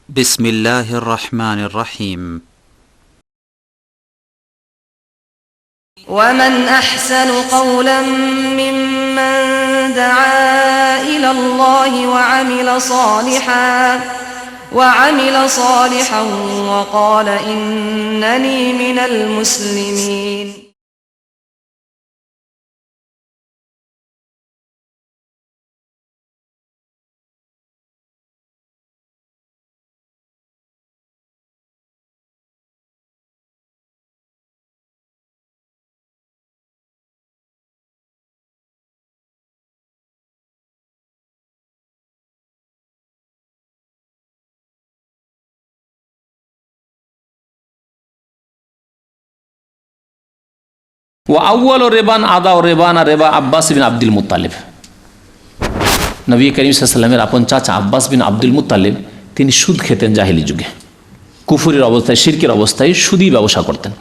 بسم الله الرحمن الرحيم. ومن أحسن قولا ممن دعا إلى الله وعمل صالحا وقال إنني من المسلمين. ও আউয়াল রেবান আদা ও রেবানা রেবা আব্বাস বিন Abdul Muttalib. Nabi Karim সাল্লাল্লাহু আলাইহি ওয়াসাল্লামের আপন চাচা আব্বাস বিন আব্দুল মুত্তালিব তিনি সুদ খেতেন জাহিলি যুগে। কুফরের অবস্থায়, শিরকের অবস্থায় সুদী ব্যবসা করতেন।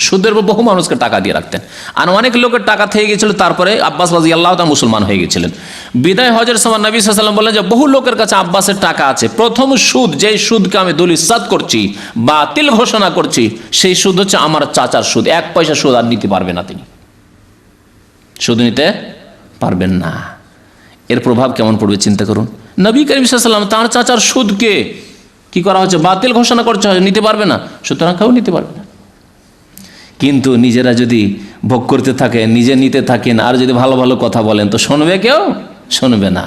সুদের উপর বহু মানুষকে টাকা দিয়ে রাখতেন। আর অনেক লোকের টাকা থেকে গেছিল। তারপরে আব্বাস রাদিয়াল্লাহু তাআলা মুসলমান হয়ে গেছিলেন। বিদায় হজের সময় নবী সাল্লাল্লাহু আলাইহি ওয়াসাল্লাম বললেন যে বহু লোকের কাছে আব্বাসের টাকা আছে। প্রথম সুদ, যেই সুদকে আমি দলিসাত করছি, বাতিল ঘোষণা করছি, সেই সুদ হচ্ছে আমার চাচার সুদ। 1 পয়সা সুদ আর নিতে পারবে না, তিনি সুদ নিতে পারবেন না। এর প্রভাব কেমন পড়বে চিন্তা করুন। নবী করিম সাল্লাল্লাহু আলাইহি ওয়াসাল্লাম তাঁর চাচার সুদকে কি করা হচ্ছে, বাতিল ঘোষণা করছে, নিতে পারবে না, সুতরাং কেউ নিতে পারবে না। কিন্তু নিজেরা যদি ভোগ করতে থাকেন, নিজে নিতে থাকেন, আর যদি ভালো ভালো কথা বলেন তো শুনবে কেউ? শুনবে না।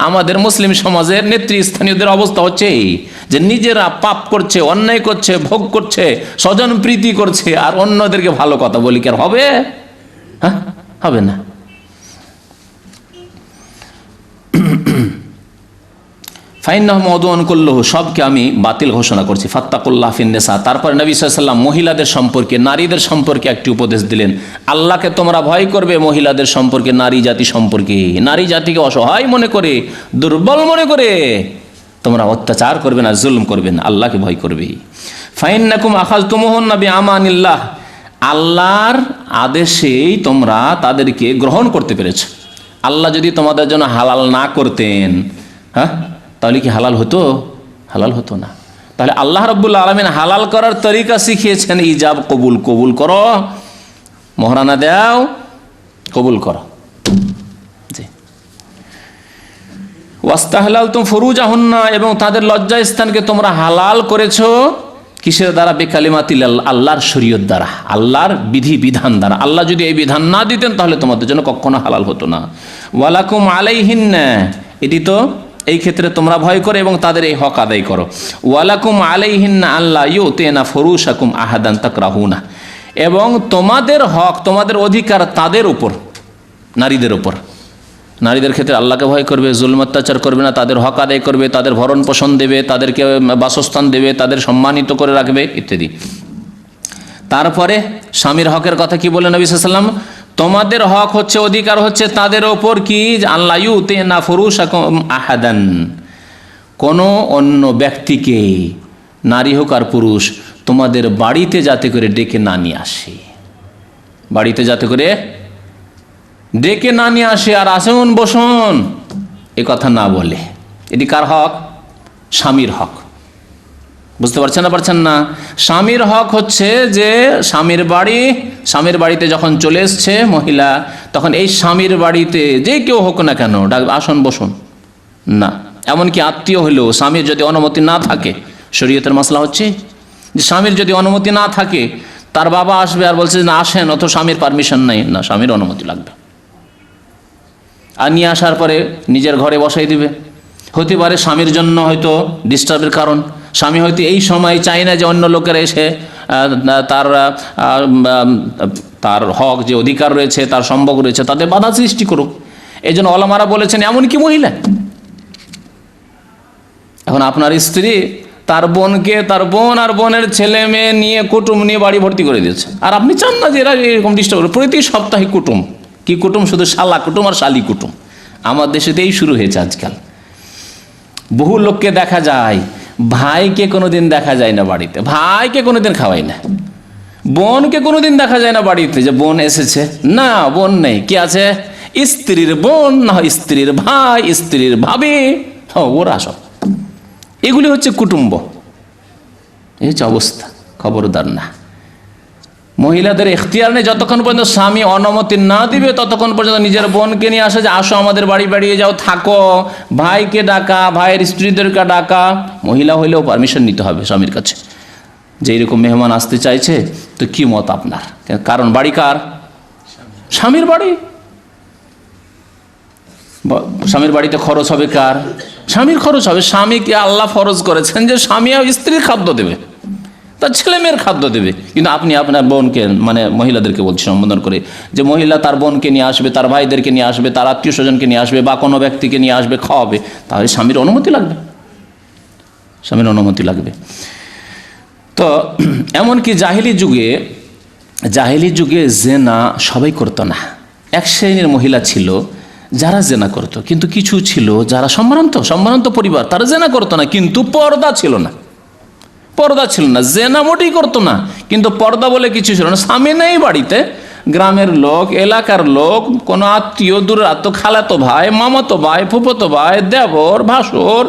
আমাদের মুসলিম সমাজের নেতৃস্থানীয়দের অবস্থা হচ্ছে এই যে নিজেরা পাপ করছে, অন্যায় করছে, ভোগ করছে, স্বজন প্রীতি করছে, আর অন্যদেরকে ভালো কথা বলি কি আর হবে? হ্যাঁ, হবে না। ফাইন্নাহু মাওদুউন কুল্লুহু, সবকে আমি বাতিল ঘোষণা করছি। ফাত্তাকুল্লাহ ফিন্নিসা। তারপরে নবী সাল্লাল্লাহু আলাইহি ওয়াসাল্লাম মহিলাদের সম্পর্কে, নারীদের সম্পর্কে একটি উপদেশ দিলেন। আল্লাহকে তোমরা ভয় করবে মহিলাদের সম্পর্কে, নারী জাতি সম্পর্কে। নারী জাতিকে অসহায় মনে করে, দুর্বল মনে করে তোমরা অত্যাচার করবে না, জুলম করবে না, আল্লাহকে ভয় করবে। ফাইন্নাকুম আখাযতুমুহুন্না বিআমানিল্লাহ, আল্লাহর আদেশেই তোমরা তাদেরকে গ্রহণ করতে পেরেছ। আল্লাহ যদি তোমাদের জন্য হালাল না করতেন, হ্যাঁ, তাহলে কি হালাল হতো? হালাল হতো না। তাহলে আল্লাহ রাব্বুল আলামিন হালাল করার তরিকা শিখিয়েছেন। ইজাব, কবুল, কবুল করো, মোহরানা দাও, কবুল করো। জি। ওয়াস্তাহলালতুম ফুরুজাহুন্না, এবং তাদের লজ্জা স্থানকে তোমরা হালাল করেছো। কিসের দ্বারা? বিকালিমাতিল্লাহ, আল্লাহর শরীয়ত দ্বারা, আল্লাহর বিধি বিধান দ্বারা। আল্লাহ যদি এই বিধান না দিতেন তাহলে তোমাদের জন্য কখনো হালাল হতো না। ওয়ালাকুম আলাইহিন্না, এটি তো এই ক্ষেত্রে তোমরা ভয় করো এবং তাদের এই হক আদায় করো। ওয়ালাকুম আলাইহিন্না আল্লাহ ইউতিনা ফুরুশাকুম আহাদান তাকরাহুনা, এবং তোমাদের হক, তোমাদের অধিকার তাদের উপর, নারীদের উপর। নারীদের ক্ষেত্রে আল্লাহকে ভয় করবে, জুলম অত্যাচার করবে না, তাদের হক আদায় করবে, তাদের ভরণ পোষণ দেবে, তাদেরকে বাসস্থান দেবে, তাদের সম্মানিত করে রাখবে ইত্যাদি। তারপরে স্বামীর হকের কথা কি বলে নবী সাল্লাল্লাহু আলাইহি ওয়াসাল্লাম? তোমাদের হক হচ্ছে, অধিকার হচ্ছে তাদের ওপর কি? আল্লাহ ইউতিনা ফুরুশাকুম আহাদান, কোনো অন্য ব্যক্তিকে, নারী হোক আর পুরুষ, তোমাদের বাড়িতে যাতে করে ডেকে না নিয়ে আসে, বাড়িতে যাতে করে ডেকে না নিয়ে আসে, আর আসুন বসুন এ কথা না বলে। এটি কার হক? স্বামীর হক। বুঝতে পারছেন না? পারছেন না? স্বামীর হক হচ্ছে যে স্বামীর বাড়িতে যখন চলে এসছে মহিলা, তখন এই স্বামীর বাড়িতে যে কেউ হোক না কেন, আসুন বসুন না। এমনকি আত্মীয় হলেও স্বামীর যদি অনুমতি না থাকে, শরীয়তের মাসলা হচ্ছে যে স্বামীর যদি অনুমতি না থাকে, তার বাবা আসবে আর বলছে না আসেন, অত স্বামীর পারমিশন নেই, না, স্বামীর অনুমতি লাগবে। আর নিয়ে আসার পরে নিজের ঘরে বসাই দিবে। হতে পারে স্বামীর জন্য হয়তো ডিস্টার্বের কারণ, স্বামী হয়তো এই সময় চায় না যে অন্য লোকেরা এসে তার হক, যে অধিকার রয়েছে, তার সম্ভব রয়েছে, তাদের বাধা সৃষ্টি করুক। এই জন্য ওলামারা বলেছেন এমনকি মহিলা, এখন আপনার স্ত্রী তার বোনকে, তার বোন আর বোনের ছেলে মেয়ে নিয়ে, কুটুম নিয়ে বাড়ি ভর্তি করে দিয়েছে, আর আপনি চান না যে এরা এরকম ডিস্টার্ব করে। প্রতি সপ্তাহে কুটুম, কি কুটুম? শুধু শালা কুটুম আর শালি কুটুম। আমার দেশেতেই শুরু হয়েছে আজকাল। বহু লোককে দেখা যায়, ভাইকে কোনোদিন দেখা যায় না বাড়িতে, ভাইকে কোনোদিন খাওয়াই না। বোনকে কোনোদিন দেখা যায় না বাড়িতে যে বোন এসেছে, না, বোন নেই। কি আছে? স্ত্রীর বোন, না হয় স্ত্রীর ভাই, স্ত্রীর ভাবি, ওরা সব এগুলি হচ্ছে কুটুম্ব। এই হচ্ছে অবস্থা। খবরদার না, মহিলাদের এখতিয়ার নেই যতক্ষণ পর্যন্ত স্বামী অনুমতি না দিবে ততক্ষণ পর্যন্ত নিজের বোনকে নিয়ে আসে যে আসো আমাদের বাড়ি বেড়িয়ে যাও, থাকো, ভাইকে ডাকা, ভাইয়ের স্ত্রীদেরকে ডাকা। মহিলা হইলেও পারমিশন নিতে হবে স্বামীর কাছে যে এরকম মেহমান আসতে চাইছে, তো কি মত আপনার? কারণ বাড়ি কার? স্বামীর বাড়ি। স্বামীর বাড়িতে খরচ হবে কার? স্বামীর খরচ হবে। স্বামীকে আল্লাহ ফরজ করেছেন যে স্বামী স্ত্রীর খাদ্য দেবে, তার ছেলে মেয়ের খাদ্য দেবে। কিন্তু আপনি আপনার বোনকে, মানে মহিলাদেরকে বলছি সম্বোধন করে, যে মহিলা তার বোনকে নিয়ে আসবে, তার ভাইদেরকে নিয়ে আসবে, তার আত্মীয় স্বজনকে নিয়ে আসবে, বা কোনো ব্যক্তিকে নিয়ে আসবে, খাওয়াবে, তাহলে স্বামীর অনুমতি লাগবে, স্বামীর অনুমতি লাগবে। তো এমনকি জাহেলি যুগে জেনা সবাই করতো না। এক শ্রেণীর মহিলা ছিল যারা জেনা করতো, কিন্তু কিছু ছিল যারা সম্ভ্রান্ত পরিবার, তারা জেনা করতো না, কিন্তু পর্দা ছিল না। জেনা মোটেই করতো না, কিন্তু পর্দা বলে কিছু ছিল না। স্বামী নেই বাড়িতে, গ্রামের লোক, এলাকার লোক, কোনো আত্মীয়, দূরের আত্মীয়, খালাতো ভাই, মামাতো ভাই, ফুফতো ভাই, দেবর, ভাসুর,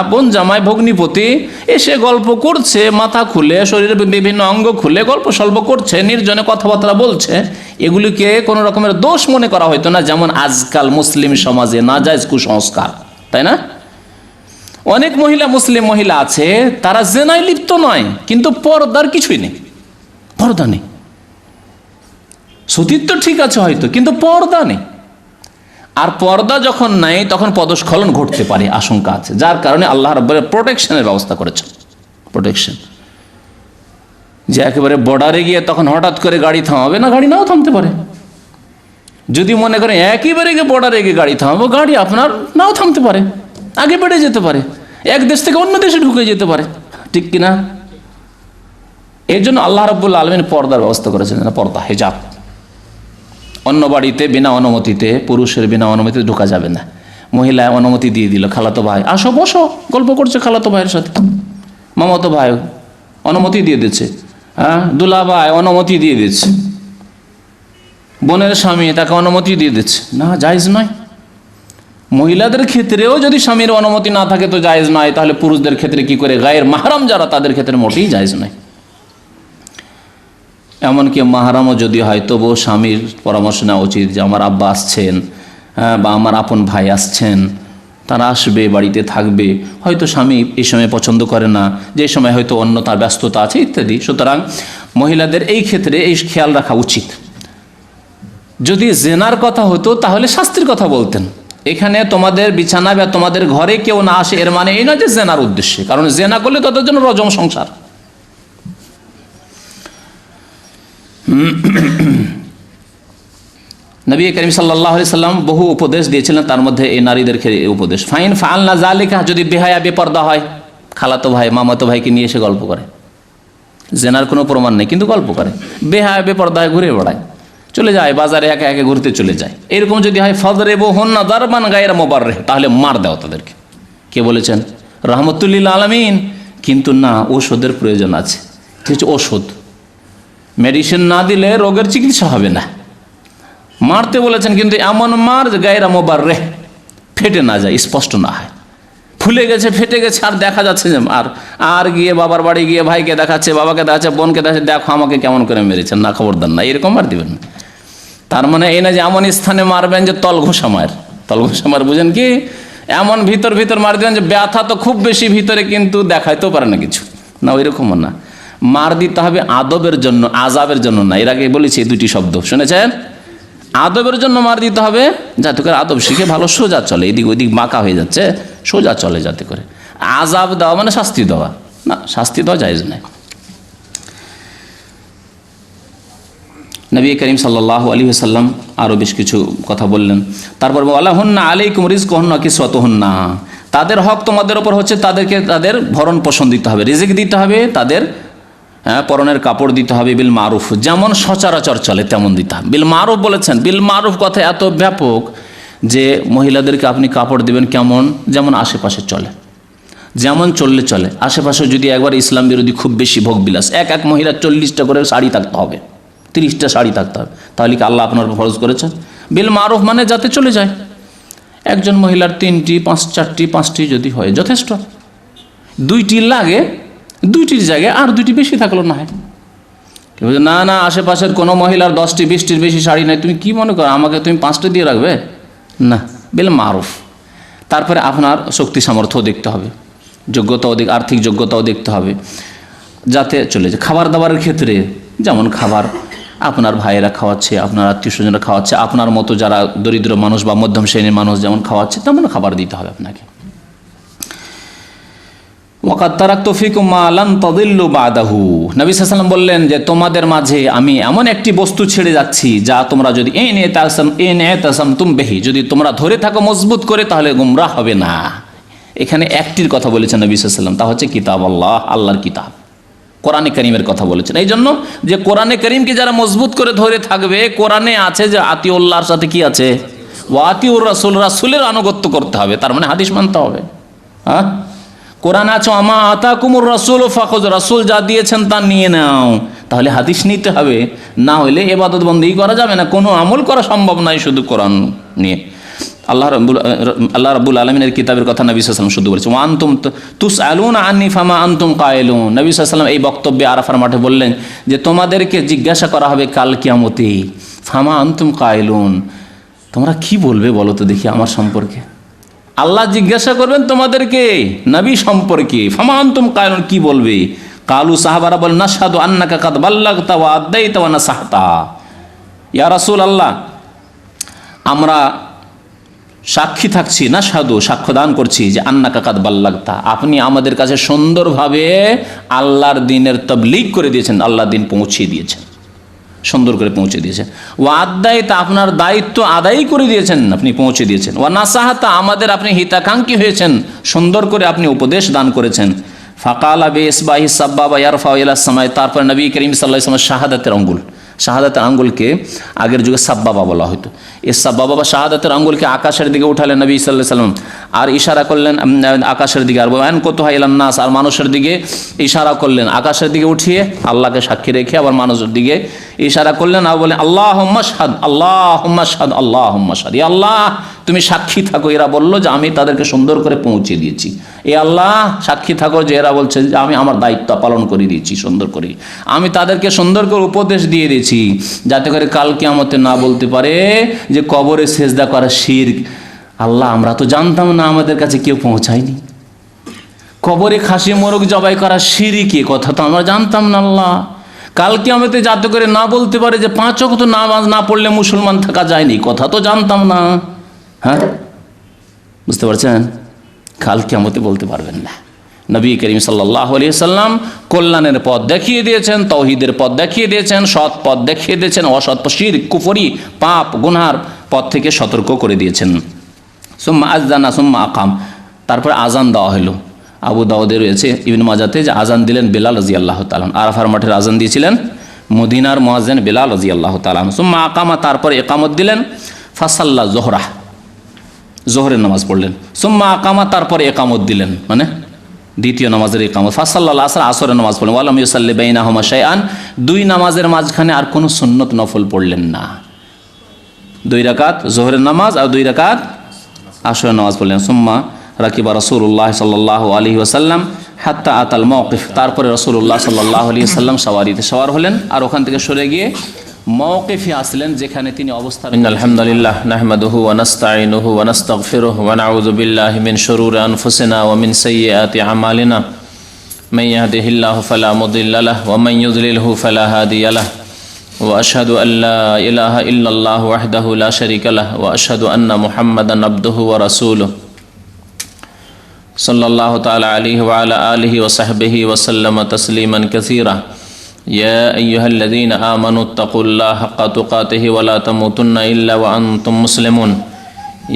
বোন জামাই, ভগ্নিপতি এসে গল্প করছে, মাথা খুলে, শরীরের বিভিন্ন অঙ্গ খুলে গল্প সল্প করছে, নির্জনে কথাবার্তা বলছে। এগুলিকে কোনো রকমের দোষ মনে করা হতো না, যেমন আজকাল মুসলিম সমাজে নাজায়েজ কুসংস্কার, তাই না? অনেক মুসলিম মহিলা আছে, তারা জেনায় লিপ্ত নয়, কিন্তু পর্দার কিছুই নেই, পর্দা নেই। সতীত্ব ঠিক আছে হয়তো, কিন্তু পর্দা নেই। আর পর্দা যখন নাই তখন পদস্খলন ঘটতে পারে, আশঙ্কা আছে, যার কারণে আল্লাহ রাব্বুল প্রোটেকশনের ব্যবস্থা করেছেন। প্রোটেকশন যে একেবারে বর্ডারে গিয়ে তখন হঠাৎ করে গাড়ি থামাবে না, গাড়ি নাও থামতে পারে। যদি মনে করেন একেবারে গিয়ে বর্ডারে গিয়ে গাড়ি থামাবো, গাড়ি আপনার নাও থামতে পারে, আগে বেড়ে যেতে পারে, এক দেশ থেকে অন্য দেশে ঢুকে যেতে পারে, ঠিক কিনা? এই জন্য আল্লাহ রাব্বুল আলামিন পর্দার ব্যবস্থা করেছেন, পর্দা, হিজাব। অন্য বাড়িতে বিনা অনুমতিতে, পুরুষের বিনা অনুমতিতে ঢোকা যাবে না। মহিলা অনুমতি দিয়ে দিল, খালাতো ভাই আসো বসো, গল্প করছে খালাতো ভাইয়ের সাথে, মামাতো ভাই অনুমতি দিয়ে দিচ্ছে, দুলা ভাই অনুমতি দিয়ে দিচ্ছে, বোনের স্বামী তাকে অনুমতি দিয়ে দিচ্ছে, না জায়েজ নয়। মহিলাদের ক্ষেত্রেও যদি স্বামীর অনুমতি না থাকে তো জায়েজ নয়, তাহলে পুরুষদের ক্ষেত্রে কি করে? গায়ের মাহরাম যারা, তাদের ক্ষেত্রে মোটেই জায়েজ নয়। এমনকি মাহরামও যদি হয় তবুও স্বামীর পরামর্শ নেওয়া উচিত, যে আমার আব্বা আসছেন, বা আমার আপন ভাই আসছেন, তারা আসবে, বাড়িতে থাকবে, হয়তো স্বামী এই সময় পছন্দ করে না, যে সময় হয়তো অন্য তার ব্যস্ততা আছে ইত্যাদি। সুতরাং মহিলাদের এই ক্ষেত্রে এই খেয়াল রাখা উচিত। যদি জেনার কথা হতো তাহলে শাস্তির কথা বলতেন। এখানে তোমাদের বিছানা বা তোমাদের ঘরে কেউ না আসে, এর মানে এই নয় যে জেনার উদ্দেশ্যে, কারণ জেনা করলে তাদের জন্য রজম সংসার। নবী করিম সাল্লাল্লাহু আলাইহি সাল্লাম বহু উপদেশ দিয়েছিলেন, তার মধ্যে এই নারীদেরকে উপদেশ, ফাইন ফাআলনা যালিকা, যদি বেহায়া বেপরদা হয়, খালাতো ভাই মামাতো ভাইকে নিয়ে এসে গল্প করে, জেনার কোনো প্রমাণ নেই কিন্তু গল্প করে, বেহায়া বেপরদায় ঘুরে বেড়ায়, চলে যায় বাজারে একে একে ঘুরতে চলে যায়, এরকম যদি হয় ফাদরিবুহুন্না দারবান গায়রা মুবাররিহ, তাহলে মার দাও তাদেরকে। কে বলেছেন? রাহমাতুল লিল আলামিন। কিন্তু না, ওষুধের প্রয়োজন আছে, ঠিক আছে, ওষুধ, মেডিসিন না দিলে রোগের চিকিৎসা হবে না। মারতে বলেছেন, কিন্তু এমন মার যে গায়রা মুবাররিহ, ফেটে না যায়, স্পষ্ট না হয়, ফুলে গেছে, ফেটে গেছে, আর দেখা যাচ্ছে যে আর গিয়ে বাবার বাড়ি গিয়ে ভাইকে দেখাচ্ছে, বাবাকে দেখাচ্ছে, বোনকে দেখাচ্ছে, দেখো আমাকে কেমন করে মেরেছেন, না খবরদার না, এরকম আর দিবেন না। তার মানে এই না যে এমন স্থানে মারবেন যে তলঘোষা মার, বুঝেন কি? এমন ভিতর মার দিবেন যে ব্যথা তো খুব বেশি ভিতরে, কিন্তু দেখাইতেও পারে না কিছু, না ওইরকমও না। মার দিতে হবে আদবের জন্য, আজাবের জন্য না। এর আগে বলেছি এই দুটি শব্দ, শুনেছেন? আদবের জন্য মার দিতে হবে, যাতে করে আদব শিখে ভালো সোজা চলে, এদিক ওইদিক বাঁকা হয়ে যাচ্ছে, সোজা চলে যাতে করে। আজাব দেওয়া মানে শাস্তি দেওয়া, না, শাস্তি দেওয়া জায়েজ নয়। নবী করিম সাল্লাল্লাহু আলাইহি ওয়াসাল্লাম আরও বেশ কিছু কথা বললেন। তারপর ওয়ালাহুন্না আলাইকুম রিজকুহুন্না কিসওয়াতুহুন্না, তাদের হক তোমাদের ওপর হচ্ছে তাদেরকে তাদের ভরণ পোষণ দিতে হবে, রিজিক দিতে হবে, তাদের পরনের কাপড় দিতে হবে, বিল মারুফ, যেমন সচরাচর চলে তেমন দিতে হবে। বিল মারুফ বলেছেন, বিল মারুফ কথা এত ব্যাপক যে মহিলাদেরকে আপনি কাপড় দিবেন কেমন? যেমন আশেপাশে চলে, যেমন চললে চলে। আশেপাশে যদি একবার ইসলাম বিরোধী খুব বেশি ভোগবিলাস, এক মহিলা 40টা করে শাড়ি থাকতে হবে, 30টা শাড়ি থাকতে হবে, তাহলে কি আল্লাহ আপনার ফরজ করেছেন? বিল মারুফ মানে যাতে চলে যায়। একজন মহিলার 3টি 4টি 5টি যদি হয় যথেষ্ট। দুইটি লাগে, দুইটির জায়গায় আর দুইটি বেশি থাকলো না হয়। না না, আশেপাশের কোনো মহিলার 10টি 20টির বেশি শাড়ি নাই, তুমি কি মনে করো আমাকে তুমি 5টা দিয়ে রাখবে? না, বেল মারুফ। তারপরে আপনার শক্তি সামর্থ্য দেখতে হবে, যোগ্যতাও আর্থিক যোগ্যতাও দেখতে হবে, যাতে চলে যায়। খাবার দাবারের ক্ষেত্রে যেমন খাবার আপনার ভাইয়েরা খাওয়াচ্ছে, আপনার আত্মীয় স্বজনরা খাওয়াচ্ছে, আপনার মতো যারা দরিদ্র মানুষ বা মধ্যম শ্রেণীর মানুষ যেমন খাওয়াচ্ছে তেমন খাবার দিতে হবে আপনাকে। ওয়াকাদ তারাকতু ফিকুম মা লান তাদিল্লু বাদাহু, নবী সাল্লাল্লাহু আলাইহি ওয়াসাল্লাম বললেন যে তোমাদের মাঝে আমি এমন একটি বস্তু ছেড়ে যাচ্ছি যা তোমরা যদি ইনতাসামতুম বিহি, যদি তোমরা ধরে থাকো মজবুত করে তাহলে গুমরাহ হবে না। এখানে একটির কথা বলেছেন নবী সাল্লাল্লাহু আলাইহি ওয়াসাল্লাম, তা হচ্ছে কিতাব আল্লাহ, আল্লাহর কিতাব কোরআনে কারীমের কথা বলেছেন। এই জন্য যে কোরআনে কারীমকে যারা মজবুত করে ধরে থাকবে, কোরআনে আছে যে আতিউল্লাহর সাথে কি আছে, ওয়া আতিউর রাসূল, রাসূলের আনুগত্য করতে হবে, তার মানে হাদিস মানতে হবে। হ্যাঁ, কোরআন আছে আমা আতাকুমুর রাসূল ফাখুয, রাসূল যা দিয়েছেন তা নিয়ে নাও, তাহলে হাদিস নিতে হবে, না হলে ইবাদত বন্দেগী করা যাবে না, কোনো আমল করা সম্ভব নয় শুধু কোরআন নিয়ে। আল্লাহ রাব্বুল আলামিনের কিতাবের কথা নবী সাল্লাল্লাহু আলাইহি ওয়াসাল্লাম শুধু বলেছেন ওয়া আনতুম তুসআলুনা আন্নী ফামা আনতুম কায়িলুন। নবী সাল্লাল্লাহু আলাইহি ওয়াসাল্লাম এই বক্তব্যে আরাফার মাঠে বললেন যে তোমাদেরকে জিজ্ঞাসা করা হবে কাল কিয়ামতে, ফামা আনতুম কায়িলুন, তোমরা কি বলবে বলো তো দেখি আমার সম্পর্কে। আল্লাহ জিজ্ঞাসা করবেন তোমাদেরকে নবী সম্পর্কে, ফামা আনতুম কায়িলুন, কি বলবে? কালু, সাহাবারা বলেন নাশহাদু আন্নাকা কাদ বাল্লাগতা ওয়া আদাইতা ওয়া নাসাহতা। ইয়া রাসূলুল্লাহ, আমরা সাক্ষী থাকছি, না সাধু সাক্ষ্যদান করছি যে আন্নাকা কাদ বাল্লাগতা, আপনি আমাদের কাছে সুন্দরভাবে আল্লাহর দিনের তাবলীগ করে দিয়েছেন, আল্লাহর দিন পৌঁছে দিয়েছেন, সুন্দর করে পৌঁছে দিয়েছেন। ওয়া আদাইতা, আপনার দায়িত্ব আদায় করে দিয়েছেন, আপনি পৌঁছে দিয়েছেন। ওয়া নাসাহাতা, আমাদের আপনি হিতাকাঙ্ক্ষী হয়েছেন, সুন্দর করে আপনি উপদেশ দান করেছেন। ফাকালা বিইসবাহি সাব্বাবা ইয়ারফাউ ইলাস সামাই, তারপর নবী করিম সাল্লাল্লাহু আলাইহি ওয়াসাল্লাম শাহাদাতের আঙ্গুল, শাহাদাতের আঙ্গুলকে আগের যুগে সাব্বাবা বলা হতো, এই সাব্বাবা বা শাহাদাতের আঙ্গুলকে আকাশের দিকে উঠালেন নবী সাল্লাল্লাহু আলাইহি ওয়াসাল্লাম, আর ইশারা করলেন আকাশের দিকে, আর ওয়ান কুতুহা ইলান নাস, আর মানুষের দিকে ইশারা করলেন, আকাশের দিকে উঠিয়ে আল্লাহকে সাক্ষী রেখে আবার মানুষের দিকে ইশারা করলেন, আর বলেন আল্লাহুম্মা শাহাদ, আল্লাহুম্মা শাহাদ, আল্লাহুম্মা শাহাদ, ইয়া আল্লাহ তুমি সাক্ষী থাকো, এরা বললো যে আমি তাদেরকে সুন্দর করে পৌঁছে দিয়েছি, এ আল্লাহ সাক্ষী থাকো যে এরা বলছে যে আমি আমার দায়িত্ব পালন করে দিয়েছি সুন্দর করে, আমি তাদেরকে সুন্দর করে উপদেশ দিয়ে দিয়েছি, যাতে করে কাল কিয়ামতে না বলতে পারে যে কবরে সেজদা করা শিরক। আল্লাহ আমরা তো জানতাম না, আমাদের কাছে কেউ পৌঁছায়নি, কবরে খাসি মোরগ জবাই করা শিরক, এ কথা তো আমরা জানতাম না। আল্লাহ কাল কিয়ামতে যাতে করে না বলতে পারে যে 5 ওয়াক্ত নামাজ না পড়লে মুসলমান থাকা যায়নি, কথা তো জানতাম না। হ্যাঁ, বুঝতে পারছেন, কাল কিয়ামতে বলতে পারবেন না। নবী করিম সাল্লাল্লাহু আলাইহি ওয়াসাল্লাম কল্যাণের পথ দেখিয়ে দিয়েছেন, তাওহীদের পথ দেখিয়ে দিয়েছেন, সৎ পথ দেখিয়ে দিয়েছেন, অসৎ শিরক কুফরি পাপ গুনার পথ থেকে সতর্ক করে দিয়েছেন। সুম্মা আযানা সুম্মা আকাম, তারপরে আজান দেওয়া হলো। আবু দাউদের রয়েছে, ইবনে মাজাতে, যে আজান দিলেন বেলাল রাদিয়াল্লাহু তাআলা, আরাফার মাঠের আজান দিয়েছিলেন মদিনার মুয়াজ্জিন বেলাল রাদিয়াল্লাহু তাআলা। সুম্মা আকামা, তারপরে ইকামত দিলেন। ফাসাল্লা যোহরা, জোহরের নামাজ পড়লেন। সুম্মা আকামা, তারপরে একামত দিলেন, মানে দ্বিতীয় নামাজের একামত। ফাসাল্লাল আসর, আসরের নামাজ পড়লেন। ওয়ালাম ইউসাল্লি বাইনাহুমা শাইআন, 2 নামাজের মাঝখানে আর কোনো সুন্নত নফল পড়লেন না, 2 রাকাত জোহরের নামাজ আর 2 রাকাত আসরের নামাজ পড়লেন। সুম্মা রাকিবা রাসূলুল্লাহ সাল্লাল্লাহু আলাইহি ওয়াসাল্লাম হাত্তা আতাল মাওকিফ, তারপরে রাসূলুল্লাহ সাল্লাল্লাহু আলাইহি ওয়াসাল্লাম সাওয়ারিতে সওয়ার হলেন, আর ওখান থেকে সরে গিয়ে মওকিফে আসলেন, যেখানে তিনি অবস্থান। আলহামদুলিল্লাহ নাহমাদুহু ওয়া নাস্তাঈনুহু ওয়া নাস্তাগফিরুহু ওয়া নাউযু বিল্লাহি মিন শুরুরি আনফুসিনা ওয়া মিন সাইয়্যাতি আমালিনা মান ইয়াহদিহিল্লাহু ফালা মুদিল্লা লাহু ওয়া মান ইউদ্লিলহু ফালা হাদিয়া লাহু ওয়া আশহাদু আল লা ইলাহা ইল্লাল্লাহু ওয়াহদাহু লা শারীকা লাহু ওয়া আশহাদু আন্না মুহাম্মাদান আবদুহু ওয়া রাসূলুহু সাল্লাল্লাহু তাআলা আলাইহি ওয়া আলা আলিহি ওয়া সাহবিহি ওয়া সাল্লামা তাসলিমান কাসীরা। يا أيها الذين آمنوا اتقوا الله حق تقاته ولا تموتن إلا وأنتم مسلمون.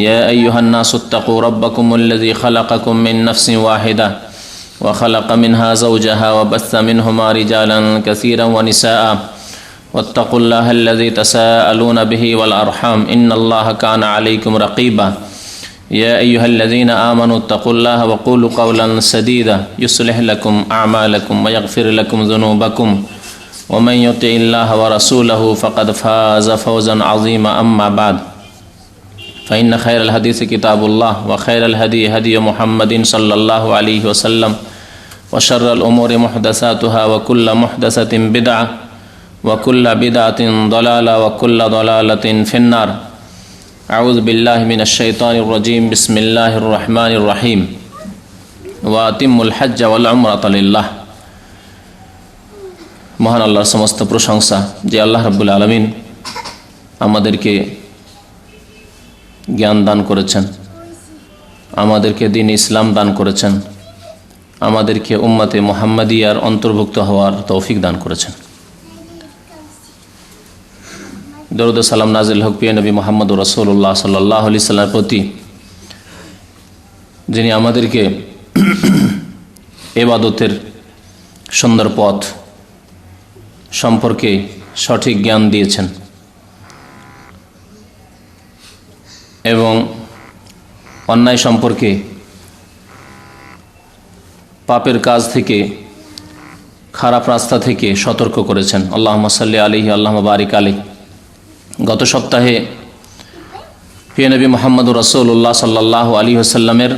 يا أيها الناس اتقوا ربكم الذي خلقكم من نفس واحدة وخلق منها زوجها وبث منهما رجالا كثيرا ونساء واتقوا الله الذي تساءلون به والأرحام إن الله كان عليكم رقيبا. يا أيها الذين آمنوا اتقوا الله وقولوا قولا سديدا يصلح لكم أعمالكم ويغفر لكم ذنوبكم ومن يطع الله ورسوله فقد فاز فوزا عظيما. أما بعد فإن خير الحديث كتاب الله وخير الهدي هدي محمد صلى الله عليه وسلم وشر الأمور محدثاتها وكل محدثة بدعة وكل بدعة ضلالة وكل ضلالة في النار أعوذ بالله من الشيطان الرجيم بسم الله الرحمن الرحيم وأتم الحج والعمرة لله মহান আল্লাহর সমস্ত প্রশংসা যে আল্লাহ রাব্বুল আলামিন আমাদেরকে জ্ঞান দান করেছেন, আমাদেরকে দ্বীন ইসলাম দান করেছেন, আমাদেরকে উম্মতে মুহাম্মাদিয়ার অন্তর্ভুক্ত হওয়ার তৌফিক দান করেছেন। দরুদ ও সালাম নাজিল হোক প্রিয় নবী মুহাম্মদুর রাসূলুল্লাহ সাল্লাল্লাহু আলাইহি সাল্লামের প্রতি, যিনি আমাদেরকে ইবাদতের সুন্দর পথ সম্পর্কে সঠিক জ্ঞান দিয়েছেন এবং অন্যায় সম্পর্কে, পাপের কাজ থেকে, খারাপ রাস্তা থেকে সতর্ক করেছেন। আল্লাহুম্মা সাল্লি আলাইহি আল্লাহুম্মা বারিক আলাইহি। গত সপ্তাহে প্রিয় নবী মুহাম্মদুর রাসূলুল্লাহ সাল্লাল্লাহু আলাইহি ওয়াসাল্লামের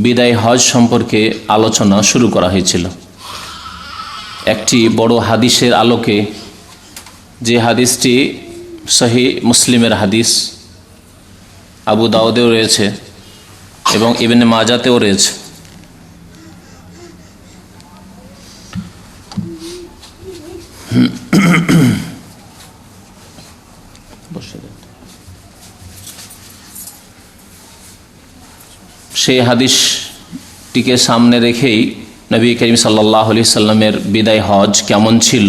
বিদায় হজ সম্পর্কে আলোচনা শুরু করা হয়েছিল একটি বড় হাদিসের আলোকে, যে হাদিসটি সহিহ মুসলিমের হাদিস, আবু দাউদেও রয়েছে এবং ইবনে মাজাতেও রয়েছে। সেই হাদিসটিকে সামনে রেখেই নবী করিম সাল্লাল্লাহু আলাইহি সাল্লামের বিদায় হজ কেমন ছিল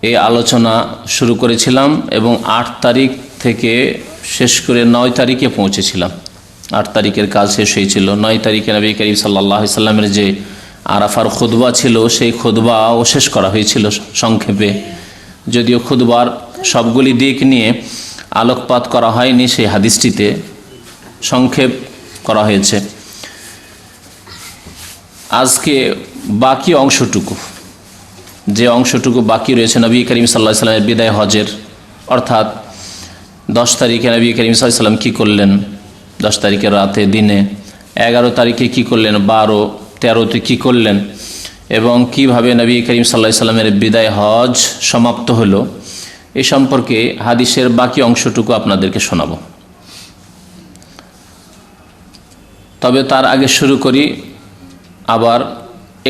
এই আলোচনা শুরু করেছিলাম এবং 8 তারিখ থেকে শেষ করে 9 তারিখে পৌঁছেছিলাম। 8 তারিখের কাজ শেষ হয়েছিল। 9 তারিখে নবী করিম সাল্লাল্লাহু আলাইহি সাল্লামের যে আরাফার খুতবা ছিল সেই খুতবাও শেষ করা হয়েছিল সংক্ষেপে, যদিও খুতবার সবগুলি দিক নিয়ে আলোকপাত করা হয়নি, সেই হাদিসটিতে সংক্ষেপ করা হয়েছে। আজকে বাকি অংশটুকু, যে অংশটুকু বাকি রয়েছে নবী করিম সাল্লাল্লাহু আলাইহি সাল্লামের বিদায় হজের, অর্থাৎ 10 তারিখে নবী করিম সাল্লাল্লাহু আলাইহি সাল্লাম কী করলেন, 10 তারিখের রাতে দিনে, 11 তারিখে কী করলেন, 12, 13তে কী করলেন এবং কিভাবে নবী করিম সাল্লাল্লাহু আলাইহি সাল্লামের বিদায় হজ সমাপ্ত হলো, এই সম্পর্কে হাদিসের বাকি অংশটুকু আপনাদেরকে শোনাব। তবে তার আগে শুরু করি আবার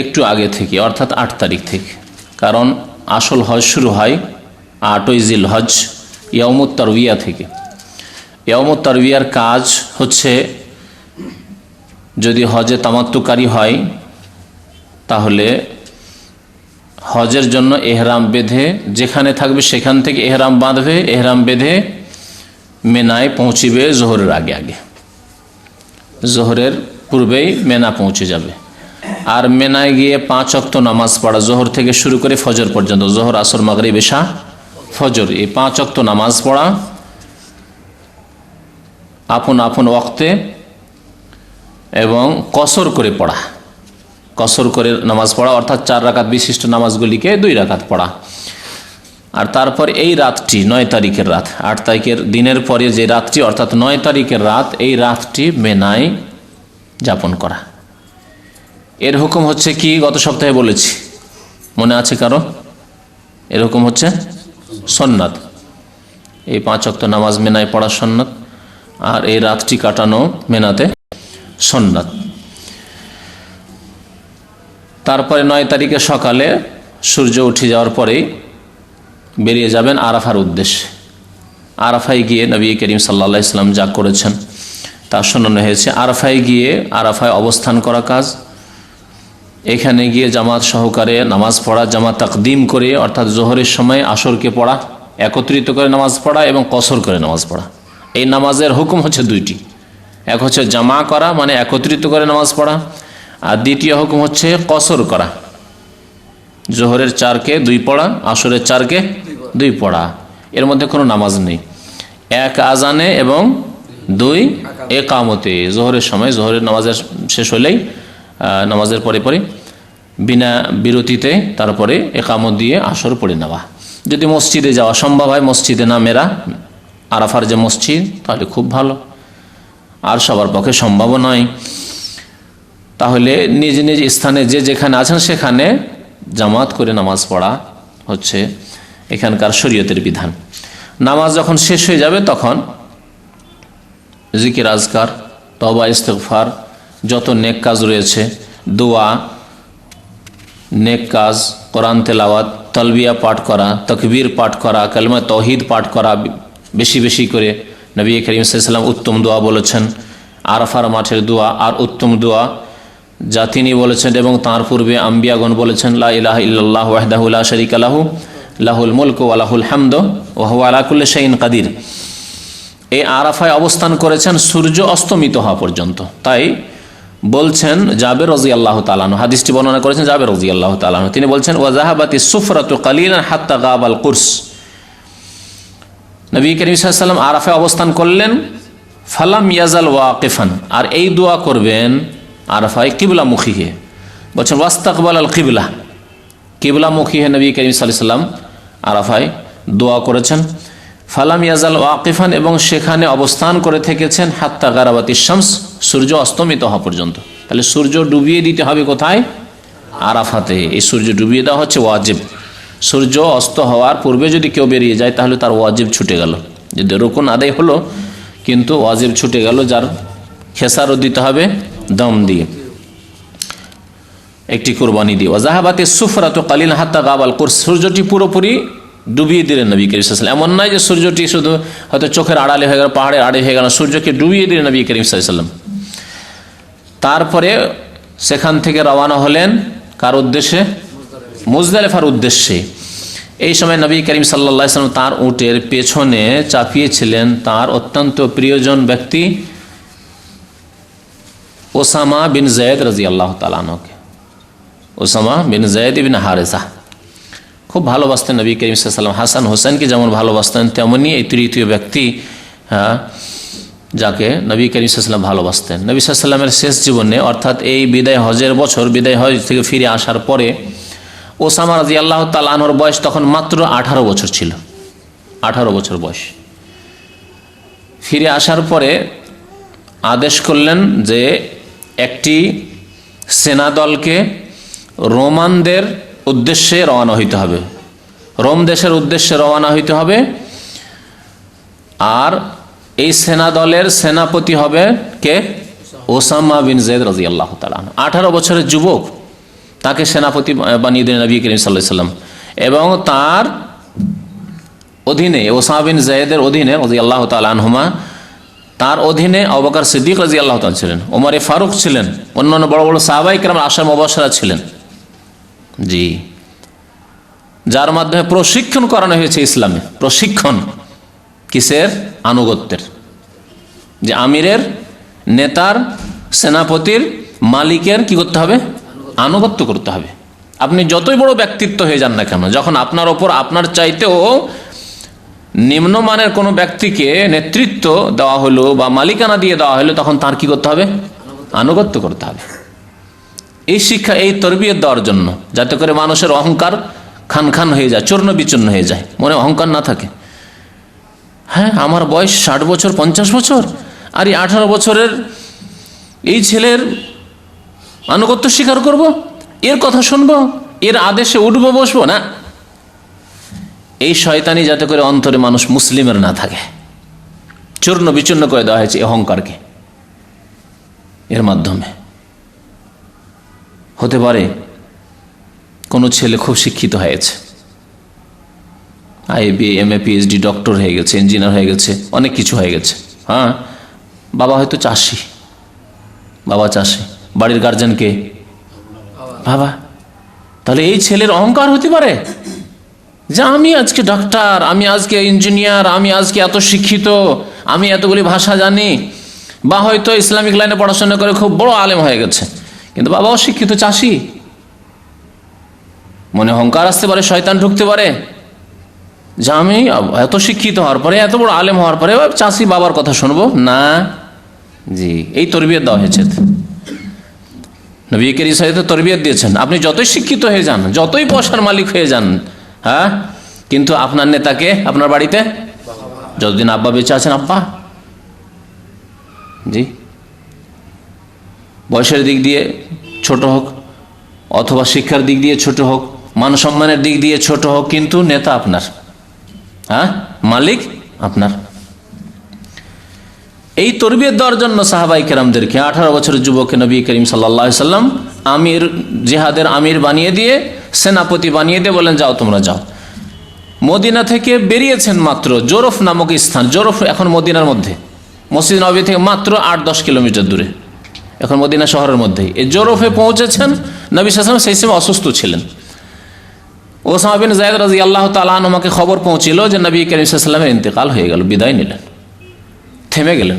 একটু আগে থেকে, অর্থাৎ 8 তারিখ থেকে, কারণ আসল হজ শুরু হয় 8ই জিলহজ ইয়াউমুত তারবিয়া থেকে। ইয়াউমুত তারবিয়ার কাজ হচ্ছে, যদি হজে তামাত্তুকারী হয় তাহলে হজের জন্য এহরাম বেঁধে, যেখানে থাকবে সেখান থেকে এহরাম বাঁধবে, এহরাম বেঁধে মেনায় পৌঁছিবে জোহরের আগে আগে, জোহরের পূর্বেই মেনা পৌঁছে যাবে। আর মেনায় গিয়ে 5 ওয়াক্ত নামাজ পড়া, জোহর থেকে শুরু করে ফজর পর্যন্ত, জোহর, আসর, মাগরিব, ইশা, ফজর, এই 5 ওয়াক্ত নামাজ পড়া আপন আপন ওয়াক্তে এবং কসর করে পড়া, কসর করে নামাজ পড়া, অর্থাৎ 4 রাকাত বিশিষ্ট নামাজগুলিকে 2 রাকাত পড়া। আর তারপর এই রাতটি, 9 তারিখের রাত, 8 তারিখের দিনের পরে যে রাতটি, অর্থাৎ 9 তারিখের রাত, এই রাতটি মেনায় যাপন করা। এর হুকুম হচ্ছে কি, গত সপ্তাহে বলেছি, মনে আছে কারো? এর হুকুম হচ্ছে সুন্নাত। এই 5 ওয়াক্ত নামাজ মেনায় পড়া সুন্নাত, আর এই রাতটি কাটানো মেনাতে সুন্নাত। তারপরে 9 তারিখে সকালে সূর্য উঠে যাওয়ার পরেই বেরিয়ে যাবেন আরাফার উদ্দেশ্যে। আরাফায় গিয়ে নবী করিম সাল্লাল্লাহু আলাইহি সাল্লাম যা করেছেন তা শোনানো হয়েছে। আরাফায় গিয়ে, আরাফায় অবস্থান করা কাজ, এখানে গিয়ে জামাত সহকারে নামাজ পড়া, জামাত তাকদিম করে, অর্থাৎ জোহরের সময় আসরকে পড়া, একত্রিত করে নামাজ পড়া এবং কসর করে নামাজ পড়া। এই নামাজের হুকুম হচ্ছে 2টি, এক হচ্ছে জামা করা, মানে একত্রিত করে নামাজ পড়া, আর দ্বিতীয় হুকুম হচ্ছে কসর করা, জোহরের 4কে 2 পড়া, আসরের 4কে 2 পড়া। এর মধ্যে কোনো নামাজ নেই, 1 আজানে এবং 2 একামতে। জোহরের সময়, জোহরের নামাজের শেষ হলেই, নামাজের পরে পরে বিনা বিরতিতে তারপরে একামত দিয়ে আসর পড়ে নেওয়া। যদি মসজিদে যাওয়া সম্ভব হয়, মসজিদে নামেরা, আরাফার যে মসজিদ, তাহলে খুব ভালো, আর সবার পক্ষে সম্ভব নয়। তাহলে নিজ নিজ স্থানে যে যেখানে আছেন সেখানে জামাত করে নামাজ পড়া হচ্ছে এখানকার শরীয়তের বিধান। নামাজ যখন শেষ হয়ে যাবে তখন জিকির আজকার, তওবা ইস্তেগফার, যত নেক কাজ রয়েছে, দোয়া, নেক কাজ, কোরআন তেলাওয়াত, তালবিয়া পাঠ করা, তাকবীর পাঠ করা, কালিমা তাওহীদ পাঠ করা বেশি বেশি করে। নবী করিম সাল্লাল্লাহু আলাইহি ওয়াসাল্লাম উত্তম দোয়া বলেছেন, আরাফার মাঠের দোয়া আর উত্তম দোয়া যা তিনি বলেছেন এবং তাঁর পূর্বে আম্বিয়াগণ বলেছেন, লা ইলাহা ইল্লাল্লাহু ওয়াহদাহু লা শারীকা লাহু লাহুল মুলকু ওয়া লাহুল হামদু ওয়া হুয়া আলা কুল্লি শাইইন কাদির। এই আরাফায় অবস্থান করেছেন সূর্য অস্তমিত হওয়া পর্যন্ত। তাই বলছেন জাবের রাদিয়াল্লাহু তাআলা আনহু, হাদিসটি বর্ণনা করেছেন জাবের রাদিয়াল্লাহু তাআলা আনহু, তিনি বলছেন ওয়া যাহাবাতিস সুফরাতু কালিলান হাত্তা গাবাল কুরস। নবী করিম সাল্লাল্লাহু আলাইহি ওয়াসাল্লাম আরাফায় অবস্থান করলেন, ফালাম ইয়াজাল ওয়াকিফান, আর এই দোয়া করবেন আরাফায় কিবলামুখী হয়ে। বলছেন ওয়াস্তাকবাল আল কিবলা, কিবলামুখী হয়ে নবী করিম সাল্লাল্লাহু আলাইহি ওয়াসাল্লাম আরাফায় দোয়া করেছেন। ফালাম ইয়াজাল ওয়াকিফান, এবং সেখানে অবস্থান করে থেকেছেন হাত্তা গারাবাতিশ শামস, সূর্য অস্তমিত হওয়া পর্যন্ত। তাহলে সূর্য ডুবিয়ে দিতে হবে কোথায়? আরাফাতে। এই সূর্য ডুবিয়ে দেওয়া হচ্ছে ওয়াজিব। সূর্য অস্ত হওয়ার পূর্বে যদি কেউ বেরিয়ে যায় তাহলে তার ওয়াজিব ছুটে গেল। যদি রুকুন আদায় হলো কিন্তু ওয়াজিব ছুটে গেল, যার খেসারত দিতে হবে দম দিয়ে, একটি কুরবানি দিয়ে। ওয়াজাহাবাতে সুফরাতু কালিল হাত্তা গাবাল কুরস, সূর্যটি পুরোপুরি ডুবিয়ে দিলেন নবী করিম সাল্লাল্লাহু আলাইহি ওয়াসাল্লাম। এমন নয় যে সূর্যটি শুধু হয়তো চোখের আড়ালে হয়ে গেল, পাহাড়ের আড়ে হয়ে গেল, সূর্যকে ডুবিয়ে দিলেন নবী করিম সাল্লাল্লাহু আলাইহি ওয়াসাল্লাম। তারপরে সেখান থেকে রওনা হলেন কার উদ্দেশ্যে? মুজদালিফার উদ্দেশ্যে। এই সময় নবী করিম সাল্লাল্লাহু আলাইহি ওয়াসাল্লাম তার উটের পেছনে চাপিয়েছিলেন তার অত্যন্ত প্রিয়জন ব্যক্তি ওসামা বিন যায়েদ রাদিয়াল্লাহু তাআলা আনহুকে। ওসামা বিন যায়েদ ইবনে হারেসা খুব ভালোবাসতেন নবী করিম সাল্লাল্লাহু আলাইহি ওয়াসাল্লাম। হাসান হোসেনকে যেমন ভালোবাসতেন তেমনি এই তৃতীয় ব্যক্তি যাকে নবী করিম সাল্লাল্লাহু আলাইহি ওয়াসাল্লাম ভালোবাসতেন। নবী সাল্লাল্লাহু আলাইহি ওয়াসাল্লামের শেষ জীবনে, অর্থাৎ এই বিদায় হজের বছর, বিদায় হজ থেকে ফিরে আসার পরে ওসামা রাদিয়াল্লাহু তাআলা আনহুর বয়স তখন মাত্র 18 বছর ছিল। 18 বছর বয়স। ফিরে আসার পরে আদেশ করলেন যে একটি সেনাদলকে রোমানদের উদ্দেশ্যে রওনা হইতে হবে, রোম দেশের উদ্দেশ্যে রওনা হইতে হবে। আর এই সেনাদলের সেনাপতি হবে কে? ওসামা বিন যায়েদ রাদিয়াল্লাহু তাআলা। 18 বছরের যুবক, তাকে সেনাপতি বানিয়ে দিলেন নবী করিম সাল্লাল্লাহু আলাইহি ওয়াসাল্লাম। এবং তার অধীনে, ওসামা বিন যায়েদের অধীনে রাদিয়াল্লাহু তাআলা আনহুমা, তার অধীনে আবু বকর সিদ্দিক রাদিয়াল্লাহু তাআলা ছিলেন, ওমর ফারুক ছিলেন, অন্যান্য বড় বড় সাহাবায়ে কেরাম আশরা মুবাশশারা ছিলেন। জি, যার মাধ্যমে প্রশিক্ষণ করানো হয়েছে ইসলামে। প্রশিক্ষণ কিসের? আনুগত্যের। যে আমিরের, নেতার, সেনাপতির, মালিকের কি করতে হবে? আনুগত্য করতে হবে। আপনি যতই বড় ব্যক্তিত্ব হয়ে যান না কেন, যখন আপনার ওপর আপনার চাইতেও নিম্নমানের কোনো ব্যক্তিকে নেতৃত্ব দেওয়া হলো বা মালিকানা দিয়ে দেওয়া হলো, তখন তার কি করতে হবে? আনুগত্য করতে হবে। এই শিক্ষা, এই তরবিয়ত দেওয়ার জন্য, যাতে করে মানুষের অহংকার খান খান হয়ে যায়, চূর্ণ বিচূর্ণ হয়ে যায়, মনে অহংকার না থাকে। হ্যাঁ, আমার বয়স 60 বছর, 50 বছর, আর এই 18 বছরের এই ছেলের আনুগত্য স্বীকার করব, এর কথা শুনবো, এর আদেশে উঠবো বসবো না। এই শয়তানি যাতে করে অন্তরে মানুষ মুসলিমের না থাকে, চূর্ণ বিচূর্ণ করে দেওয়া হয়েছে অহংকারকে। এর মাধ্যমে হতে পারে কোনো ছেলে খুব শিক্ষিত হয়েছে, IB, MA, PhD, ডক্টর হয়ে গেছে, ইঞ্জিনিয়ার হয়ে গেছে, অনেক কিছু হয়ে গেছে। হ্যাঁ, বাবা হয়তো চাষি, বাবা চাষি, বাড়ির গার্জেনকে বাবা। তাহলে এই ছেলের অহংকার হতে পারে যে আমি আজকে ডাক্তার, আমি আজকে ইঞ্জিনিয়ার, আমি আজকে এত শিক্ষিত, আমি এতগুলি ভাষা জানি, বা হয়তো ইসলামিক লাইনে পড়াশোনা করে খুব বড় আলেম হয়ে গেছে, কিন্তু বাবাও শিক্ষিত চাষি। মনে অহংকার আসতে পারে, শয়তান ঢুকতে পারে যে আমি এত শিক্ষিত হওয়ার পরে, এত বড় আলেম হওয়ার পরে চাষি বাবার কথা শুনবো না। জি, এই তরবিয়ত দেওয়া হয়েছে। নবী করিম সাল্লাল্লাহু আলাইহি ওয়াসাল্লাম তরবিয়ত দিয়েছেন, আপনি যতই শিক্ষিত হয়ে যান, যতই পয়সার মালিক হয়ে যান, হ্যাঁ, কিন্তু আপনার নেতাকে আপনার বাড়িতে যতদিন আব্বা বেঁচে আছেন, আব্বা। জি, বয়সের দিক দিয়ে ছোট হোক, অথবা শিক্ষার দিক দিয়ে ছোট হোক, মান সম্মানের দিক দিয়ে ছোট হোক, কিন্তু নেতা আপনার, হ্যাঁ, মালিক আপনার। এই তরবিয়ত দেওয়ার জন্য সাহাবাই কেরামদেরকে 18 বছরের যুবককে নবী করিম সাল্লাল্লাহু আলাইহি সাল্লাম আমির, জিহাদের আমির বানিয়ে দিয়ে, সেনাপতি বানিয়ে দিয়ে বলেন যাও তোমরা যাও। মদিনা থেকে বেরিয়েছেন মাত্র, জোরফ নামক স্থান, জোরফ এখন মদিনার মধ্যে, মসজিদ নববী থেকে মাত্র 8-10 কিলোমিটার দূরে, এখন মদিনা শহরের মধ্যেই। এই জোরফে পৌঁছেছেন, নবী সাল্লাল্লাহু আলাইহি ওয়াসাল্লাম সেই সময় অসুস্থ ছিলেন। ওসামা বিন যায়েদ রাদিয়াল্লাহু তাআলা আনহু আমাকে খবর পৌঁছিল যে নবী করিম সাল্লাল্লাহু আলাইহি ওয়াসাল্লামের ইন্তেকাল হয়ে গেল, বিদায় নিলেন, থেমে গেলেন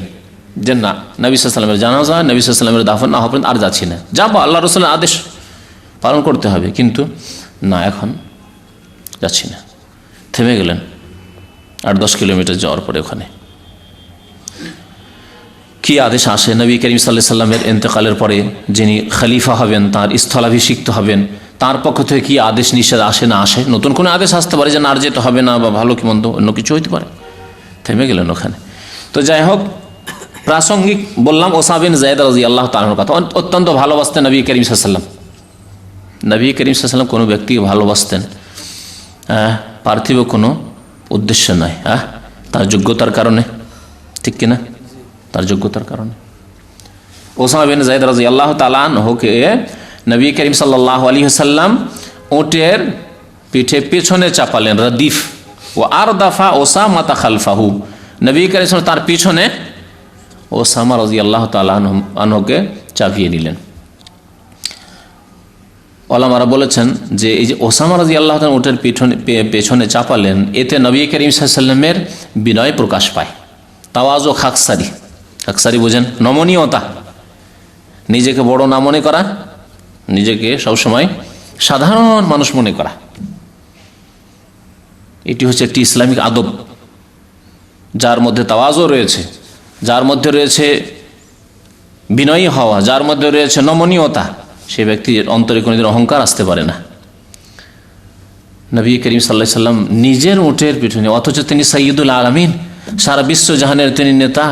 যে না, নবী সাল্লাল্লাহু আলাইহি ওয়াসাল্লামের জানাজা, নবী সাল্লাল্লাহু আলাইহি ওয়াসাল্লামের দাফন না হওয়া পর্যন্ত আর যাচ্ছি না, যাবো, আল্লাহ রাসূলের আদেশ পালন করতে হবে, কিন্তু না, এখন যাচ্ছি না, থেমে গেলেন 8-10 কিলোমিটার যাওয়ার পরে। ওখানে কি আদেশ আসে নবী করিম সাল্লাল্লাহু আলাইহি ওয়াসাল্লামের ইন্তেকালের পরে যিনি খলিফা হবেন, তার স্থলাভিষিক্ত হবেন, তার পক্ষ থেকে কি আদেশ নিষেধ আসে না আসে? নতুন কোনো আদেশ আসতে পারে যে না আর যেতে হবে না, বা ভালো কি মন্দ অন্য কিছু হইতে পারে। থেমে গেলেন ওখানে। তো যাই হোক, প্রাসঙ্গিক বললাম ওসামা বিন যায়েদ রাদিয়াল্লাহু তাআলার কথা। অত্যন্ত ভালোবাসতেন নবী করিম সাল্লাল্লাহু আলাইহি ওয়াসাল্লাম। নবী করিম সাল্লাল্লাহু আলাইহি ওয়াসাল্লাম কোনো ব্যক্তিকে ভালোবাসতেন পার্থিব কোনো উদ্দেশ্য নয়, তার যোগ্যতার কারণে, ঠিক কিনা? তার যোগ্যতার কারণে। ওসামা বিন যায়েদ রাদিয়াল্লাহু তাআলা আনহুকে নবী করিম সাল্লাল্লাহু আলাইহি ওয়াসাল্লাম উটের পিঠে পেছনে চাপালেন, রাদিফ, ও আরদাফা ওসামা খালফাহু, নবী করিম তার পিছনে ওসামা রাদিয়াল্লাহু তাআলা আনহুকে চাপিয়ে নিলেন। ওলামারা বলেছেন যে এই যে ওসামা রাদিয়াল্লাহু তাআলা উটের পেছনে চাপালেন, এতে নবী করিম সাল্লাল্লাহু আলাইহি ওয়াসাল্লামের বিনয় প্রকাশ পায়, তাওয়াজু, খাকসারি, খাকসারি বোঝেন, নমনীয়তা, নিজেকে বড় না মনে করা, নিজেকে সবসময় সাধারণ মানুষ মনে করা, এটি হচ্ছে একটি ইসলামিক আদব, যার মধ্যে তাওয়াজু রয়েছে, যার মধ্যে রয়েছে বিনয়ী হওয়া, যার মধ্যে রয়েছে নমনীয়তা, সে ব্যক্তির অন্তরে কোনোদিন অহংকার আসতে পারে না। নবী করিম সাল্লাল্লাহু আলাইহি ওয়াসাল্লাম নিজের উটের পিছনে, অথচ তিনি সাইয়্যিদুল আলামিন, সারা বিশ্ব জাহানের তিনি নেতা,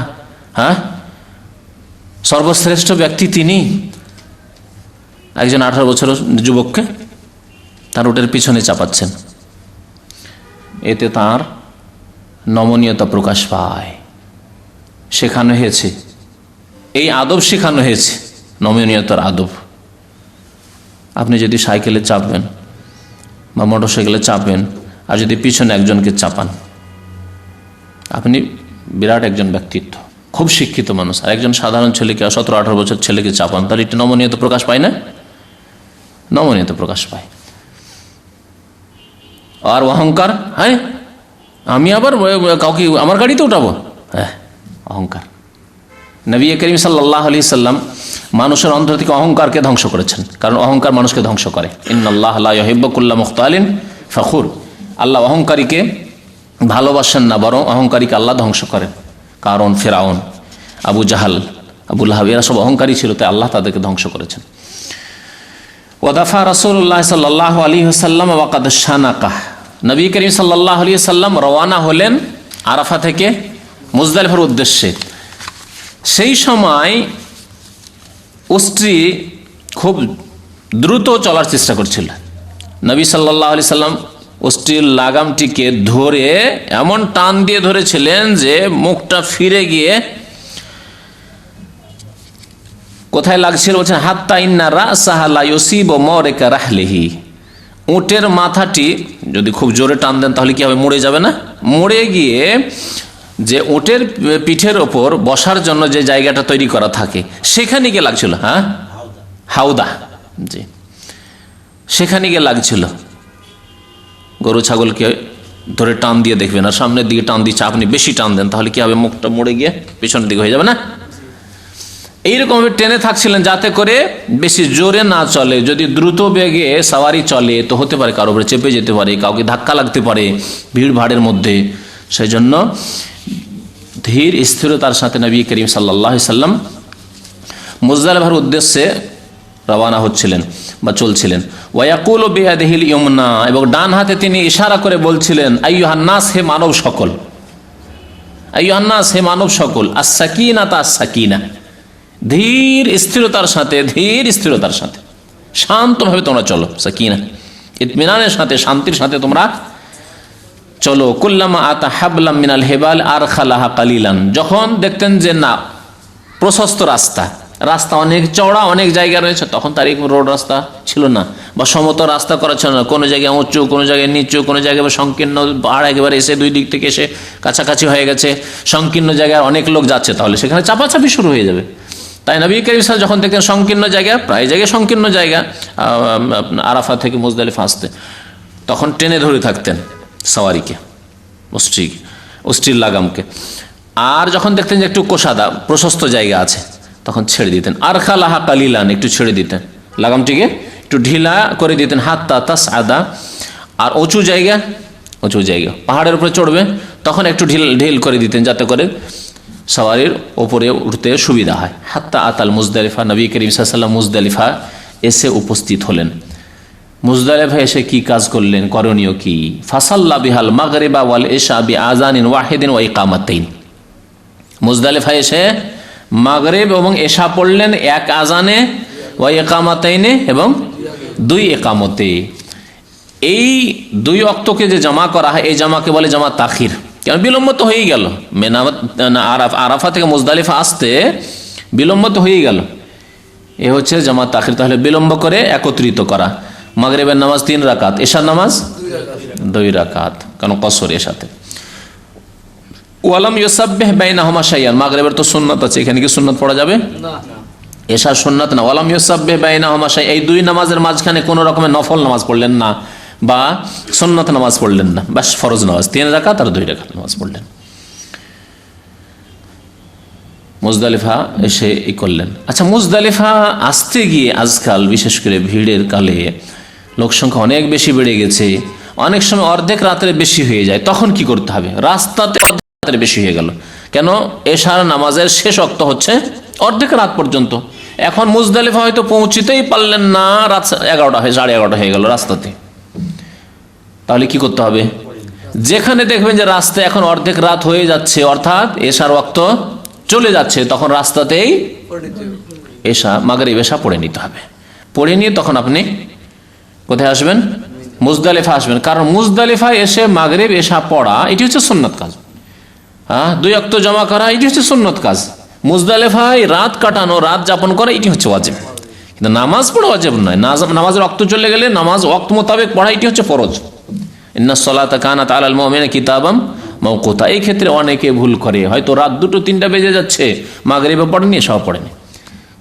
সর্বশ্রেষ্ঠ ব্যক্তি, তিনি একজন 18 বছরের যুবককে তার উটের পিছনে চাপাচ্ছেন। এতে তার নমনীয়তা প্রকাশ পায়, শেখানো হয়েছে, এই আদব শেখানো হয়েছে, নমনীয়তার আদব। আপনি যদি সাইকেলে চাপবেন বা মোটর সাইকেলে চাপবেন, আর যদি পিছনে একজনকে চাপান, আপনি বিরাট একজন ব্যক্তিত্ব, খুব শিক্ষিত মানুষ, আর একজন সাধারণ ছেলেকে, 17-18 বছর ছেলেকে চাপান, তাহলে একটু নমনীয়তা প্রকাশ পায় না? নমনীয়তা প্রকাশ পায়। আর অহংকার, হ্যাঁ আমি আবার কাউকে আমার গাড়িতে উঠাবো, অহংকার। নবী করিম সাল্লাল্লাহু আলাইহি সাল্লাম মানুষের অন্তর থেকে অহংকারকে ধ্বংস করেছেন, কারণ অহংকার মানুষকে ধ্বংস করে। ইন্নাল্লাহ লা ইউহিব্বু কুল্লা মুখতালিন ফখুর, আল্লাহ অহংকারীকে ভালোবাসেন না, বরং অহংকারীকে আল্লাহ ধ্বংস করেন। কারণ ফিরআউন, আবু জাহাল, আবু লাহাব, এরা সব অহংকারী ছিল, তাই আল্লাহ তাদেরকে ধ্বংস করেছেন। ওয়াদাফা রাসূলুল্লাহ সাল্লাল্লাহু আলাইহি ওয়াসাল্লাম ওয়াকাদ শানাকা, নবী করিম সাল্লাল্লাহু আলাইহি ওয়াসাল্লাম রওয়ানা হলেন আরাফা থেকে মুজদালিফার উদ্দেশ্যে। সেই সময় উষ্ট্রি খুব দ্রুত চলার চেষ্টা করছিল। নবী সাল্লাল্লাহু আলাইহি সাল্লাম উষ্ট্রির লাগামটিকে ধরে এমন টান দিয়ে ধরেছিলেন যে মুখটা ফিরে গিয়ে কোথায় লাগছিল বলছেন, হাত্তা ইন্না রাসাহা লা ইউসিবু মাওরিকা রাহলিহি, উটের মাথাটি যদি খুব জোরে টান দেন তাহলে কি হবে, মরে যাবে না? মরে গিয়ে যে উটের পিঠের ওপর বসার জন্য যে জায়গাটা তৈরি করা থাকে সেখানে গিয়ে লাগছিল, হাউদা, জি, সেখানে গিয়ে লাগছিল। গরু ছাগলকে ধরে টান দিয়ে দেখবেন, আর সামনের দিকে টান দিচ্ছে, আপনি বেশি টান দেন তাহলে কি হবে, মুখটা মরে গিয়ে পিছনের দিকে হয়ে যাবে না? এইরকম টেনে থাকছিলেন যাতে করে বেশি জোরে না চলে। যদি দ্রুত বেগে সাওয়ারি চলে তো হতে পারে কারো উপরে চেপে যেতে পারে, কাউকে ধাক্কা লাগতে পারে ভিড় ভাড়ের মধ্যে। সেই জন্য ধীর স্থিরতার সাথে নবী করিম সাল্লাল্লাহু আলাইহি সাল্লাম মুজদালিফার উদ্দেশ্যে রওনা হচ্ছিলেন বা চলছিলেন। ওয়ায়াকুলু বিয়াদিহিল ইয়মনা, এবং ডান হাতে তিনি ইশারা করে বলছিলেন, আইয়ুহান নাস, হে মানব সকল, আইয়ুহান নাস, হে মানব সকল, আস-সাকিনাতা আস-সাকিনা, ধীর স্থিরতার সাথে, ধীর স্থিরতার সাথে শান্তভাবে তোমরা চলো, সাকিনা ইতমিনানের সাথে, শান্তির সাথে তোমরা চলো। কুল্লামা আতা হাবলাম মিনাল হেবাল আর খালাহা কালিলান, যখন দেখতেন যে না প্রশস্ত রাস্তা, রাস্তা অনেক চওড়া, অনেক জায়গা রয়েছে, তখন তার রোড রাস্তা ছিল না বা সমতল রাস্তা করা ছিল না, কোনো জায়গায় উঁচু, কোনো জায়গায় নিচু, কোনো জায়গায় সংকীর্ণ পাহাড় একেবারে এসে দুই দিক থেকে এসে কাছাকাছি হয়ে গেছে, সংকীর্ণ জায়গায় অনেক লোক যাচ্ছে, তাহলে সেখানে চাপাচাপি শুরু হয়ে যাবে। তাই নবী করিম সাল্লাল্লাহু আলাইহি ওয়াসাল্লাম যখন দেখতেন সংকীর্ণ জায়গা, প্রায় জায়গায় সংকীর্ণ জায়গা, আরাফা থেকে মুজদালিফা আসতে, তখন টেনে ধরে থাকতেন সওয়ারিকে, অস্থির লাগামকে। আর যখন দেখতেন যে একটু কোষাদা প্রশস্ত জায়গা আছে, তখন ছেড়ে দিতেন। আর খালাহা কালিলান, একটু ছেড়ে দিতেন, লাগামটিকে একটু ঢিলা করে দিতেন। হাত্তা তাস আদা, আর উঁচু জায়গা পাহাড়ের উপরে চড়বে, তখন একটু ঢিল করে দিতেন, যাতে করে সওয়ারির ওপরে উঠতে সুবিধা হয়। হাত্তা আতাল মুজদালিফা, নবী করিম সাল্লাল্লাহু আলাইহি ওয়াসাল্লাম মুজদালিফা এসে উপস্থিত হলেন। মুজদালিফা এসে কি কাজ করলেন, করণীয় কি? ফাসাল্লা বিহাল মাগরিবা ওয়াল ইশা বিআযানিন ওয়াহিদিন ওয়া ইকামাতাইন। মুজদালিফা এসে মাগরিব এবং এশা পড়লেন এক আজানে, ওয়া ইকামাতাইনে, এবং দুই ইকামতে। এই দুই ওয়াক্তকে যে জামা করা হয়, এই জামাকে বলে জামা তাখির। কেন? বিলম্ব তো হয়েই গেল, আরাফা থেকে মুজদালিফা আসতে বিলম্ব তো হয়েই গেল, এ হচ্ছে জামা তাখির। তাহলে বিলম্ব করে একত্রিত করা। মাগরিবের নামাজ 3 রাকাত, এশার নামাজ 2 রাকাত, কারণ কসর এশাতে। ওয়ালাম ইউসাব্বিহ বাইনাহুমা শাইআন, মাগরিবের তো সুন্নাত আছে, এখানে কি সুন্নাত পড়া যাবে না? এশার সুন্নাত না। ওয়ালাম ইউসাব্বিহ বাইনাহুমা শাইআন, এই দুই নামাজের মাঝখানে কোনো রকমের নফল নামাজ পড়লেন না বা সুন্নাত নামাজ পড়লেন না, বাস ফরজ নামাজ 3 রাকাত আর 2 রাকাত নামাজ পড়লেন। মুজদালিফা এসে ই করলেন। আচ্ছা, মুজদালিফা আসতে গিয়ে আজকাল বিশেষ করে ভিড়ের কালে লোক সংখ্যা অনেক বেশি বেড়ে গেছে, অনেক সময় অর্ধেক রাতের বেশি হয়ে যায়, তখন কি করতে হবে? রাস্তাতে অর্ধেক রাতের বেশি হয়ে গেল, কেন? এশার নামাজের শেষ ওয়াক্ত হচ্ছে অর্ধেক রাত পর্যন্ত। এখন মুজদালিফা হয়তো পৌঁছিতেই পারলেন না, রাত 11টা হয়ে 11:30 হয়ে গেল রাস্তাতে, তাহলে কি করতে হবে? যেখানে দেখবেন যে রাস্তায় এখন অর্ধেক রাত হয়ে যাচ্ছে, অর্থাৎ এশার ওয়াক্ত চলে যাচ্ছে, তখন রাস্তাতেই এশা, মাগরিব এশা পড়ে নিতে হবে। পড়ে নিয়ে তখন আপনি কোথায় আসবেন? মুজদালিফা আসবেন। কারণ মুজদালিফা এসে মাগরিব এশা পড়া, এটি হচ্ছে সুন্নত কাজ। হ্যাঁ, 2 ওয়াক্ত জমা করা, এটি হচ্ছে সুন্নত কাজ। মুজদালিফায় রাত কাটানো, রাত যাপন করা, এটি হচ্ছে ওয়াজিব। কিন্তু নামাজ পড়া ওয়াজিব নয়। নামাজের ওয়াক্ত চলে গেলে নামাজ ওয়াক্ত মোতাবেক পড়া, এটি হচ্ছে ফরজ। ইন্নাস সালাতা কানাত আলাল মুমিনিনা কিতাবাম মাওকুতা। এই ক্ষেত্রে অনেকে ভুল করে, হয়তো রাত 2-3টা বেজে যাচ্ছে, মাগরিবে পড়েনি, এশাও পড়েনি,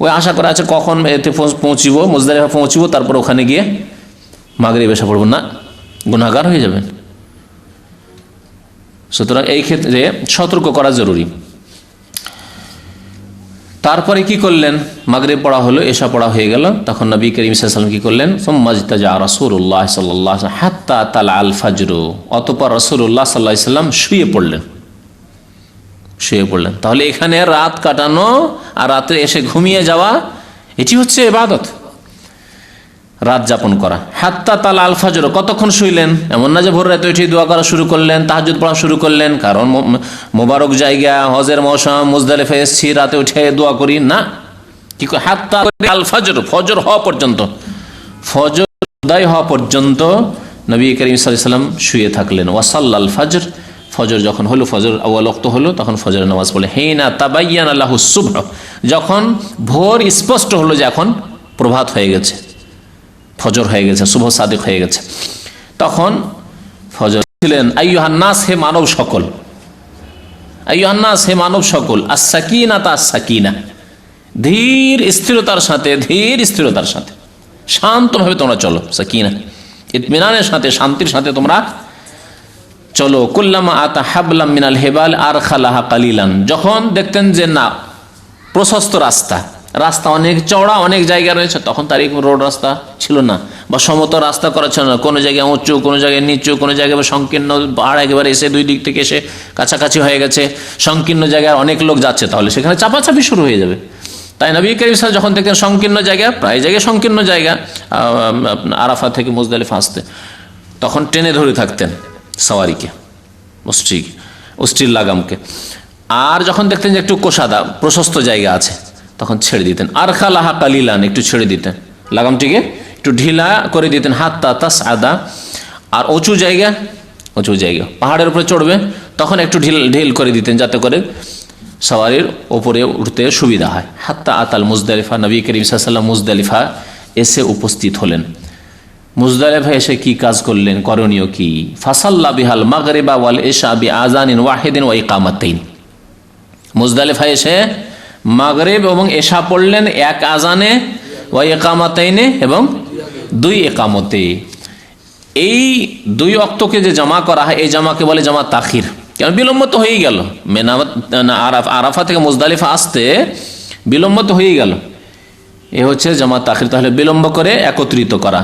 ওই আশা করা আছে কখন এতে পৌঁছিব, মুজদালিফা পৌঁছিব, তারপর ওখানে গিয়ে মাগরিব এশা পড়ব, না, গুনাহগার হয়ে যাবেন। সুতরাং এই ক্ষেত্রে সতর্ক করা জরুরি। তারপরে কি করলেন? মাগরিব পড়া হলো, এশা পড়া হয়ে গেল, তখন নবী করিম সাল্লাল্লাহু আলাইহি ওয়াসাল্লাম কি করলেন? সুম্মাজতাজা রাসূলুল্লাহ সাল্লাল্লাহু আলাইহি ওয়াসাল্লাম হাত্তা তালাল ফজর, অতঃপর রাসূলুল্লাহ সাল্লাল্লাহু আলাইহি ওয়াসাল্লাম শুয়ে পড়লেন। তাহলে এখানে রাত কাটানো আর রাতে এসে ঘুমিয়ে যাওয়া, এটি হচ্ছে ইবাদত, রাত যাপন করা। হাত্তা তালাল ফজর, কতক্ষণ শুইলেন? এমন না যে ভোর রাতে উঠে দোয়া করা শুরু করলেন, তাহাজ্জুদ পড়া শুরু করলেন, কারণ মোবারক জায়গা, হজের মৌসুম, মুজদালিফা এসেছি, রাতে উঠে দোয়া করি না। কি হাত্তা আল ফজর, ফজর হওয়া পর্যন্ত, ফজর উদয় হওয়া পর্যন্ত নবী করিম সাল্লাল্লাহু আলাইহি ওয়াসাল্লাম শুয়ে থাকলেন। ওয়াসাল্লাল ফজর, ফজর যখন হলো, ফজর আউয়াল ওয়াক্ত হলো, তখন ফজরের নামাজ পড়লে। হিনা তাবায়্যানা লাহু সুবহ, যখন ভোর স্পষ্ট হলো যে এখন প্রভাত হয়ে গেছে, ফজর হয়ে গেছে, শুভ সাদিক হয়ে গেছে, তখন ফজর ছিলেন। আইয়ুহান নাস, হে মানব সকল, আইয়ুহান নাস, হে মানব সকল, আস-সাকিনাতা, আস-সাকিনা, ধীর স্থিরতার সাথে, ধীর স্থিরতার সাথে শান্তভাবে তোমরা চলো, সাকিনা ইতমিনানের সাথে, শান্তির সাথে তোমরা চলো। কুল্লামা আতা হাবলাম মিনাল হেবাল আর খালাহা কালিলান, যখন দেখতেন যে না প্রশস্ত রাস্তা, রাস্তা অনেক চওড়া, অনেক জায়গা রয়েছে, তখন তার রোড রাস্তা ছিল না বা সমতল রাস্তা করা ছিল না, কোনো জায়গায় উঁচু, কোনো জায়গায় নিচু, কোনো জায়গায় সংকীর্ণ পাহাড় একেবারে এসে দুই দিক থেকে এসে কাছাকাছি হয়ে গেছে, সংকীর্ণ জায়গায় অনেক লোক যাচ্ছে, তাহলে সেখানে চাপাচাপি শুরু হয়ে যাবে। তাই নবী করিম সাল্লাল্লাহু আলাইহি ওয়াসাল্লাম যখন দেখতেন সংকীর্ণ জায়গা, প্রায় জায়গায় সংকীর্ণ জায়গা, আরাফা থেকে মুজদালিফা আসতে, তখন টেনে ধরে থাকতেন সওয়ারিকে, অস্থির লাগামকে। আর যখন দেখতেন যে একটু কোষাদা প্রশস্ত জায়গা আছে, তখন ছেড়ে দিতেন। আর খালাহা কালিলান, একটু ছেড়ে দিতেন, লাগামটিকে একটু ঢিলা করে দিতেন। হাত্তা তাস আদা, আর উঁচু জায়গা পাহাড়ের উপরে চড়বে তখন একটু ঢিল করে দিতেন যাতে করে সওয়ারির ওপরে উঠতে সুবিধা হয়। হাত্তা আতাল মুজদালিফা, নবী করিম সাল্লাল্লাহু আলাইহি ওয়াসাল্লাম মুজদালিফা এসে উপস্থিত হলেন। মুজদালিফা এসে কি কাজ করলেন, করণীয় কি? ফাসাল্লা বিহাল মাগরিবা ওয়াল ইশা বিআযানিন ওয়াহিদিন ওয়া ইকামাতাইন। মুজদালিফা এসে মাগরিব এবং এশা পড়লেন এক আজানে, ওয়া ইকামাতাইনে এবং দুই ইকামতে। এই দুই ওয়াক্তকে যে জামা করা হয় এই জামাকে বলে জামা তাখির। কারণ বিলম্ব তো হয়েই গেল, আরাফা থেকে মুজদালিফা আসতে বিলম্ব তো হয়েই গেল, এ হচ্ছে জামা তাখির। তাহলে বিলম্ব করে একত্রিত করা।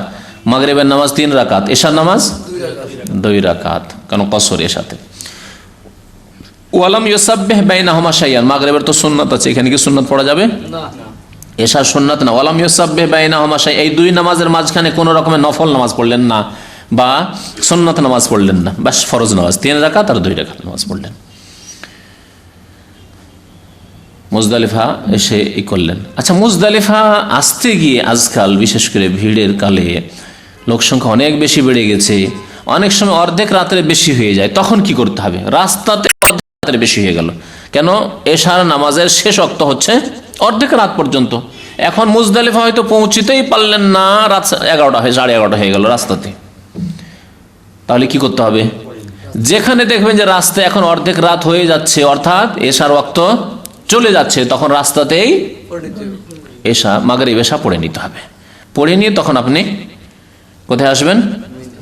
মাগরিবের নামাজ 3 রাকাত, এশার নামাজ 2 রাকাত, কারণ কসর এশাতে। ওয়ালাম ইউসাব্বিহ বাইনাহুমা শাইআন, মাগরিবের তো সুন্নাত আছে, এখানে কি সুন্নাত পড়া যাবে না? এশার সুন্নাত না। ওয়ালাম ইউসাব্বিহ বাইনাহুমা শাইআন, এই দুই নামাজের মাঝখানে কোনো রকমের নফল নামাজ পড়লেন না বা সুন্নাত নামাজ পড়লেন না, বাস ফরজ নামাজ 3 রাকাত আর 2 রাকাত নামাজ পড়লেন। মুজদালিফা এসে করলেন। আচ্ছা, মুজদালিফা আসতে গিয়ে আজকাল বিশেষ করে ভিড়ের কালে লোকসংখ্যা অনেক বেশি বেড়ে গেছে, অনেক সময় অর্ধেক রাতের বেশি হয়ে যায়, তখন কি করতে হবে? রাস্তাতে অর্ধেক রাতের বেশি হয়ে গেল, কেন? এশার নামাজের শেষ ওয়াক্ত হচ্ছে অর্ধেক রাত পর্যন্ত। এখন মুজদালিফা হয়তো পৌঁছিতেই পারলেন না, রাত 11টা হয়ে 11:30 হয়ে গেল রাস্তাতে। তাহলে কি করতে হবে? যেখানে দেখবেন যে রাস্তায় এখন অর্ধেক রাত হয়ে যাচ্ছে, অর্থাৎ এশার ওয়াক্ত চলে যাচ্ছে, তখন রাস্তাতেই এশা মাগরিব এশা পড়ে নিতে হবে। পড়ে নিয়ে তখন আপনি কোথায় আসবেন?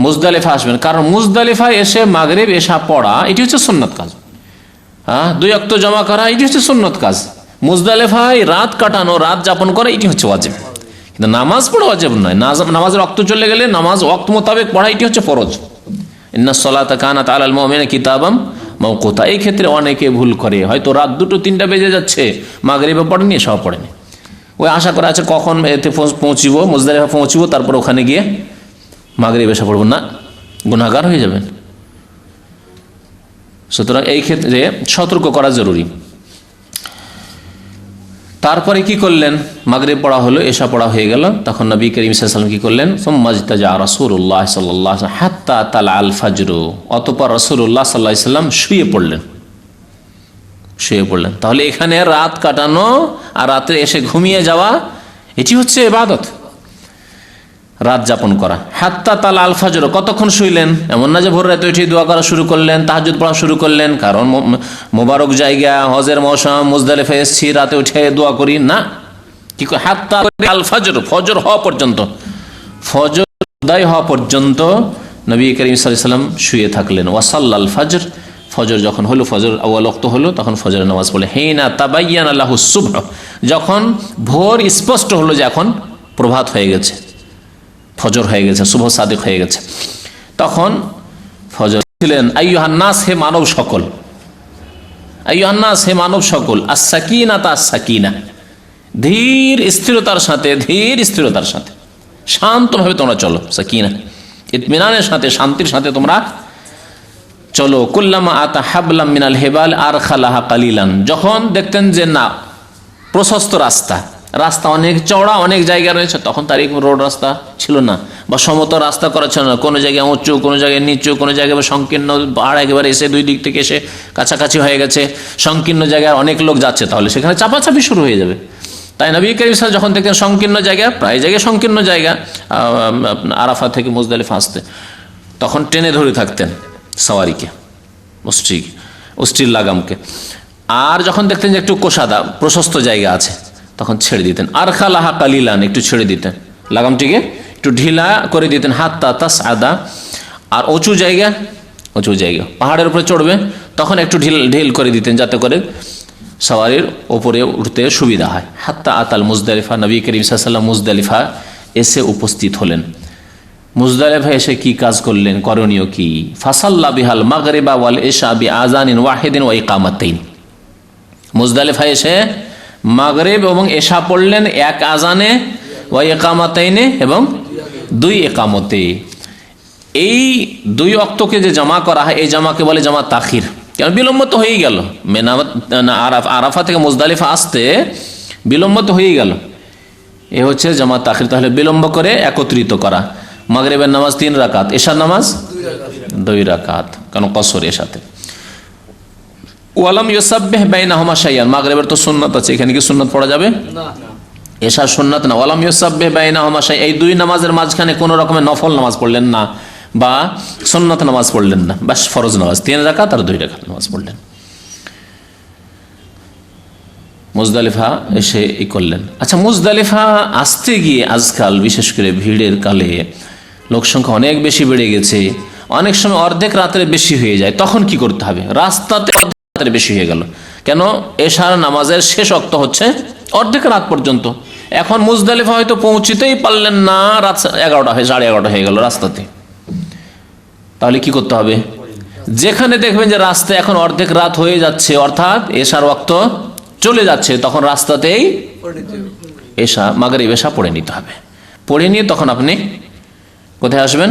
মুজদালিফা আসবেন। কারণ মুজদালিফা এসে মাগরিব এশা পড়া এটি হচ্ছে সুন্নত কাজ। হ্যাঁ, 2 ওয়াক্ত জমা করা এটি হচ্ছে সুন্নত কাজ। মুজদালিফায় রাত কাটানো, রাত যাপন করা এটি হচ্ছে ওয়াজিব, কিন্তু নামাজ পড়া ওয়াজিব নয়। নামাজের ওয়াক্ত চলে গেলে নামাজ ওয়াক্ত মোতাবেক পড়া এটি হচ্ছে ফরজ। ইন্নাস সালাতা কানাত আলাল মুমিনিনা কিতাবাম মাওকুতা। এই ক্ষেত্রে অনেকে ভুল করে, হয়তো রাত 2-3টা বেজে যাচ্ছে, মাগরিবে পড়েনি, সব পড়েনি, ওই আশা করা আছে কখন এতে পৌঁছিব, মুজদালিফা পৌঁছিব, তারপর ওখানে গিয়ে মাগরিব এসে পড়ব না, গুনাহগার হয়ে যাবেন। সুতরাং এই ক্ষেত্রে সতর্ক করা জরুরি। তারপরে কি করলেন? মাগরিব পড়া হলো, এশা পড়া হয়ে গেল, তখন নবী করিম সাল্লাল্লাহু আলাইহি ওয়াসাল্লাম কি করলেন? সুম্মাজতাজা রাসূলুল্লাহ সাল্লাল্লাহু আলাইহি ওয়াসাল্লাম হাত্তা তালাআল ফাজর। অতঃপর রাসূলুল্লাহ সাল্লাল্লাহু আলাইহি ওয়াসাল্লাম শুয়ে পড়লেন। তাহলে এখানে রাত কাটানো আর রাতে এসে ঘুমিয়ে যাওয়া এটি হচ্ছে ইবাদত, রাত যাপন করা। হাত্তা তালাআল ফাজর, কতক্ষণ শুইলেন? এমন না যে ভোর রাতে উঠে দোয়া করা শুরু করলেন, তাহাজ্জুদ পড়া শুরু করলেন, কারণ মোবারক জায়গা, হজের মৌসুম, মুজদালিফা এসেছি, রাতে উঠে দোয়া করি না। কি করে? হাত্তা আল ফাজর, ফজর হওয়া পর্যন্ত, ফজর উদয় হওয়া পর্যন্ত নবী করিম সাল্লাল্লাহু আলাইহি ওয়াসাল্লাম শুয়ে থাকলেন। ওয়াসাল্লাল ফাজর, ফজর যখন হলো, ফজর আউয়াল ওয়াক্ত হলো, তখন ফজরের নামাজ পড়লেন। হিনা তাবায়্যানা লাহু সুবহ, যখন ভোর স্পষ্ট হলো যে এখন প্রভাত হয়ে গেছে, ফজর হয়ে গেছে, শুভ সাদিক হয়ে গেছে, তখন ফজর ছিলেন। আইয়ুহান নাস, হে মানব সকল, আইয়ুহান নাস, হে মানব সকল, আস-সাকিনাতা, আস-সাকিনা, ধীর স্থিরতার সাথে, শান্তভাবে তোমরা চলো। সাকিনা, ইতমিনানের সাথে, শান্তির সাথে তোমরা চলো। কুল্লামা আতা হাবলাম মিনাল হেবাল আর খালাহা কালিলান, যখন দেখতেন যে না প্রশস্ত রাস্তা অনেক চওড়া, অনেক জায়গা রয়েছে, তখন তার রোড রাস্তা ছিল না বা সমতল রাস্তা করা ছিল না, কোনো জায়গায় উঁচু, কোনো জায়গায় নিচু, কোনো জায়গায় সংকীর্ণ, পাহাড় একেবারে এসে 2 দিক থেকে এসে কাছাকাছি হয়ে গেছে, সংকীর্ণ জায়গায় অনেক লোক যাচ্ছে, তাহলে সেখানে চাপাচাপি শুরু হয়ে যাবে। তাই নবী করিম সাল্লাল্লাহু আলাইহি ওয়াসাল্লাম যখন দেখতেন সংকীর্ণ জায়গা, প্রায় জায়গায় সংকীর্ণ জায়গা, আরাফা থেকে মুজদালিফা আসতে, তখন টেনে ধরে থাকতেন সওয়ারিকে, অস্থির লাগামকে। আর যখন দেখতেন যে একটু কোষাদা, প্রশস্ত জায়গা আছে, তখন ছেড়ে দিতেন। আর খালাহা কালিলান, একটু ছেড়ে দিতেন, লাগামটিকে একটু ঢিলা করে দিতেন। হাত্তা তাস আদা, আর উঁচু জায়গা পাহাড়ের উপরে চড়বে তখন একটু ঢিল করে দিতেন যাতে করে সওয়ারির ওপরে উঠতে সুবিধা হয়। হাত্তা আতাল মুজদালিফা, নবী করিম সাল্লাল্লাহু আলাইহি ওয়াসাল্লাম মুজদালিফা এসে উপস্থিত হলেন। মুজদালিফা এসে কি কাজ করলেন, করণীয় কি? ফাসাল্লা বিহাল মাগরিবা ওয়াল ইশা বিআযানিন ওয়াহিদিন ওয়া ইকামাতাইন। মুজদালিফা এসে মাগরিব এবং এশা পড়লেন এক আজানে, ওয়া ইকামাতাইনে এবং 2 ইকামতে। এই 2 ওয়াক্তকে যে জামা করা হয় এই জামাকে বলে জামা তাখির। কারণ বিলম্ব তো হয়েই গেল, আরাফা থেকে মুজদালিফা আসতে বিলম্ব তো হয়েই গেল, এ হচ্ছে জামাত তাখির। তাহলে বিলম্ব করে একত্রিত করা। মাগরিবের নামাজ 3 রাকাত, এশার নামাজ 2 রাকাত, কারণ কসর এর সাথে। ওয়ালাম ইউসাব্বিহ বাইনাহুমা শাইআন, মাগরিবের তো সুন্নাত আছে, এখানে কি সুন্নাত পড়া যাবে না? এশার সুন্নাত না। ওয়ালাম ইউসাব্বিহ বাইনাহুমা শাইআন, এই 2 নামাজের মাঝখানে কোনো রকমের নফল নামাজ পড়লেন না বা সুন্নাত নামাজ পড়লেন না, বাস ফরজ নামাজ 3 রাকাত আর 2 রাকাত নামাজ পড়লেন। মুজদালিফা এসে ই করলেন। আচ্ছা, মুজদালিফা আসতে গিয়ে আজকাল বিশেষ করে ভিড়ের কালে লোকসংখ্যা অনেক বেশি বেড়ে গেছে, অনেক সময় অর্ধেক রাত্রে বেশি হয়ে যায়, তখন কি করতে হবে? রাস্তাতে অর্ধেক রাত্রে বেশি হয়ে গেল, কেন? এশার নামাজের শেষ ওয়াক্ত হচ্ছে অর্ধেক রাত পর্যন্ত। এখন মুজদালিফা হয়তো পৌঁছিতেই পারলেন না, রাত 11টা হয়ে 11:30 হয়ে গেল রাস্তাতে, তাহলে কি করতে হবে? যেখানে দেখবেন যে রাস্তায় এখন অর্ধেক রাত হয়ে যাচ্ছে, অর্থাৎ এশার ওয়াক্ত চলে যাচ্ছে, তখন রাস্তাতেই এশা মাগরিব এশা পড়ে নিতে হবে। পড়ে নিয়ে তখন আপনি কোথায় আসবেন?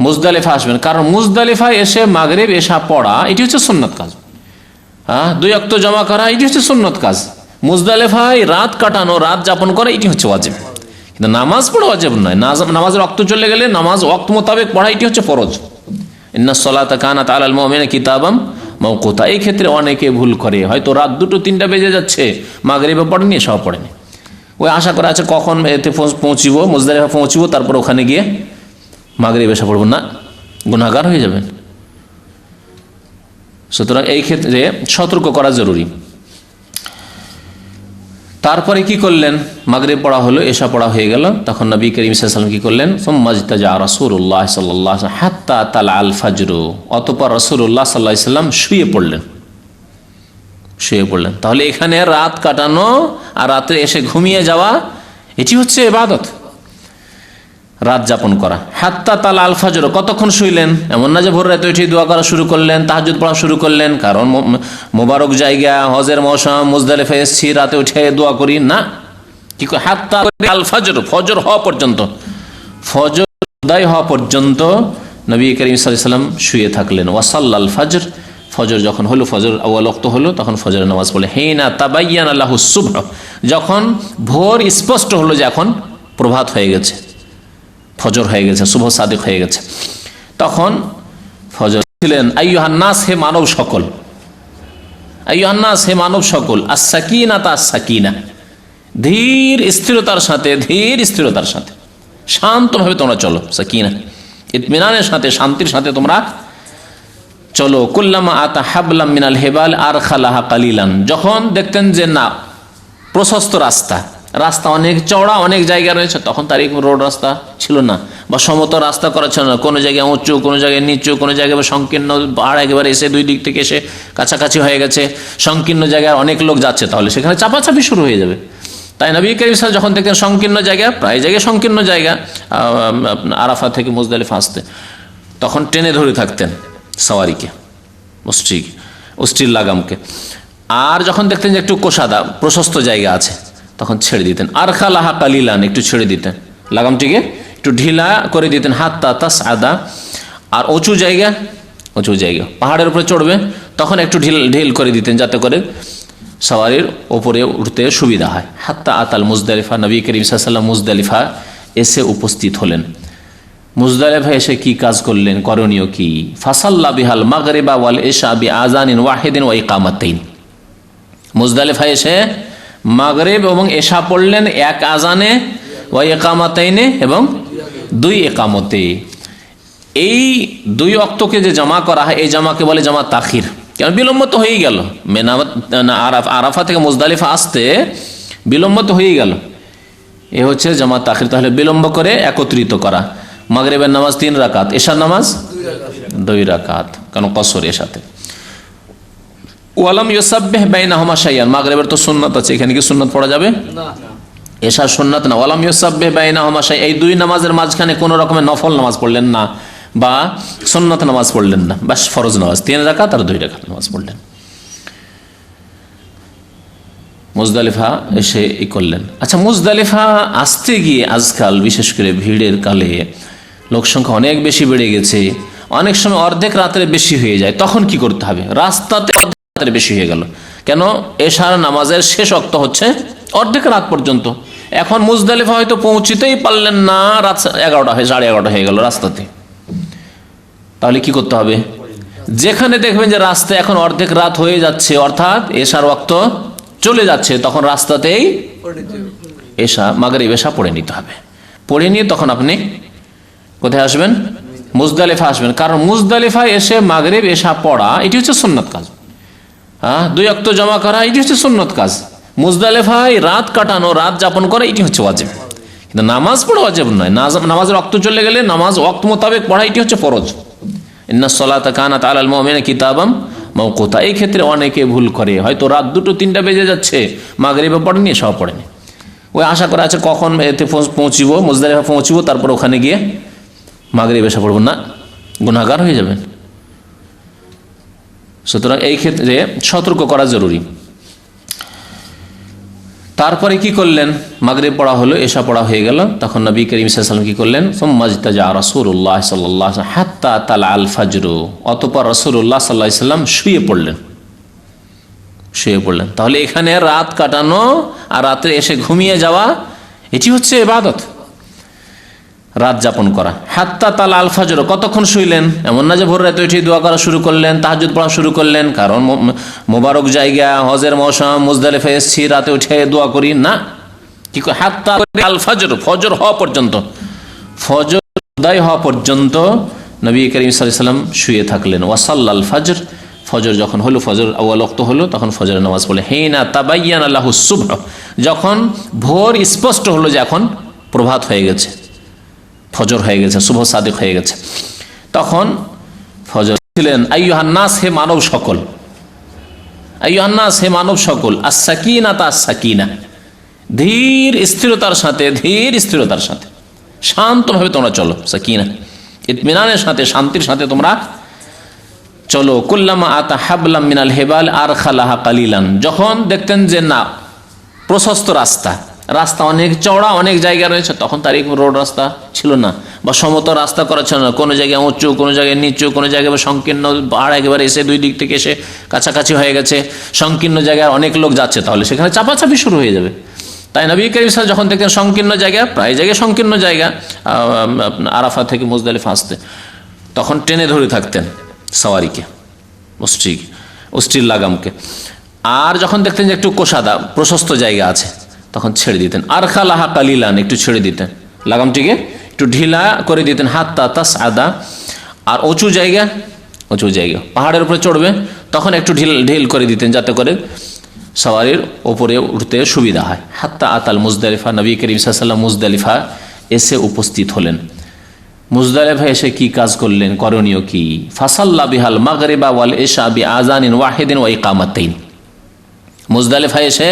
মুজদালিফা আসবেন, কারণ মুজদালিফা এসে মাগরিব এশা পড়া এটি হচ্ছে সুন্নত কাজ। 2 ওয়াক্ত জমা করা এটি হচ্ছে সুন্নত কাজ। মুজদালিফায় রাত কাটানো, রাত যাপন করা এটি হচ্ছে ওয়াজিব, কিন্তু নামাজ পড়া ওয়াজিব নয়। নামাজের ওয়াক্ত চলে গেলে নামাজ ওয়াক্ত মোতাবেক পড়া এটি হচ্ছে ফরজ। ইন্নাস সালাতা কানাত আলাল মুমিনিনা কিতাবাম মাওকুতা। এই ক্ষেত্রে অনেকে ভুল করে, হয়তো রাত 2-3টা বেজে যাচ্ছে, মাগরিবে পড়েনি, এশাও পড়েনি, ওই আশা করে আছে কখন এতে পৌঁছিব, মুজদালিফা পৌঁছিব, তারপর ওখানে গিয়ে মাগরিব এশা পড়ব, না, গুনাহগার হয়ে যাবেন। সুতরাং এই ক্ষেত্রে সতর্ক করা জরুরি। তারপরে কি করলেন? মাগরিব পড়া হলো, এশা পড়া হয়ে গেল, তখন নবী করিম সাল্লাল্লাহু আলাইহি ওয়াসাল্লাম কি করলেন? সুম্মাজতাজা রাসূলুল্লাহ সাল্লাল্লাহু আলাইহি ওয়াসাল্লাম হাত্তা তালাল ফজর, অতঃপর রাসূলুল্লাহ সাল্লাল্লাহু আলাইহি ওয়াসাল্লাম শুয়ে পড়লেন। তাহলে এখানে রাত কাটানো আর রাতে এসে ঘুমিয়ে যাওয়া এটি হচ্ছে ইবাদত, রাত যাপন করা। হাত্তা তালাল ফজর, কতক্ষণ শুইলেন? এমন না যে ভোর রাতে উঠে দোয়া করা শুরু করলেন, তাহাজ্জুদ পড়া শুরু করলেন, কারণ মোবারক জায়গা, হজের মৌসুম, মুজদালিফা এসেছি, রাতে উঠে দোয়া করি না। কি হাত্তা আল ফজর, ফজর হওয়া পর্যন্ত, ফজর উদয় হওয়া পর্যন্ত নবী করিম সাল্লাল্লাহু আলাইহি ওয়াসাল্লাম শুয়ে থাকলেন। ওয়াসাল্লাল ফজর, ফজর যখন হলো, ফজর আউয়াল ওয়াক্ত হলো, তখন ফজরের নামাজ পড়লেন। হিনা তাবায়্যানা লাহু সুবহ, যখন ভোর স্পষ্ট হলো যে এখন প্রভাত হয়ে গেছে, ফজর হয়ে গেছে, শুভ সাদিক হয়ে গেছে, তখন ফজর ছিলেন। আইয়ুহান নাস, হে মানব সকল, আইয়ুহান নাস, হে মানব সকল, আস-সাকিনাতা, আস-সাকিনা, ধীর স্থিরতার সাথে, ধীর স্থিরতার সাথে, শান্তভাবে তোমরা চলো। সাকিনা, ইতমিনানের সাথে, শান্তির সাথে তোমরা চলো। কুল্লামা আতা হাবলাম মিনাল হেবাল আর খালাহা কালিলান, যখন দেখতেন যে না প্রশস্ত রাস্তা অনেক চওড়া, অনেক জায়গা রয়েছে, তখন তার এই রোড রাস্তা ছিল না বা সমতল রাস্তা করা ছিল না, কোনো জায়গায় উঁচু, কোনো জায়গায় নিচু, কোনো জায়গায় সংকীর্ণ, পাহাড় একেবারে এসে 2 দিক থেকে এসে কাছাকাছি হয়ে গেছে, সংকীর্ণ জায়গায় অনেক লোক যাচ্ছে, তাহলে সেখানে চাপাচাপি শুরু হয়ে যাবে। তাই নবী করিম সাল্লাল্লাহু আলাইহি ওয়াসাল্লাম যখন দেখতেন সংকীর্ণ জায়গা, প্রায় জায়গায় সংকীর্ণ জায়গা, আরাফা থেকে মুজদালিফা আসতে, তখন টেনে ধরে থাকতেন সাওয়ারিকে, অস্ট্রির লাগামকে। আর যখন দেখতেন যে একটু কোষাদা, প্রশস্ত জায়গা আছে, তখন ছেড়ে দিতেন। আর খালাহা কালিলান, একটু ছেড়ে দিতেন, লাগামটিকে একটু ঢিলা করে দিতেন। হাত্তা তাসআদা, আর উঁচু জায়গা, পাহাড়ের উপরে চড়বে, তখন একটু ঢিল করে দিতেন, যাতে করে সওয়ারির ওপরে উঠতে সুবিধা হয়। হাত্তা আতাল মুজদালিফা, নবী করিম সাল্লাল্লাহু আলাইহি ওয়াসাল্লাম মুজদালিফা এসে উপস্থিত হলেন। মুজদালিফা এসে কি কাজ করলেন, করণীয় কি? ফাসাল্লা বিহাল মাগরিবা ওয়াল ইশা বিআযানিন ওয়াহিদিন ওয়া ইকামাতাইন, মুজদালিফা এসে মাগরিব এবং এশা পড়লেন এক আজানে, ওয়া ইকামাতাইনে, এবং 2 ইকামতে। এই 2 ওয়াক্তকে যে জামা করা হয়, এই জামাকে বলে জামা তাখির, কারণ বিলম্ব তো হয়েই গেল, আরাফা থেকে মুজদালিফা আসতে বিলম্ব তো হয়েই গেল, এ হচ্ছে জামা তাখির। তাহলে বিলম্ব করে একত্রিত করা। মাগরিবের নামাজ 3 রাকাত, এশার নামাজ 2 রাকাত, কারণ কসর এর সাথে। ওয়ালাম ইউসাব্বিহ বাইনাহুমা শাইআন, মাগরিবের তো সুন্নাত আছে, এখানে কি সুন্নাত পড়া যাবে না? এশার সুন্নাত না। ওয়ালাম ইউসাব্বিহ বাইনাহুমা শাইআন, এই 2 নামাজের মাঝখানে কোনো রকমের নফল নামাজ পড়লেন না বা সুন্নাত নামাজ পড়লেন না, বাস ফরজ নামাজ 3 রাকাত আর 2 রাকাত নামাজ পড়লেন। মুজদালিফা এসে ই করলেন। আচ্ছা, মুজদালিফা আসতে গিয়ে আজকাল বিশেষ করে ভিড়ের কালে লোকসংখ্যা অনেক বেশি বেড়ে গেছে, অনেক সময় অর্ধেক রাত্রে বেশি হয়ে যায়, তখন কি করতে হবে? রাস্তাতে অর্ধেক রাত্রে বেশি হয়ে গেল, কেন? এশার নামাজের শেষ ওয়াক্ত হচ্ছে অর্ধেক রাত পর্যন্ত। এখন মুজদালিফা হয়তো পৌঁছিতেই পারলেন না, রাত 11টা হয়ে 11:30 হয়ে গেল রাস্তাতে, তাহলে কি করতে হবে? যেখানে দেখবেন যে রাস্তা এখন অর্ধেক রাত হয়ে যাচ্ছে, অর্থাৎ এশার ওয়াক্ত চলে যাচ্ছে, তখন রাস্তাতেই এশা, মাগরিব এশা পড়ে নিতে হবে। পড়ে নিয়ে তখন আপনি কোথায় আসবেন? মুজদালিফা আসবেন। কারণ মুজদালিফায় এসে মাগরিব এশা পড়া এটি হচ্ছে সুন্নত কাজ। হ্যাঁ, 2 ওয়াক্ত জমা করা এটি হচ্ছে সুন্নত কাজ। মুজদালিফায় রাত কাটানো, রাত যাপন করা এটি হচ্ছে ওয়াজিব। কিন্তু নামাজ পড়া ওয়াজিব নয়। নামাজের ওয়াক্ত চলে গেলে নামাজ ওয়াক্ত মোতাবেক পড়া এটি হচ্ছে ফরজ। ইন্নাস সালাতা কানাত আলাল মুমিনিনা কিতাবাম মাওকুতা। এই ক্ষেত্রে অনেকে ভুল করে, হয়তো রাত 2-3টা বেজে যাচ্ছে, মাগরিবে পড়েনি, এশাও পড়েনি, ওই আশা করা আছে কখন এতে পৌঁছিব, মুজদালিফা পৌঁছিব, তারপর ওখানে গিয়ে মাগরিব এশা পড়ব না, গুনাহগার হয়ে যাবেন। সুতরাং এই ক্ষেত্রে সতর্ক করা জরুরি। তারপরে কি করলেন? মাগরিব পড়া হলো, এশা পড়া হয়ে গেল, তখন নবী করিম সাল্লাল্লাহু আলাইহি ওয়াসাল্লাম কি করলেন? সুম্মাজতাজা রাসূলুল্লাহ সাল্লাল্লাহু আলাইহি ওয়াসাল্লাম হাত্তা তালাআল ফাজর। অতঃপর রাসূলুল্লাহ সাল্লাল্লাহু আলাইহি ওয়াসাল্লাম শুয়ে পড়লেন। তাহলে এখানে রাত কাটানো আর রাতে এসে ঘুমিয়ে যাওয়া এটি হচ্ছে ইবাদত, রাত যাপন করা। হাত্তা তালা আল ফাজর, কতক্ষণ শুইলেন? এমন না যে ভোর রাতে উঠে দোয়া করা শুরু করলেন, তাহাজ্জুদ পড়া শুরু করলেন, কারণ মোবারক জায়গা, হজের মৌসুম, মুজদালিফা এসেছি, রাতে উঠে দোয়া করি না। কি করে? হাত্তা আল ফাজর, ফজর হওয়া পর্যন্ত, ফজর উদয় হওয়া পর্যন্ত নবী করিম সাল্লাল্লাহু আলাইহি ওয়াসাল্লাম শুয়ে থাকলেন। ওয়াসাল্লাল ফাজর, ফজর যখন হলো, ফজর আউয়াল ওয়াক্ত হলো, তখন ফজরের নামাজ পড়লেন। হিনা তাবায়্যানা লাহু সুবহ, যখন ভোর স্পষ্ট হলো যে এখন প্রভাত হয়ে গেছে, ফজর হয়ে গেছে, শুভ সাদিক হয়ে গেছে, তখন ফজর ছিলেন। আইয়ুহান নাস, হে মানব সকল, আইয়ুহান নাস, হে মানব সকল, আস-সাকিনাতা, আস-সাকিনা, ধীর স্থিরতার সাথে, ধীর স্থিরতার সাথে, শান্তভাবে তোমরা চলো। সাকিনা, ইতমিনানের সাথে, শান্তির সাথে তোমরা চলো। কুল্লামা আতা হাবলাম মিনাল হেবাল আর খালাহা কালিলান, যখন দেখতেন যে না প্রশস্ত রাস্তা, রাস্তা অনেক চওড়া, অনেক জায়গা রয়েছে, তখন তার রোড রাস্তা ছিল না, বা সমতল রাস্তা করা ছিল না, কোনো জায়গায় উঁচু, কোনো জায়গায় নিচু, কোনো জায়গায় সংকীর্ণ, পাহাড় একেবারে এসে 2 দিক থেকে এসে কাছাকাছি হয়ে গেছে, সংকীর্ণ জায়গায় অনেক লোক যাচ্ছে, তাহলে সেখানে চাপাচাপি শুরু হয়ে যাবে। তাই নবী করিম সাল্লাল্লাহু আলাইহি ওয়াসাল্লাম যখন দেখতেন সংকীর্ণ জায়গা, প্রায় জায়গায় সংকীর্ণ জায়গা, আরাফা থেকে মুজদালিফা আসতে, তখন টেনে ধরে থাকতেন সওয়ারিকে, অস্ট্রির লাগামকে। আর যখন দেখতেন যে একটু কোষাদা, প্রশস্ত জায়গা আছে, তখন ছেড়ে দিতেন। আর খালাহা কালিলান, একটু ছেড়ে দিতেন, লাগামটিকে একটু ঢিলা করে দিতেন। হাত্তা তাসআদা, আর উঁচু জায়গা, পাহাড়ের উপরে চড়বে, তখন একটু ঢিল করে দিতেন, যাতে করে সওয়ারির ওপরে উঠতে সুবিধা হয়। হাত্তা আতাল মুজদালিফা, নবী করিম সাল্লাল্লাহু আলাইহি ওয়াসাল্লাম মুজদালিফা এসে উপস্থিত হলেন। মুজদালিফা এসে কি কাজ করলেন, করণীয় কি? ফাসাল্লা বিহাল মাগরিবা ওয়াল ইশা বিআযানিন ওয়াহিদিন ওয়া ইকামাতাইন। মুজদালিফা এসে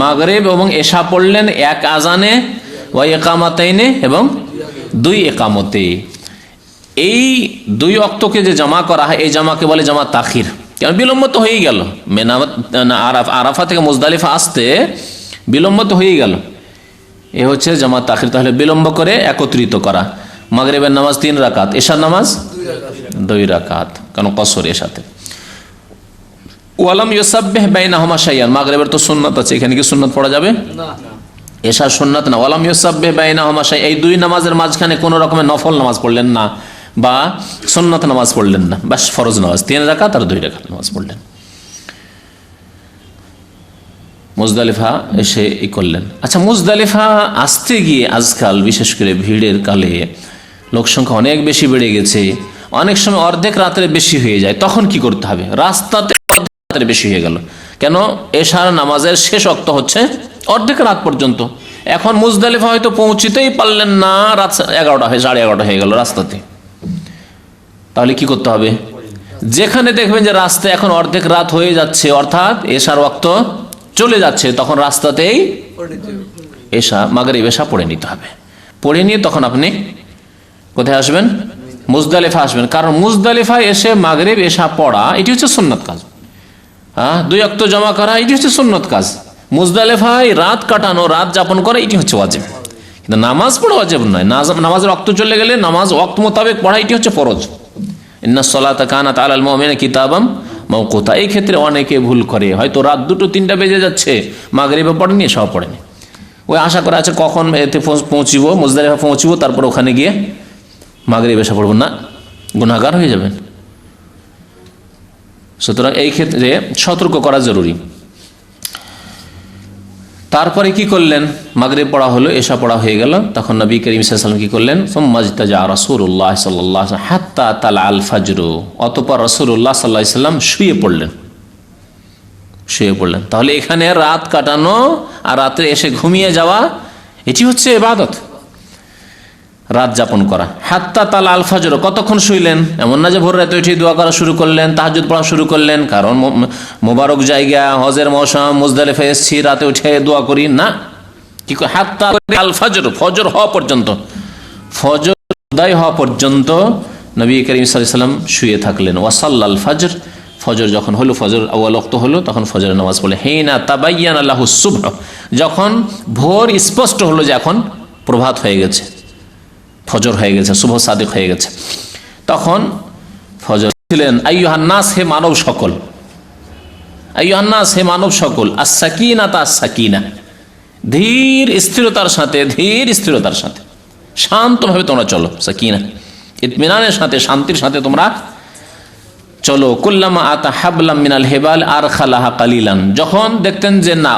মাগরিব এবং এশা পড়লেন এক আজানে, ওয়া ইকামাতাইনে, এবং 2 ইকামতে। এই 2 ওয়াক্তকে যে জমা করা হয়, এই জামাকে বলে জামা তাখির। কেন? বিলম্ব তো হয়েই গেল, আরাফা থেকে মুজদালিফা আসতে বিলম্ব তো হয়েই গেল, এ হচ্ছে জামা তাখির। তাহলে বিলম্ব করে একত্রিত করা। মাগরিবের নামাজ 3 রাকাত, এশার নামাজ 2 রাকাত, কারণ কসর এশাতে। ওয়ালাম ইউসাব্বিহ বাইনাহুমা শাইআন, মাগরিবের তো সুন্নাত আছে, এখানে কি সুন্নাত পড়া যাবে না? এশার সুন্নাত না। ওয়ালাম ইউসাব্বিহ বাইনাহুমা শাইআন, এই 2 নামাজের মাঝখানে কোনো রকমের নফল নামাজ পড়লেন না, বা সুন্নাত নামাজ পড়লেন না, বাস ফরজ নামাজ 3 রাকাত আর 2 রাকাত নামাজ পড়লেন। মুজদালিফা এসে ই করলেন। আচ্ছা, মুজদালিফা আসতে গিয়ে আজকাল বিশেষ করে ভিড়ের কালে লোক সংখ্যা অনেক বেশি বেড়ে গেছে, অনেক সময় অর্ধেক রাতের বেশি হয়ে যায়, তখন কি করতে হবে? রাস্তাতে অর্ধেক রাতের বেশি হয়ে গেল, কেন? এশার নামাজের শেষ ওয়াক্ত হচ্ছে অর্ধেক রাত পর্যন্ত। এখন মুজদালিফা হয়তো পৌঁছিতেই পারলেন না, রাত 11টা হয়ে 11:30 হয়ে গেল রাস্তাতে, তাহলে কি করতে হবে? যেখানে দেখবেন যে রাস্তা এখন অর্ধেক রাত হয়ে যাচ্ছে, অর্থাৎ এশার ওয়াক্ত চলে যাচ্ছে, তখন রাস্তাতেই এশা, মাগরিব এশা পড়ে নিতে হবে। পড়ে নিয়ে তখন আপনি কোথায় আসবেন? মুজদালিফা আসবেন। কারণ মুজদালিফায় এসে মাগরিব এশা পড়া এটি হচ্ছে সুন্নত কাজ। হ্যাঁ, 2 ওয়াক্ত জমা করা এটি হচ্ছে সুন্নত কাজ। মুজদালিফায় রাত কাটানো, রাত যাপন করা এটি হচ্ছে ওয়াজিব। কিন্তু নামাজ পড়া ওয়াজিব নয়। নামাজের ওয়াক্ত চলে গেলে নামাজ ওয়াক্ত মোতাবেক পড়া এটি হচ্ছে ফরজ। ইন্নাস সালাতা কানাত আলাল মুমিনিনা কিতাবাম মাওকুতা। এই ক্ষেত্রে অনেকে ভুল করে, হয়তো রাত 2-3টা বেজে যাচ্ছে, মাগরিবে পড়েনি, এশাও পড়েনি, ওই আশা করে আছে কখন এতে পৌঁছিব, মুজদালিফা পৌঁছিব, তারপর ওখানে গিয়ে মাগরিব এশা পড়ব না, গুনাহগার হয়ে যাবেন। সুতরাং এই ক্ষেত্রে সতর্ক করা জরুরি। তারপরে কি করলেন, মাগরিব পড়া হলো, এশা পড়া হয়ে গেল, তখন নবী করিম সাল্লাল্লাহু আলাইহি ওয়াসাল্লাম কি করলেন, সুম্মাজতাজা রাসূলুল্লাহ সাল্লাল্লাহু আলাইহি ওয়াসাল্লাম হাত্তা তালা আল ফজর, অতঃপর রাসূলুল্লাহ সাল্লাল্লাহু আলাইহি ওয়াসাল্লাম শুয়ে পড়লেন। তাহলে এখানে রাত কাটানো আর রাত্রে এসে ঘুমিয়ে যাওয়া, এটি হচ্ছে ইবাদত, রাত যাপন করা। হাত্তা তালা আল ফজর, কতক্ষণ শুইলেন, এমন না যে ভোর রাতে উঠে দোয়া করা শুরু করলেন, তাহাজ্জুদ পড়া শুরু করলেন, কারণ মোবারক জায়গা, হজের মৌসুম, মুজদালিফা এসেছি, রাতে উঠে দোয়া করি না। কি হাত্তা আল ফজর, ফজর হওয়া পর্যন্ত, ফজর উদয় হওয়া পর্যন্ত নবী করিম সাল্লাল্লাহু আলাইহি ওয়াসাল্লাম শুয়ে থাকলেন। ওয়াসাল্লাল ফজর, ফজর যখন হলো, ফজর আউয়াল ওয়াক্ত হলো, তখন ফজরের নামাজ পড়লেন। হিনা তাবায়্যানা লাহুস সুবহ, যখন ভোর স্পষ্ট হলো যে এখন প্রভাত হয়ে গেছে, ফজর হয়ে গেছে, শুভ সাদিক হয়ে গেছে, তখন ফজর ছিলেন। আইয়ুহান নাস, হে মানব সকল, আইয়ুহান নাস, হে মানব সকল, আস-সাকিনাতা, আস-সাকিনা, ধীর স্থিরতার সাথে, ধীর স্থিরতার সাথে, শান্তভাবে তোমরা চলো, সাকিনা, ইতমিনানের সাথে, শান্তির সাথে তোমরা চলো। কুল্লামা আতা হাবলাম মিনাল হেবাল আর খালাহা কালিলান, যখন দেখতেন যে না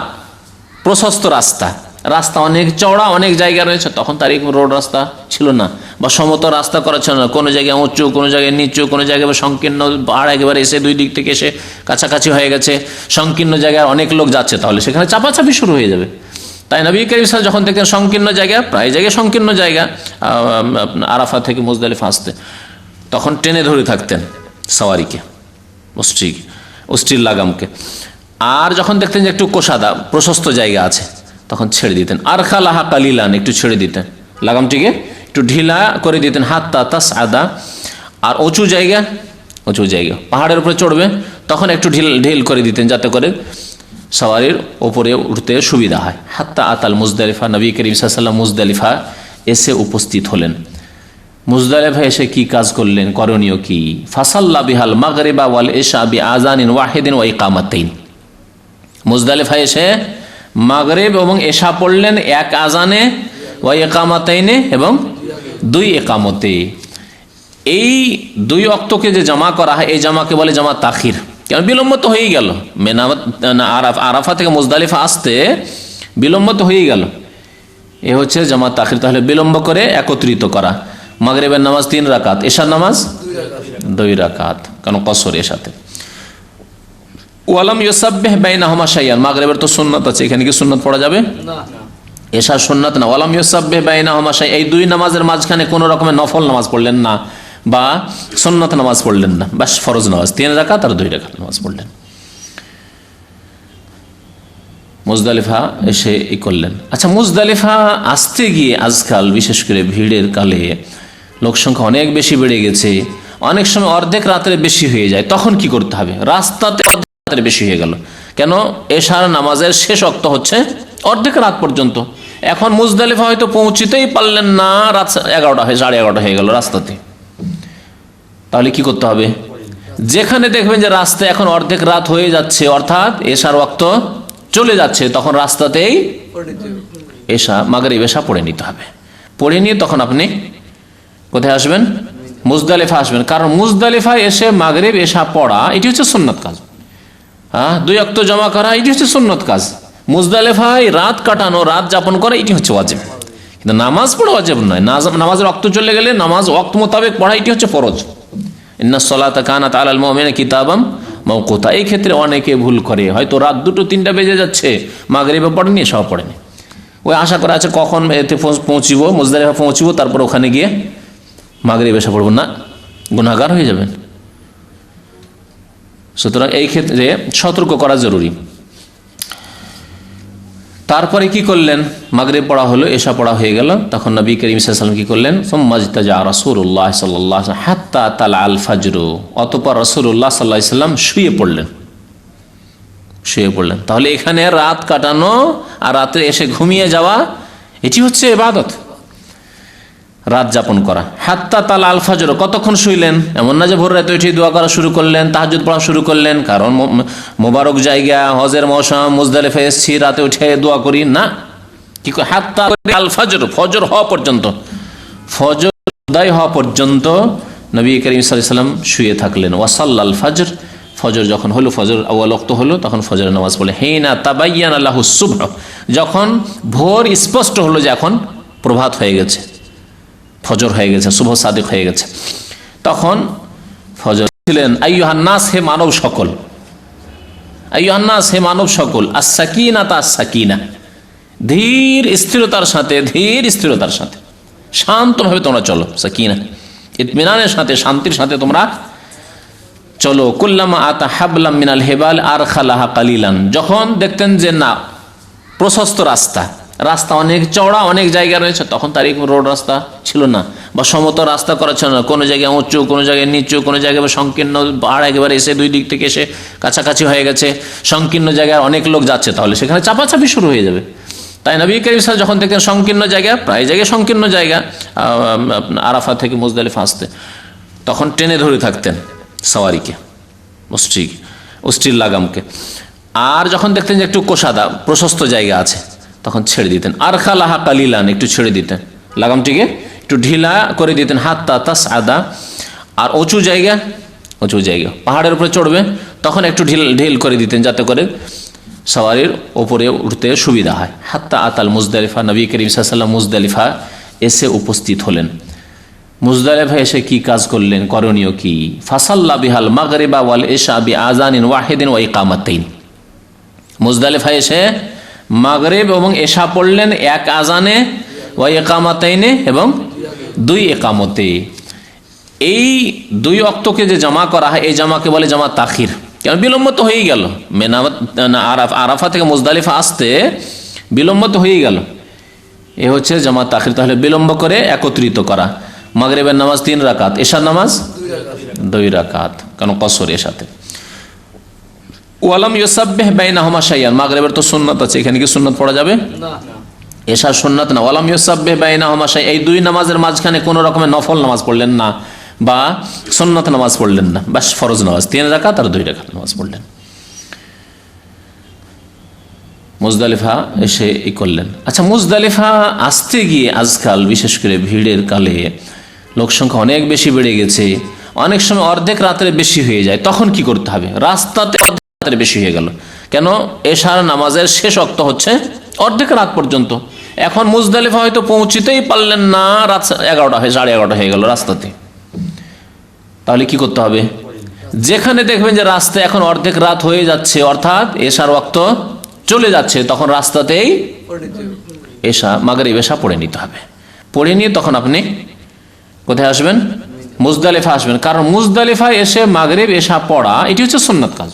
প্রশস্ত রাস্তা, রাস্তা অনেক চওড়া, অনেক জায়গা রয়েছে, তখন তার রোড রাস্তা ছিল না, বা সমতল রাস্তা করা ছিল না, কোনো জায়গায় উঁচু, কোনো জায়গায় নিচু, কোনো জায়গায় সংকীর্ণ, পাহাড় একেবারে এসে দুই দিক থেকে এসে কাছাকাছি হয়ে গেছে, সংকীর্ণ জায়গায় অনেক লোক যাচ্ছে, তাহলে সেখানে চাপাচাপি শুরু হয়ে যাবে। তাই নবী করিম সাল্লাল্লাহু আলাইহি ওয়াসাল্লাম যখন দেখতেন সংকীর্ণ জায়গা, প্রায় জায়গায় সংকীর্ণ জায়গা, আরাফা থেকে মুজদালিফা আসতে, তখন টেনে ধরে থাকতেন সওয়ারিকে, অস্ট্রির লাগামকে। আর যখন দেখতেন যে একটু কোষাদা, প্রশস্ত জায়গা আছে, তখন ছেড়ে দিতেন। আর খালাহা কালিলান, একটু ছেড়ে দিতেন, লাগামটিকে একটু ঢিলা করে দিতেন। হাত্তা তাসআদা, আর উঁচু জায়গা, পাহাড়ের উপরে চড়বে, তখন একটু ঢিল করে দিতেন, যাতে করে সওয়ারির ওপরে উঠতে সুবিধা হয়। হাত্তা আতাল মুজদালিফা, নবী করিম সাল্লাল্লাহু আলাইহি ওয়াসাল্লাম মুজদালিফা এসে উপস্থিত হলেন। মুজদালিফা এসে কি কাজ করলেন, করণীয় কি? ফাসাল্লা বিহাল মাগরিবা ওয়াল ইশা বিআযানিন ওয়াহিদিন ওয়া ইকামাতাইন, মুজদালিফা এসে মাগরিব এবং এশা পড়লেন এক আজানে, ওয়া ইকামাতাইনে, এবং 2 ইকামতে। এই 2 ওয়াক্তকে যে জামা করা হয়, এই জামাকে বলে জামা তাখির, কারণ বিলম্ব তো হয়েই গেল, আরাফা থেকে মুজদালিফা আসতে বিলম্ব তো হয়েই গেল, এ হচ্ছে জামা তাখির। তাহলে বিলম্ব করে একত্রিত করা। মাগরিবের নামাজ 3 রাকাত, এশার নামাজ 2 রাকাত, কারণ কসর এশাতে। ওয়ালাম ইউসাব্বিহ বাইনাহুমা শাইআন, মাগরিবের তো সুন্নাত আছে, এখানে কি সুন্নাত পড়া যাবে না? এশার সুন্নাত না। ওয়ালাম ইউসাব্বিহ বাইনাহুমা শাইআন, এই 2 নামাজের মাঝখানে কোনো রকমের নফল নামাজ পড়লেন না, বা সুন্নাত নামাজ পড়লেন না, বাস ফরজ নামাজ 3 রাকাত আর 2 রাকাত নামাজ পড়লেন। মুজদালিফা এসে ই করলেন। আচ্ছা, মুজদালিফা আসতে গিয়ে আজকাল বিশেষ করে ভিড়ের কালে লোকসংখ্যা অনেক বেশি বেড়ে গেছে, অনেক সময় অর্ধেক রাতের বেশি হয়ে যায়, তখন কি করতে হবে? রাস্তাতে অর্ধেক রাতের বেশি হয়ে গেল, কেন? এশার নামাজের শেষ ওয়াক্ত হচ্ছে অর্ধেক রাত পর্যন্ত। এখন মুজদালিফা হয়তো পৌঁছিতেই পারলেন না, রাত 11টা হয়ে 11:30 হয়ে গেল রাস্তাতে, তাহলে কি করতে হবে? যেখানে দেখবেন যে রাস্তায় এখন অর্ধেক রাত হয়ে যাচ্ছে, অর্থাৎ এশার ওয়াক্ত চলে যাচ্ছে, তখন রাস্তাতেই এশা, মাগরিব এশা পড়ে নিতে হবে। পড়ে নিয়ে তখন আপনি কোথায় আসবেন? মুজদালিফা আসবেন, কারণ মুজদালিফা এসে মাগরিব এশা পড়া এটি হচ্ছে সুন্নত কাজ। 2 ওয়াক্ত জমা করা এটি হচ্ছে সুন্নত কাজ। মুজদালিফায় রাত কাটানো, রাত যাপন করা এটি হচ্ছে ওয়াজিব, কিন্তু নামাজ পড়া ওয়াজিব নয়। নামাজের ওয়াক্ত চলে গেলে নামাজ ওয়াক্ত মোতাবেক পড়া এটি হচ্ছে ফরজ। ইন্নাস সালাতা কানাত আলাল মুমিনিনা কিতাবাম মাওকুতা। এই ক্ষেত্রে অনেকে ভুল করে, হয়তো রাত 2-3টা বেজে যাচ্ছে, মাগরিবে পড়েনি, এশাও পড়েনি, ওই আশা করা আছে কখন এতে পৌঁছিব, মুজদালিফা পৌঁছিব, তারপর ওখানে গিয়ে মাগরিব এশা পড়ব না, গুনাহগার হয়ে যাবেন। সুতরাং এই ক্ষেত্রে সতর্ক করা জরুরি। তারপরে কি করলেন? মাগরিব পড়া হলো, এশা পড়া হয়ে গেল, তখন নবী করিম সাল্লাল্লাহু আলাইহি ওয়াসাল্লাম কি করলেন? সুম্মাজতাজা রাসূলুল্লাহ সাল্লাল্লাহু আলাইহি ওয়াসাল্লাম হাত্তা তালা আল ফজর, অতঃপর রাসূলুল্লাহ সাল্লাল্লাহু আলাইহি ওয়াসাল্লাম শুয়ে পড়লেন। তাহলে এখানে রাত কাটানো আর রাতে এসে ঘুমিয়ে যাওয়া এটি হচ্ছে ইবাদত, রাত যাপন করা। হাত্তা তাল আল ফাজর, কতক্ষণ শুইলেন? এমন না যে ভোর রাতে উঠে দোয়া করা শুরু করলেন, তাহাজ্জুদ পড়া শুরু করলেন, কারণ মোবারক জায়গা, হজের মৌসুম, মুজদালিফা এসেছি, রাতে উঠে দোয়া করি না। কি হাত্তা আল ফাজর, ফজর হওয়া পর্যন্ত, ফজর উদয় হওয়া পর্যন্ত নবী করিম সাল্লাল্লাহু আলাইহি ওয়াসাল্লাম শুয়ে থাকলেন। ওয়াসাল্লাল ফজর, ফজর যখন হলো, ফজর আউয়াল ওয়াক্ত হলো, তখন ফজরের নামাজ পড়লেন। হিনা তাবায়্যানা লাহু সুবহ, যখন ভোর স্পষ্ট হলো যে এখন প্রভাত হয়ে গেছে, ফজর হয়ে গেছে, শুভ সাদিক হয়ে গেছে, তখন ফজর ছিলেন। আইয়ুহান নাস, হে মানব সকল, আইয়ুহান নাস, হে মানব সকল, আস-সাকিনাতা, আস-সাকিনা, ধীর স্থিরতার সাথে, ধীর স্থিরতার সাথে, শান্তভাবে তোমরা চলো। সাকিনা, ইতমিনানের সাথে, শান্তির সাথে তোমরা চলো। কুল্লামা আতা হাবলাম মিনাল হেবাল আর খালাহা কালিলান, যখন দেখতেন যে না প্রশস্ত রাস্তা, রাস্তা অনেক চওড়া, অনেক জায়গা রয়েছে, তখন তার রোড রাস্তা ছিল না, বা সমতল রাস্তা করা ছিল না, কোনো জায়গায় উঁচু, কোনো জায়গায় নিচু, কোনো জায়গায় সংকীর্ণ, পাহাড় একেবারে এসে দুই দিক থেকে এসে কাছাকাছি হয়ে গেছে, সংকীর্ণ জায়গায় অনেক লোক যাচ্ছে, তাহলে সেখানে চাপাচাপি শুরু হয়ে যাবে। তাই নবী করিম সাল্লাল্লাহু যখন দেখতেন সংকীর্ণ জায়গা, প্রায় জায়গায় সংকীর্ণ জায়গা, আরাফা থেকে মুজদালিফা আসতে, তখন টেনে ধরে থাকতেন সওয়ারিকে, অস্থির লাগামকে। আর যখন দেখতেন যে একটু কোষাদা প্রশস্ত জায়গা আছে, তখন ছেড়ে দিতেন। আর খালাহা কালিলান, একটু ছেড়ে দিতেন, লাগামটিকে একটু ঢিলা করে দিতেন। হাত্তা তাস আদা, আর উঁচু জায়গা, পাহাড়ের উপরে চড়বে, তখন একটু ঢিল করে দিতেন, যাতে করে সওয়ারির ওপরে উঠতে সুবিধা হয়। হাত্তা আতাল মুজদালিফা, নবী করিম সাল্লাল্লাহু আলাইহি ওয়াসাল্লাম মুজদালিফা এসে উপস্থিত হলেন। মুজদালিফা এসে কি কাজ করলেন, করণীয় কি? ফাসাল্লা বিহাল মাগরিবা ওয়াল ইশা বিআযানিন ওয়াহিদিন ওয়া ইকামাতাইন, মুজদালিফা এসে মাগরিব এবং এশা পড়লেন এক আজানে, ওয়া ইকামাতাইনে, এবং দুই ইকামতে। এই দুই ওয়াক্তকে যে জামা করা হয়, এই জামাকে বলে জামা তাখির, কারণ বিলম্ব তো হয়েই গেল, আরাফা থেকে মুজদালিফা আসতে বিলম্ব তো হয়েই গেল, এ হচ্ছে জামা তাখির। তাহলে বিলম্ব করে একত্রিত করা। মাগরিবের নামাজ 3 রাকাত, এশার নামাজ 2 রাকাত, কারণ কসর এশাতে। ওয়ালাম ইউসাব্বিহ বাইনাহুমা শাইআন, মাগরিবের তো সুন্নাত আছে, এখানে কি সুন্নাত পড়া যাবে না? এশার সুন্নাত না। ওয়ালাম ইউসাব্বিহ বাইনাহুমা শাইআন, এই দুই নামাজের মাঝখানে কোনো রকমের নফল নামাজ পড়লেন না, বা সুন্নাত নামাজ পড়লেন না, বাস ফরজ নামাজ 3 রাকাত আর 2 রাকাত নামাজ পড়লেন। মুজদালিফা এসে ই করলেন। আচ্ছা, মুজদালিফা আসতে গিয়ে আজকাল বিশেষ করে ভিড়ের কালে লোক সংখ্যা অনেক বেশি বেড়ে গেছে, অনেক সময় অর্ধেক রাতের বেশি হয়ে যায়, তখন কি করতে হবে? রাস্তাতে অর্ধেক রাতের বেশি হয়ে গেল, কেন? এশার নামাজের শেষ ওয়াক্ত হচ্ছে অর্ধেক রাত পর্যন্ত। এখন মুজদালিফা হয়তো পৌঁছিতেই পারলেন না, রাত 11টা হয়ে 11:30 হয়ে গেল রাস্তাতে, তাহলে কি করতে হবে? যেখানে দেখবেন যে রাস্তায় এখন অর্ধেক রাত হয়ে যাচ্ছে, অর্থাৎ এশার ওয়াক্ত চলে যাচ্ছে, তখন রাস্তাতেই এশা, মাগরিব এশা পড়ে নিতে হবে। পড়ে নিয়ে তখন আপনি কোথায় আসবেন? মুজদালিফা আসবেন, কারণ মুজদালিফা এসে মাগরিব এশা পড়া এটি হচ্ছে সুন্নত কাজ।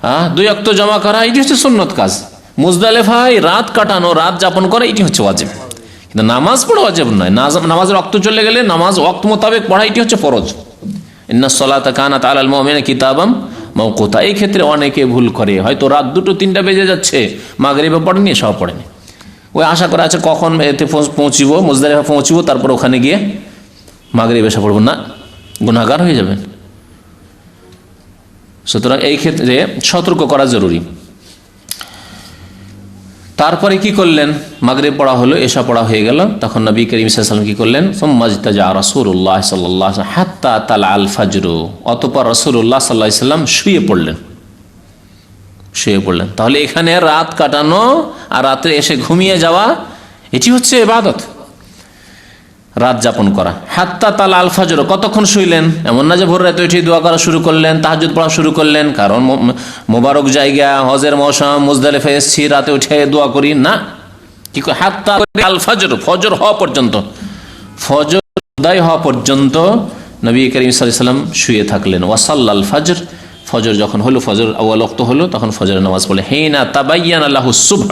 হ্যাঁ, 2 ওয়াক্ত জমা করা এটি হচ্ছে সুন্নত কাজ। মুজদালিফায় রাত কাটানো, রাত যাপন করা এটি হচ্ছে ওয়াজিব, কিন্তু নামাজ পড়া ওয়াজিব নয়। নামাজের ওয়াক্ত চলে গেলে নামাজ ওয়াক্ত মোতাবেক পড়া এটি হচ্ছে ফরজ। ইন্নাস সালাতা কানাত আলাল মুমিনিনা কিতাবাম মাওকুতা। এই ক্ষেত্রে অনেকে ভুল করে, হয়তো রাত 2-3টা বেজে যাচ্ছে, মাগরিবে পড়েনি, এশাও পড়েনি, ওই আশা করে আছে কখন এতে পৌঁছিব, মুজদালিফা পৌঁছিব, তারপর ওখানে গিয়ে মাগরিব এশা পড়ব না, গুনাহগার হয়ে যাবেন। সুতরাং এই ক্ষেত্রে সতর্ক করা জরুরি। তারপরে কি করলেন? মাগরিব পড়া হলো, এশা পড়া হয়ে গেল, তখন নবী করিম সাল্লাল্লাহু আলাইহি ওয়াসাল্লাম কি করলেন? সুম্মাজতাজা রাসূলুল্লাহ সাল্লাল্লাহু আলাইহি ওয়াসাল্লাম হাত্তা তালা আল ফজর, অতঃপর রাসূলুল্লাহ সাল্লাল্লাহু আলাইহি ওয়াসাল্লাম শুয়ে পড়লেন। তাহলে এখানে রাত কাটানো আর রাতে এসে ঘুমিয়ে যাওয়া এটি হচ্ছে ইবাদত, রাত যাপন করা। হাত্তা তালা আল ফজর, কতক্ষণ শুইলেন? এমন না যে ভোর রাতে উঠে দোয়া করা শুরু করলেন, তাহাজ্জুদ পড়া শুরু করলেন, কারণ মোবারক জায়গা, হজের মৌসুম, মুজদালিফা এসেছি, রাতে উঠে দোয়া করি না। কি হাত্তা আল ফজর, ফজর হওয়া পর্যন্ত, ফজর উদয় হওয়া পর্যন্ত নবী করিম সাল্লাল্লাহু আলাইহি ওয়াসাল্লাম শুয়ে থাকলেন। ওয়াসাল্লাল ফজর, ফজর যখন হলো, ফজর আউয়াল ওয়াক্ত হলো, তখন ফজরের নামাজ পড়লেন। হিনা তাবায়্যানা লাহু সুবহ,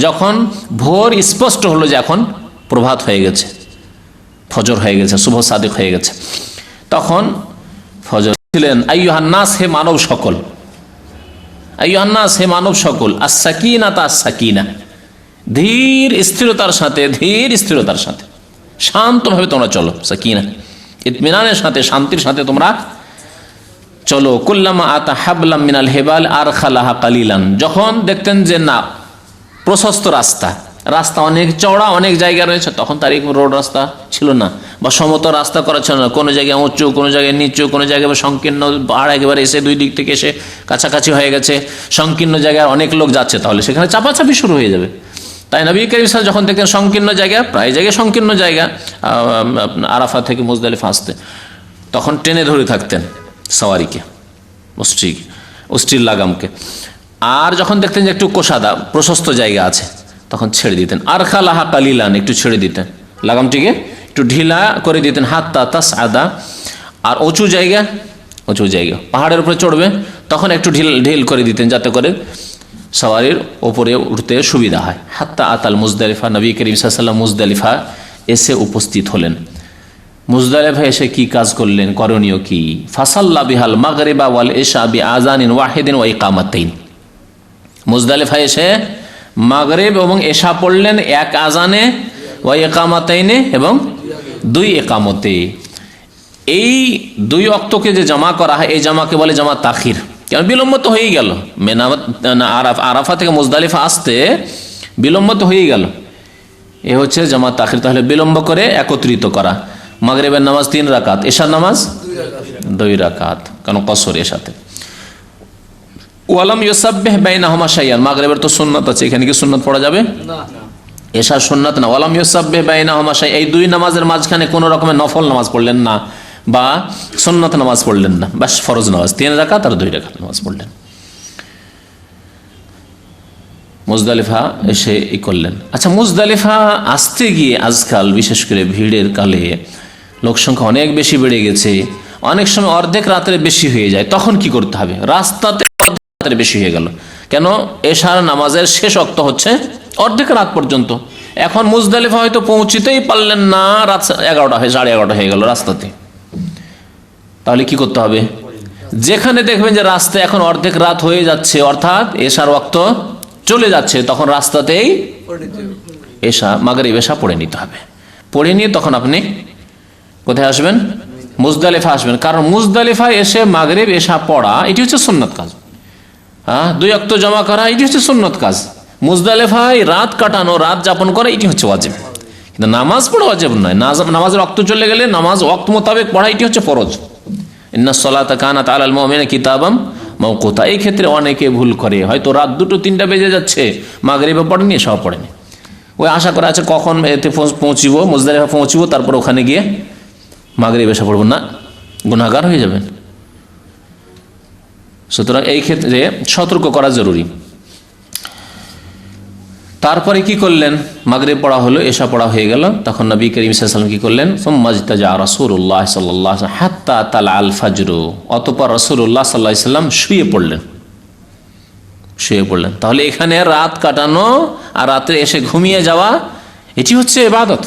যখন ভোর স্পষ্ট হলো যে এখন প্রভাত হয়ে গেছে, ফজর হয়ে গেছে, শুভ সাদিক হয়ে গেছে, তখন ফজর ছিলেন। আইয়ুহান নাস, হে মানব সকল, আইয়ুহান নাস, হে মানব সকল, আস-সাকিনাতা, আস-সাকিনা, ধীর স্থিরতার সাথে, ধীর স্থিরতার সাথে, শান্তভাবে তোমরা চলো, সাকিনা ইতমিনানের সাথে, শান্তির সাথে তোমরা চলো। কুল্লামা আতা হাবলাম মিনাল হেবাল আর খালাহা কালিলান, যখন দেখতেন যে না প্রশস্ত রাস্তা, রাস্তা অনেক চওড়া, অনেক জায়গা রয়েছে, তখন তার এই রোড রাস্তা ছিল না বা সমতল রাস্তা করা ছিল না, কোনো জায়গায় উঁচু, কোনো জায়গায় নিচু, কোনো জায়গায় সংকীর্ণ, পাহাড় একেবারে এসে দুই দিক থেকে এসে কাছাকাছি হয়ে গেছে, সংকীর্ণ জায়গায় অনেক লোক যাচ্ছে, তাহলে সেখানে চাপাচাপি শুরু হয়ে যাবে। তাই নবী করিম সাল্লাল্লাহু আলাইহি ওয়াসাল্লাম যখন দেখতেন সংকীর্ণ জায়গা, প্রায় জায়গায় সংকীর্ণ জায়গা, আরাফা থেকে মুজদালিফা আসতে, তখন টেনে ধরে থাকতেন সওয়ারিকে, অস্ট্রির লাগামকে। আর যখন দেখতেন যে একটু কোষাদা প্রশস্ত জায়গা আছে, তখন ছেড়ে দিতেন। আর খালাহা কালিলান, একটু ছেড়ে দিতেন, লাগামটিকে একটু ঢিলা করে দিতেন। হাত্তা তাসআদা, আর উঁচু জায়গা পাহাড়ের উপরে চড়বে, তখন একটু ঢিল করে দিতেন, যাতে করে সওয়ারির ওপরে উঠতে সুবিধা হয়। হাত্তা আতাল মুজদালিফা, নবী করিম সাল্লাল্লাহু আলাইহি ওয়াসাল্লাম মুজদালিফা এসে উপস্থিত হলেন। মুজদালিফা এসে কি কাজ করলেন, করণীয় কি? ফাসাল্লা বিহাল মাগরিবা ওয়াল ইশা বিআযানিন ওয়াহিদিন ওয়া ইকামাতাইন। মুজদালিফা এসে মাগরিব এবং এশা পড়লেন এক আজানে, ওয়া ইকামাতাইনে, এবং দুই ইকামতে। এই দুই ওয়াক্তকে যে জামা করা হয়, এই জামাকে বলে জামা তাখির। কেন? বিলম্ব তো হয়েই গেল, আরাফা থেকে মুজদালিফা আসতে বিলম্ব তো হয়েই গেল, এ হচ্ছে জামা তাখির। তাহলে বিলম্ব করে একত্রিত করা। মাগরিবের নামাজ 3 রাকাত, এশার নামাজ 2 রাকাত, কারণ কসর এশাতে। ওয়ালাম ইউসাব্বিহ বাইনাহুমা শাইআন, মাগরিবের তো সুন্নাত আছে, এখানে কি সুন্নাত পড়া যাবে না? এশার সুন্নাত না। ওয়ালাম ইউসাব্বিহ বাইনাহুমা শাইআন, এই দুই নামাজের মাঝখানে কোনো রকমের নফল নামাজ পড়লেন না বা সুন্নাত নামাজ পড়লেন না, বাস ফরজ নামাজ 3 রাকাত আর 2 রাকাত নামাজ পড়লেন। মুজদালিফা এসে ই করলেন। আচ্ছা, মুজদালিফা আসতে গিয়ে আজকাল বিশেষ করে ভিড়ের কালে লোক সংখ্যা অনেক বেশি বেড়ে গেছে, অনেক সময় অর্ধেক রাতের বেশি হয়ে যায়, তখন কি করতে হবে? রাস্তাতে অর্ধেক রাতের বেশি হয়ে গেল, কেন? এশার নামাজের শেষ ওয়াক্ত হচ্ছে অর্ধেক রাত পর্যন্ত। এখন মুজদালিফা হয়তো পৌঁছিতেই পারলেন না, রাত 11টা হয়ে 11:30 হয়ে গেল রাস্তাতে, তাহলে কি করতে হবে? যেখানে দেখবেন যে রাস্তায় এখন অর্ধেক রাত হয়ে যাচ্ছে, অর্থাৎ এশার ওয়াক্ত চলে যাচ্ছে, তখন রাস্তাতেই এশা, মাগরিব এশা পড়ে নিতে হবে। পড়ে নিয়ে তখন আপনি কোথায় আসবেন? মুজদালিফা আসবেন। কারণ মুজদালিফা এসে মাগরিব এশা পড়া, এটি হচ্ছে সুন্নত কাজ। হ্যাঁ, 2 ওয়াক্ত জমা করা, এটি হচ্ছে সুন্নত কাজ। মুজদালিফায় রাত কাটানো, রাত যাপন করা, এটি হচ্ছে ওয়াজিব। কিন্তু নামাজ পড়া ওয়াজিব নয়। নামাজের ওয়াক্ত চলে গেলে নামাজ ওয়াক্ত মোতাবেক পড়া, এটি হচ্ছে ফরজ। ইন্নাস সালাতা কানাত আলাল মুমিনিনা কিতাবাম মাওকুতা। এই ক্ষেত্রে অনেকে ভুল করে, হয়তো রাত 2-3টা বেজে যাচ্ছে, মাগরিবে পড়েনি, এশাও পড়েনি, ওই আশা করে আছে কখন এতে পৌঁছিব, মুজদালিফা পৌঁছিব, তারপর ওখানে গিয়ে মাগরিব এশা পড়ব না, গুনাহগার হয়ে যাবেন। সুতরাং এই ক্ষেত্রে সতর্ক করা জরুরি। তারপরে কি করলেন? মাগরিব পড়া হলো, এশা পড়া হয়ে গেল, তখন নবী করিম সাল্লাল্লাহু আলাইহি ওয়াসাল্লাম কি করলেন? সুম্মাজতাজা রাসূলুল্লাহ সাল্লাল্লাহু আলাইহি ওয়াসাল্লাম হাত্তা তালাল ফজর, অতঃপর রাসূলুল্লাহ সাল্লাল্লাহু আলাইহি ওয়াসাল্লাম শুয়ে পড়লেন। তাহলে এখানে রাত কাটানো আর রাতে এসে ঘুমিয়ে যাওয়া, এটি হচ্ছে ইবাদত,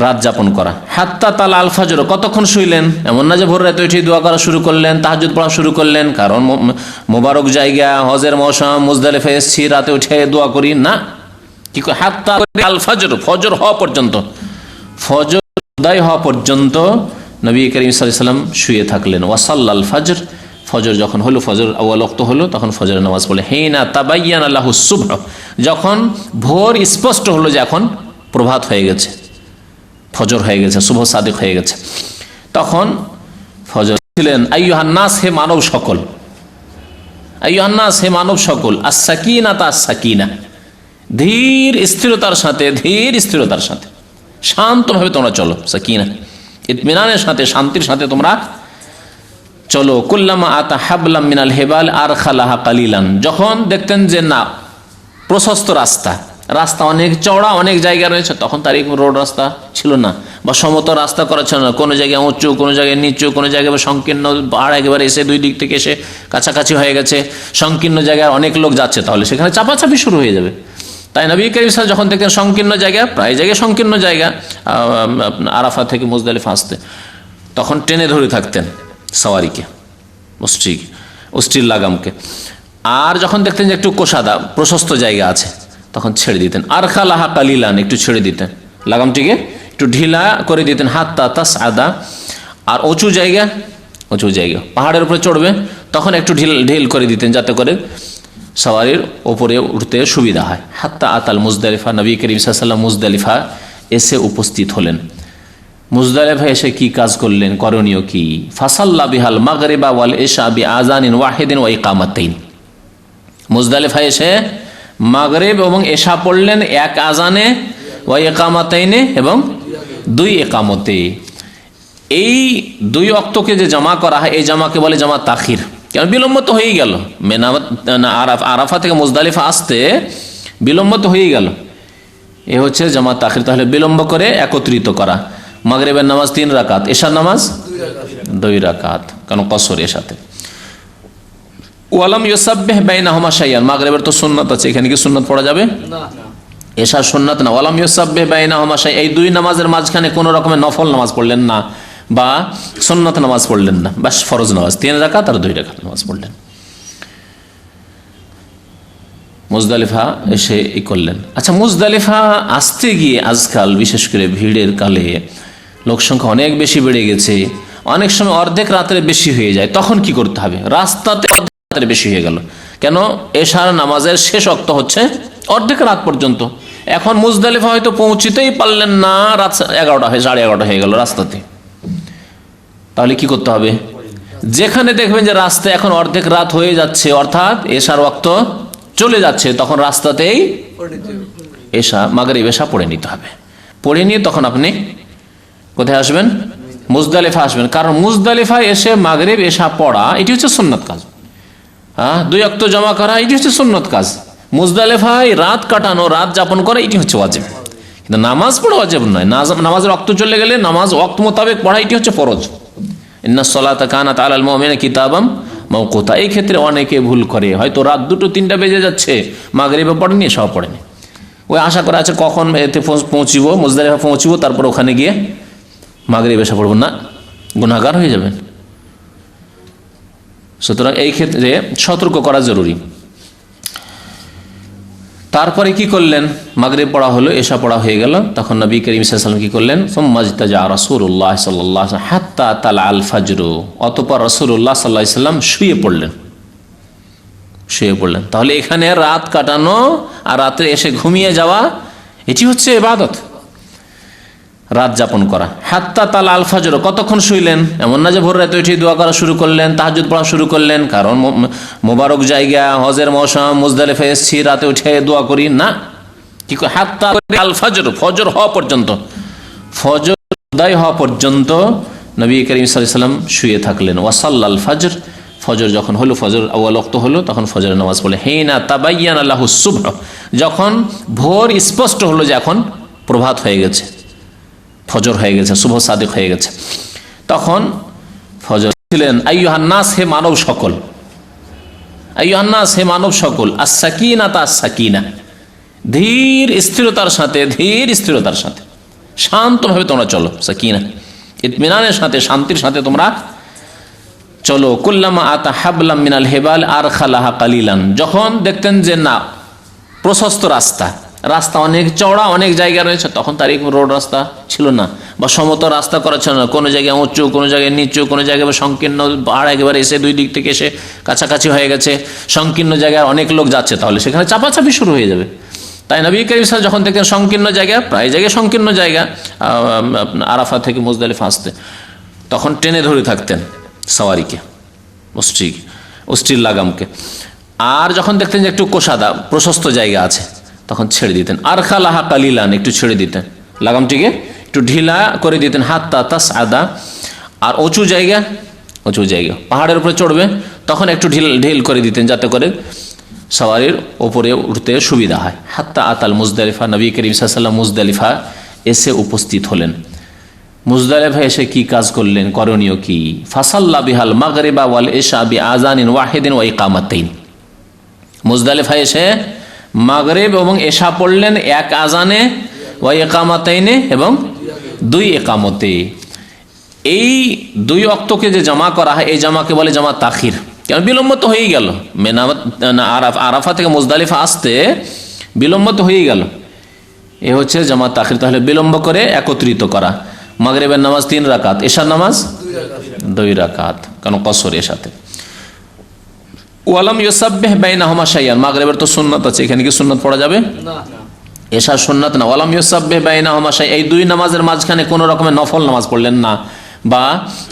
রাত যাপন করা। হাত্তা তালাল ফজর, কতক্ষণ শুইলেন? এমন না যে ভোর রাতে উঠে দোয়া করা শুরু করলেন, তাহাজ্জুদ পড়া শুরু করলেন, কারণ মোবারক জায়গা, হজের মৌসুম, মুজদালিফা এসেছি, রাতে উঠে দোয়া করি না। কি করে? হাত্তা আল ফজর, ফজর হওয়া পর্যন্ত, ফজর উদয় হওয়া পর্যন্ত নবী করিম সাল্লাল্লাহু আলাইহি ওয়াসাল্লাম শুয়ে থাকলেন। ওয়াসাল্লাল ফজর, ফজর যখন হলো, ফজর আউয়াল ওয়াক্ত হলো, তখন ফজরের নামাজ পড়লে। হিনা তাবায়্যানা লাহু সুবহ, যখন ভোর স্পষ্ট হলো যে এখন প্রভাত হয়ে গেছে, ফজর হয়ে গেছে, শুভ সাদিক হয়ে গেছে, তখন ফজর ছিলেন। আইয়ুহান নাস, হে মানব সকল, আইয়ুহান নাস, হে মানব সকল, আস-সাকিনাতা, আস-সাকিনা, ধীর স্থিরতার সাথে শান্তভাবে তোমরা চলো, সাকিনা ইতমিনানের সাথে, শান্তির সাথে তোমরা চলো। কুল্লামা আতা হাবলাম মিনাল হেবাল আর খালাহা কালিলান, যখন দেখতেন যে না প্রশস্ত রাস্তা অনেক চওড়া, অনেক জায়গা রয়েছে, তখন তার এই রোড রাস্তা ছিল না বা সমতল রাস্তা করা ছিল না, কোনো জায়গায় উঁচু, কোনো জায়গায় নিচু, কোনো জায়গায় সংকীর্ণ, পাহাড় একেবারে এসে দুই দিক থেকে এসে কাছাকাছি হয়ে গেছে, সংকীর্ণ জায়গায় অনেক লোক যাচ্ছে, তাহলে সেখানে চাপাচাপি শুরু হয়ে যাবে। তাই নবী করিম সাল্লাল্লাহু আলাইহি ওয়াসাল্লাম যখন দেখতেন সংকীর্ণ জায়গা, প্রায় জায়গায় সংকীর্ণ জায়গা, আরাফা থেকে মুজদালিফা আসতে, তখন টেনে ধরে থাকতেন সওয়ারিকে, অস্ট্রির লাগামকে। আর যখন দেখতেন যে একটু কোষাদা প্রশস্ত জায়গা আছে, তখন ছেড়ে দিতেন। আর খালাহা কালিলান, একটু ছেড়ে দিতেন, লাগামটিকে একটু ঢিলা করে দিতেন, হাত্তা তাসআদা, আর উঁচু জায়গা পাহাড়ের উপরে চড়বে তখন একটু ঢিল করে দিতেন যাতে করে সওয়ারির ওপরে উঠতে সুবিধা হয়। হাত্তা আতাল মুজদালিফা, নবী করিম সাল্লাল্লাহু আলাইহি ওয়াসাল্লাম মুজদালিফা এসে উপস্থিত হলেন। মুজদালিফা এসে কি কাজ করলেন, করণীয় কি? ফাসাল্লা বিহাল মাগরিবা ওয়াল ইশা বিআযানিন ওয়াহিদিন ওয়া ইকামাতাইন। মুজদালিফা এসে মাগরিব এবং এশা পড়লেন এক আজানে, ওয়া ইকামাতাইনে এবং দুই ইকামতে। এই দুই ওয়াক্তকে যে জামা করা হয় এই জামাকে বলে জামা তাখির, কারণ বিলম্ব তো হয়েই গেল। আরাফা থেকে মুজদালিফা আসতে বিলম্ব তো হয়েই গেল, এ হচ্ছে জামা তাখির। তাহলে বিলম্ব করে একত্রিত করা। মাগরিবের নামাজ 3 রাকাত, এশার নামাজ 2 রাকাত, কারণ কসর এশাতে। ওয়ালাম ইউসাব্বিহ বাইনাহুমা শাইআন, মাগরিবের তো সুন্নাত আছে, এখানে কি সুন্নাত পড়া যাবে না? এশার সুন্নাত না। ওয়ালাম ইউসাব্বিহ বাইনাহুমা শাইআন, এই দুই নামাজের মাঝখানে কোনো রকমের নফল নামাজ পড়লেন না বা সুন্নাত নামাজ পড়লেন না, বাস ফরজ নামাজ 3 রাকাত আর 2 রাকাত নামাজ পড়লেন। মুজদালিফা এসে ই করলেন। আচ্ছা, মুজদালিফা আসতে গিয়ে আজকাল বিশেষ করে ভিড়ের কালে লোকসংখ্যা অনেক বেশি বেড়ে গেছে, অনেক সময় অর্ধেক রাতের বেশি হয়ে যায়, তখন কি করতে হবে? রাস্তাতে অর্ধেক রাতের বেশি হয়ে গেল, কেন এশার নামাজের শেষ ওয়াক্ত হচ্ছে অর্ধেক রাত পর্যন্ত। এখন মুজদালিফা হয়তো পৌঁছিতেই পারলেন না, রাত 11টা হয়, 11:30 হয়ে গেল রাস্তাতে। তাহলে কি করতে হবে? যেখানে দেখবেন যে রাস্তায় এখন অর্ধেক রাত হয়ে যাচ্ছে, অর্থাৎ এশার ওয়াক্ত চলে যাচ্ছে, তখন রাস্তাতেই এশা মাগরিব এশা পড়ে নিতে হবে। পড়ে নিয়ে তখন আপনি কোথায় আসবেন? মুজদালিফা আসবেন। কারণ মুজদালিফা এসে মাগরিব এশা পড়া এটি হচ্ছে সুন্নত কাজ। হ্যাঁ, 2 ওয়াক্ত জমা করা এটি হচ্ছে সুন্নত কাজ। মুজদালিফায় রাত কাটানো, রাত যাপন করা এটি হচ্ছে ওয়াজিব, কিন্তু নামাজ পড়া ওয়াজিব নয়। নামাজের ওয়াক্ত চলে গেলে নামাজ ওয়াক্ত মোতাবেক পড়া এটি হচ্ছে ফরজ। ইন্নাস সালাতা কানাত আলাল মুমিনিনা কিতাবাম মাওকুতা। এই ক্ষেত্রে অনেকে ভুল করে, হয়তো রাত 2-3টা বেজে যাচ্ছে, মাগরিবে পড়েনি, এশাও পড়েনি, ওই আশা করে আছে কখন এতে পৌঁছিব, মুজদালিফা পৌঁছিব, তারপর ওখানে গিয়ে মাগরিব এশা পড়ব না, গুনাহগার হয়ে যাবেন। সুতরাং এই ক্ষেত্রে সতর্ক করা জরুরি। তারপরে কি করলেন? মাগরিব পড়া হলো, এশা পড়া হয়ে গেল, তখন নবী করিম সাল্লাল্লাহু আলাইহি ওয়াসাল্লাম কি করলেন? সুম্মাজতাজা রাসূলুল্লাহ সাল্লাল্লাহু আলাইহি ওয়াসাল্লাম হাত্তা তালাআল ফাজর, অতঃপর রাসূলুল্লাহ সাল্লাল্লাহু আলাইহি ওয়াসাল্লাম শুয়ে পড়লেন। তাহলে এখানে রাত কাটানো আর রাতে এসে ঘুমিয়ে যাওয়া এটি হচ্ছে ইবাদত, রাত যাপন করা। হাত্তা তালা আল ফাজর, কতক্ষণ শুইলেন? এমন না যে ভোর রাতে উঠে দোয়া করা শুরু করলেন, তাহাজ্জুদ পড়া শুরু করলেন, কারণ মোবারক জায়গা, হজের মৌসুম, মুজদালিফা এসেছি, রাতে উঠে দোয়া করি না। কি হাত্তা আল ফাজর, ফজর হওয়া পর্যন্ত, ফজর উদয় হওয়া পর্যন্ত নবী করিম সাল্লাল্লাহু আলাইহি ওয়াসাল্লাম শুয়ে থাকলেন। ওয়াসাল্লাল ফাজর, ফজর যখন হলো, ফজর আউয়াল ওয়াক্ত হলো, তখন ফজরের নামাজ পড়লেন। হিনা তাবায়্যানা লাহু সুবহ, যখন ভোর স্পষ্ট হলো যে এখন প্রভাত হয়ে গেছে, ফজর হয়ে গেছে, শুভ সাদিক হয়ে গেছে, তখন ফজর ছিলেন। আইয়ুহান নাস, হে মানব সকল, আইয়ুহান নাস, হে মানব সকল, আস-সাকিনাতা, আস-সাকিনা, ধীর স্থিরতার সাথে, শান্তভাবে তোমরা চলো। সাকিনা, ইতমিনানের সাথে, শান্তির সাথে তোমরা চলো। কুল্লামা আতা হাবলাম মিনাল হেবাল আর খালাহা কালিলান, যখন দেখতেন যে না প্রশস্ত রাস্তা অনেক চওড়া, অনেক জায়গা রয়েছে, তখন তার রোড রাস্তা ছিল না বা সমতল রাস্তা করা ছিল না, কোনো জায়গায় উঁচু, কোনো জায়গায় নিচু, কোনো জায়গায় সংকীর্ণ, পাহাড় একেবারে এসে 2 দিক থেকে এসে কাছাকাছি হয়ে গেছে, সংকীর্ণ জায়গায় অনেক লোক যাচ্ছে, তাহলে সেখানে চাপাচাপি শুরু হয়ে যাবে। তাই নবী করিম সাল্লাল্লাহু আলাইহি ওয়াসাল্লাম যখন দেখতেন সংকীর্ণ জায়গা, প্রায় জায়গায় সংকীর্ণ জায়গা, আরাফা থেকে মুজদালিফা আসতে, তখন টেনে ধরে থাকতেন সওয়ারিকে, অস্ত্রীর লাগামকে। আর যখন দেখতেন যে একটু কোষাদা, প্রশস্ত জায়গা আছে, তখন ছেড়ে দিতেন। আর খালাহা কালিলান, একটু ছেড়ে দিতেন, লাগামটিকে একটু ঢিলা করে দিতেন। হাত্তা তাসআদা, আর উঁচু জায়গা পাহাড়ের উপরে চড়বে তখন একটু ঢিল করে দিতেন যাতে করে সওয়ারির ওপরে উঠতে সুবিধা হয়। হাত্তা আতাল মুজদালিফা, নবী করিম সাল্লাল্লাহু আলাইহি ওয়াসাল্লাম মুজদালিফা এসে উপস্থিত হলেন। মুজদালিফা এসে কি কাজ করলেন, করণীয় কি? ফাসাল্লা বিহাল মাগরিবা ওয়াল ইশা বিআযানিন ওয়াহিদিন ওয়া ইকামাতাইন। মুজদালিফা এসে মাগরিব এবং এশা পড়লেন এক আজানে, ওয়া ইকামাতাইনে এবং 2 ইকামতে। এই 2 ওয়াক্তকে যে জামা করা হয় এই জামাকে বলে জামা তাখির, কারণ বিলম্ব তো হয়েই গেল। আরাফা থেকে মুজদালিফা আসতে বিলম্ব তো হয়েই গেল, এ হচ্ছে জামাত তাখির, তাহলে বিলম্ব করে একত্রিত করা। মাগরিবের নামাজ 3 রাকাত, এশার নামাজ 2 রাকাত, কারণ কসর এর সাথে। ওয়ালাম ইউসাব্বিহ বাইনাহুমা শাইআন, মাগরিবের তো সুন্নাত আছে, এখানে কি সুন্নাত পড়া যাবে না? এশার সুন্নাত না। ওয়ালাম ইউসাব্বিহ বাইনাহুমা শাইআন, এই 2 নামাজের মাঝখানে কোনো রকমের নফল নামাজ পড়লেন না বা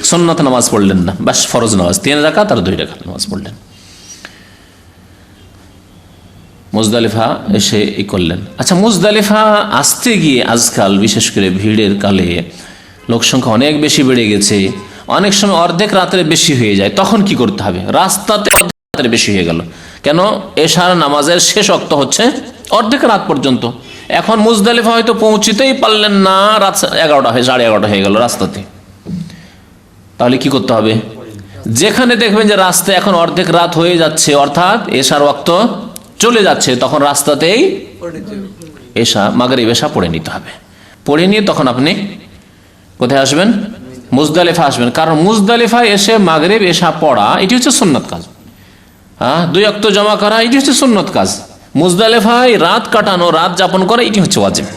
সুন্নাত নামাজ পড়লেন না, বাস ফরজ নামাজ 3 রাকাত আর 2 রাকাত নামাজ পড়লেন। মুজদালিফা এসে ই করলেন। আচ্ছা, মুজদালিফা আসতে গিয়ে আজকাল বিশেষ করে ভিড়ের কালে লোকসংখ্যা অনেক বেশি বেড়ে গেছে, অনেক সময় অর্ধেক রাতের বেশি হয়ে যায়, তখন কি করতে হবে? রাস্তাতে অর্ধেক রাতের বেশি হয়ে গেল, কেন এশার নামাজের শেষ ওয়াক্ত হচ্ছে অর্ধেক রাত পর্যন্ত। এখন মুজদালিফা হয়তো পৌঁছিতেই পারলেন না, রাত 11টা হয়ে 11:30 হয়ে গেল রাস্তাতে, তাহলে কি করতে হবে? যেখানে দেখবেন যে রাস্তায় এখন অর্ধেক রাত হয়ে যাচ্ছে, অর্থাৎ এশার ওয়াক্ত চলে যাচ্ছে, তখন রাস্তাতেই এশা মাগরিব এশা পড়ে নিতে হবে। পড়ে নিয়ে তখন আপনি কোথায় আসবেন? মুজদালিফা আসবেন, কারণ মুজদালিফা এসে মাগরিব এশা পড়া এটি হচ্ছে সুন্নত কাজ। 2 ওয়াক্ত জমা করা এটি হচ্ছে সুন্নত কাজ। মুজদালিফায় রাত কাটানো, রাত যাপন করা এটি হচ্ছে ওয়াজিব,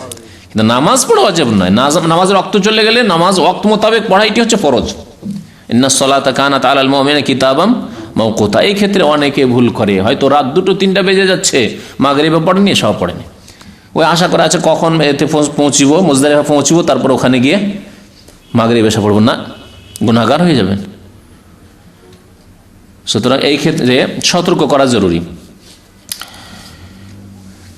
কিন্তু নামাজ পড়া ওয়াজিব নয়। নামাজের ওয়াক্ত চলে গেলে নামাজ ওয়াক্ত মোতাবেক পড়া এটি হচ্ছে ফরজ। ইন্নাস সালাতা কানাত আলাল মুমিনিনা কিতাবাম মাওকুতা। এই ক্ষেত্রে অনেকে ভুল করে, হয়তো রাত 2-3টা বেজে যাচ্ছে, মাগরিবে পড়েনি, এশাও পড়েনি, ওই আশা করা আছে কখন এতে পৌঁছিব, মুজদালিফা পৌঁছিব, তারপর ওখানে গিয়ে মাগরিব এশা পড়ব, না, গুনাহগার হয়ে যাবেন। সুতরাং এই ক্ষেত্রে সতর্ক করা জরুরি।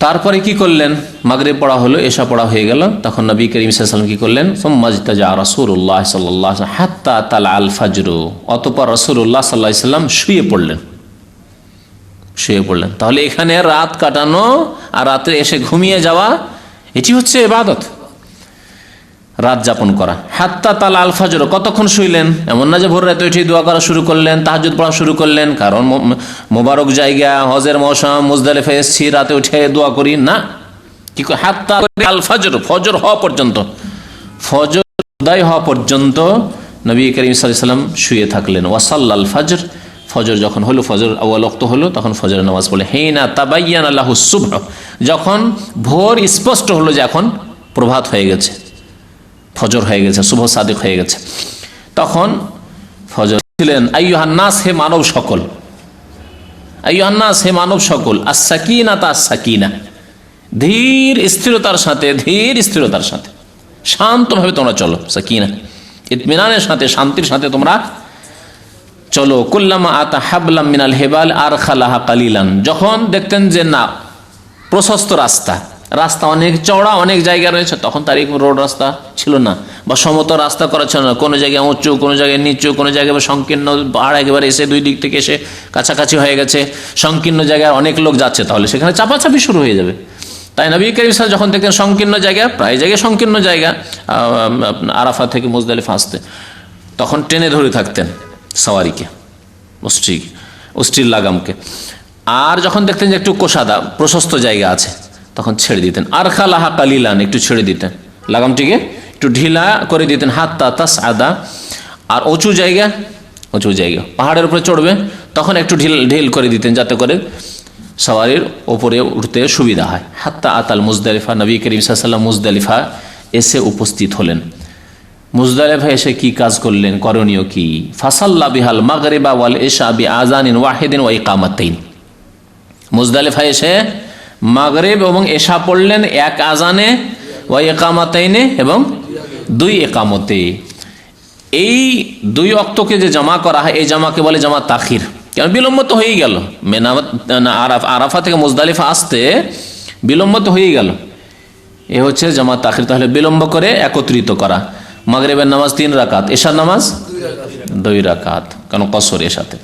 তারপরে কি করলেন? মাগরিব পড়া হলো, এশা পড়া হয়ে গেল, তখন নবী করিম সাল্লাল্লাহু আলাইহি ওয়াসাল্লাম কি করলেন? সুম্মাজতাজা রাসূলুল্লাহ সাল্লাল্লাহু আলাইহি ওয়াসাল্লাম হাত্তা তালাআল ফাজর, অতঃপর রাসূলুল্লাহ সাল্লাল্লাহু আলাইহি ওয়াসাল্লাম শুয়ে পড়লেন। তাহলে এখানে রাত কাটানো আর রাতে এসে ঘুমিয়ে যাওয়া এটি হচ্ছে ইবাদত, রাত যাপন করা। হাত্তা তালা আল ফাজর, কতক্ষণ শুইলেন? এমন না যে ভোর রাতে উঠে দোয়া করা শুরু করলেন, তাহাজ্জুদ পড়া শুরু করলেন, কারণ মোবারক জায়গা, হজের মৌসুম, মুজদালিফা এসেছি, রাতে উঠে দোয়া করি না। কি করে? হাত্তা আল ফাজর, ফজর হওয়া পর্যন্ত, ফজর উদয় হওয়া পর্যন্ত নবী করিম সাল্লাল্লাহু আলাইহি ওয়াসাল্লাম শুয়ে থাকলেন। ওয়াসাল্লাল ফাজর, ফজর যখন হলো, ফজর আউয়াল ওয়াক্ত হলো, তখন ফজরের নামাজ পড়লেন। হিনা তাবায়্যানা লাহু সুবহ, যখন ভোর স্পষ্ট হলো যে এখন প্রভাত হয়ে গেছে, ফজর হয়ে গেছে, শুভ সাদিক হয়ে গেছে, তখন ফজর ছিলেন। আইয়ুহান নাস, হে মানব সকল, আইয়ুহান নাস, হে মানব সকল, আস-সাকিনাতা আস-সাকিনা, ধীর স্থিরতার সাথে শান্তভাবে তোমরা চলো। সাকিনা, ইতমিনানের সাথে, শান্তির সাথে তোমরা চলো। কুল্লামা আতা হাবলাম মিনাল হেবাল আর খালাহা কালিলান, যখন দেখতেন যে না প্রশস্ত রাস্তা অনেক চওড়া, অনেক জায়গা রয়েছে, তখন তার রোড রাস্তা ছিল না বা সমতল রাস্তা করা ছিল না, কোনো জায়গায় উঁচু, কোনো জায়গায় নিচু, কোনো জায়গায় সংকীর্ণ, পাহাড় একেবারে এসে 2 দিক থেকে এসে কাছাকাছি হয়ে গেছে, সংকীর্ণ জায়গায় অনেক লোক যাচ্ছে, তাহলে সেখানে চাপাচাপি শুরু হয়ে যাবে। তাই নবী করিম সাল্লাল্লাহু যখন দেখতেন সংকীর্ণ জায়গা, প্রায় জায়গায় সংকীর্ণ জায়গা, আরাফা থেকে মুজদালিফা আসতে, তখন টেনে ধরে থাকতেন সওয়ারিকে, অস্ট্রির লাগামকে। আর যখন দেখতেন যে একটু কোষাদা প্রশস্ত জায়গা আছে, তখন ছেড়ে দিতেন। আর খালাহা কালিলান, একটু ছেড়ে দিতেন, লাগামটিকে একটু ঢিলা করে দিতেন। হাত্তা তাসআদা, আর উঁচু জায়গা পাহাড়ের উপরে চড়বে, তখন একটু ঢিল করে দিতেন, যাতে করে সওয়ারির ওপরে উঠতে সুবিধা হয়। হাত্তা আতাল মুজদালিফা, নবী করিম সাল্লাল্লাহু আলাইহি ওয়াসাল্লাম মুজদালিফা এসে উপস্থিত হলেন। মুজদালিফা এসে কি কাজ করলেন, করণীয় কি? ফাসাল্লা বিহাল মাগরিবা ওয়াল ইশা বিআযানিন ওয়াহিদিন ওয়া ইকামাতাইন, মুজদালিফা এসে মাগরিব এবং এশা পড়লেন এক আজানে, ওয়া ইকামাতাইনে, এবং 2 ইকামতে। এই 2 ওয়াক্তকে যে জামা করা হয়, এই জামাকে বলে জামা তাখির, কারণ বিলম্ব তো হয়েই গেল, আরাফা থেকে মুজদালিফা আসতে বিলম্ব তো হয়েই গেল, এ হচ্ছে জামা তাখির। তাহলে বিলম্ব করে একত্রিত করা। মাগরিবের নামাজ 3 রাকাত, এশার নামাজ 2 রাকাত, কারণ কসর এর সাথে।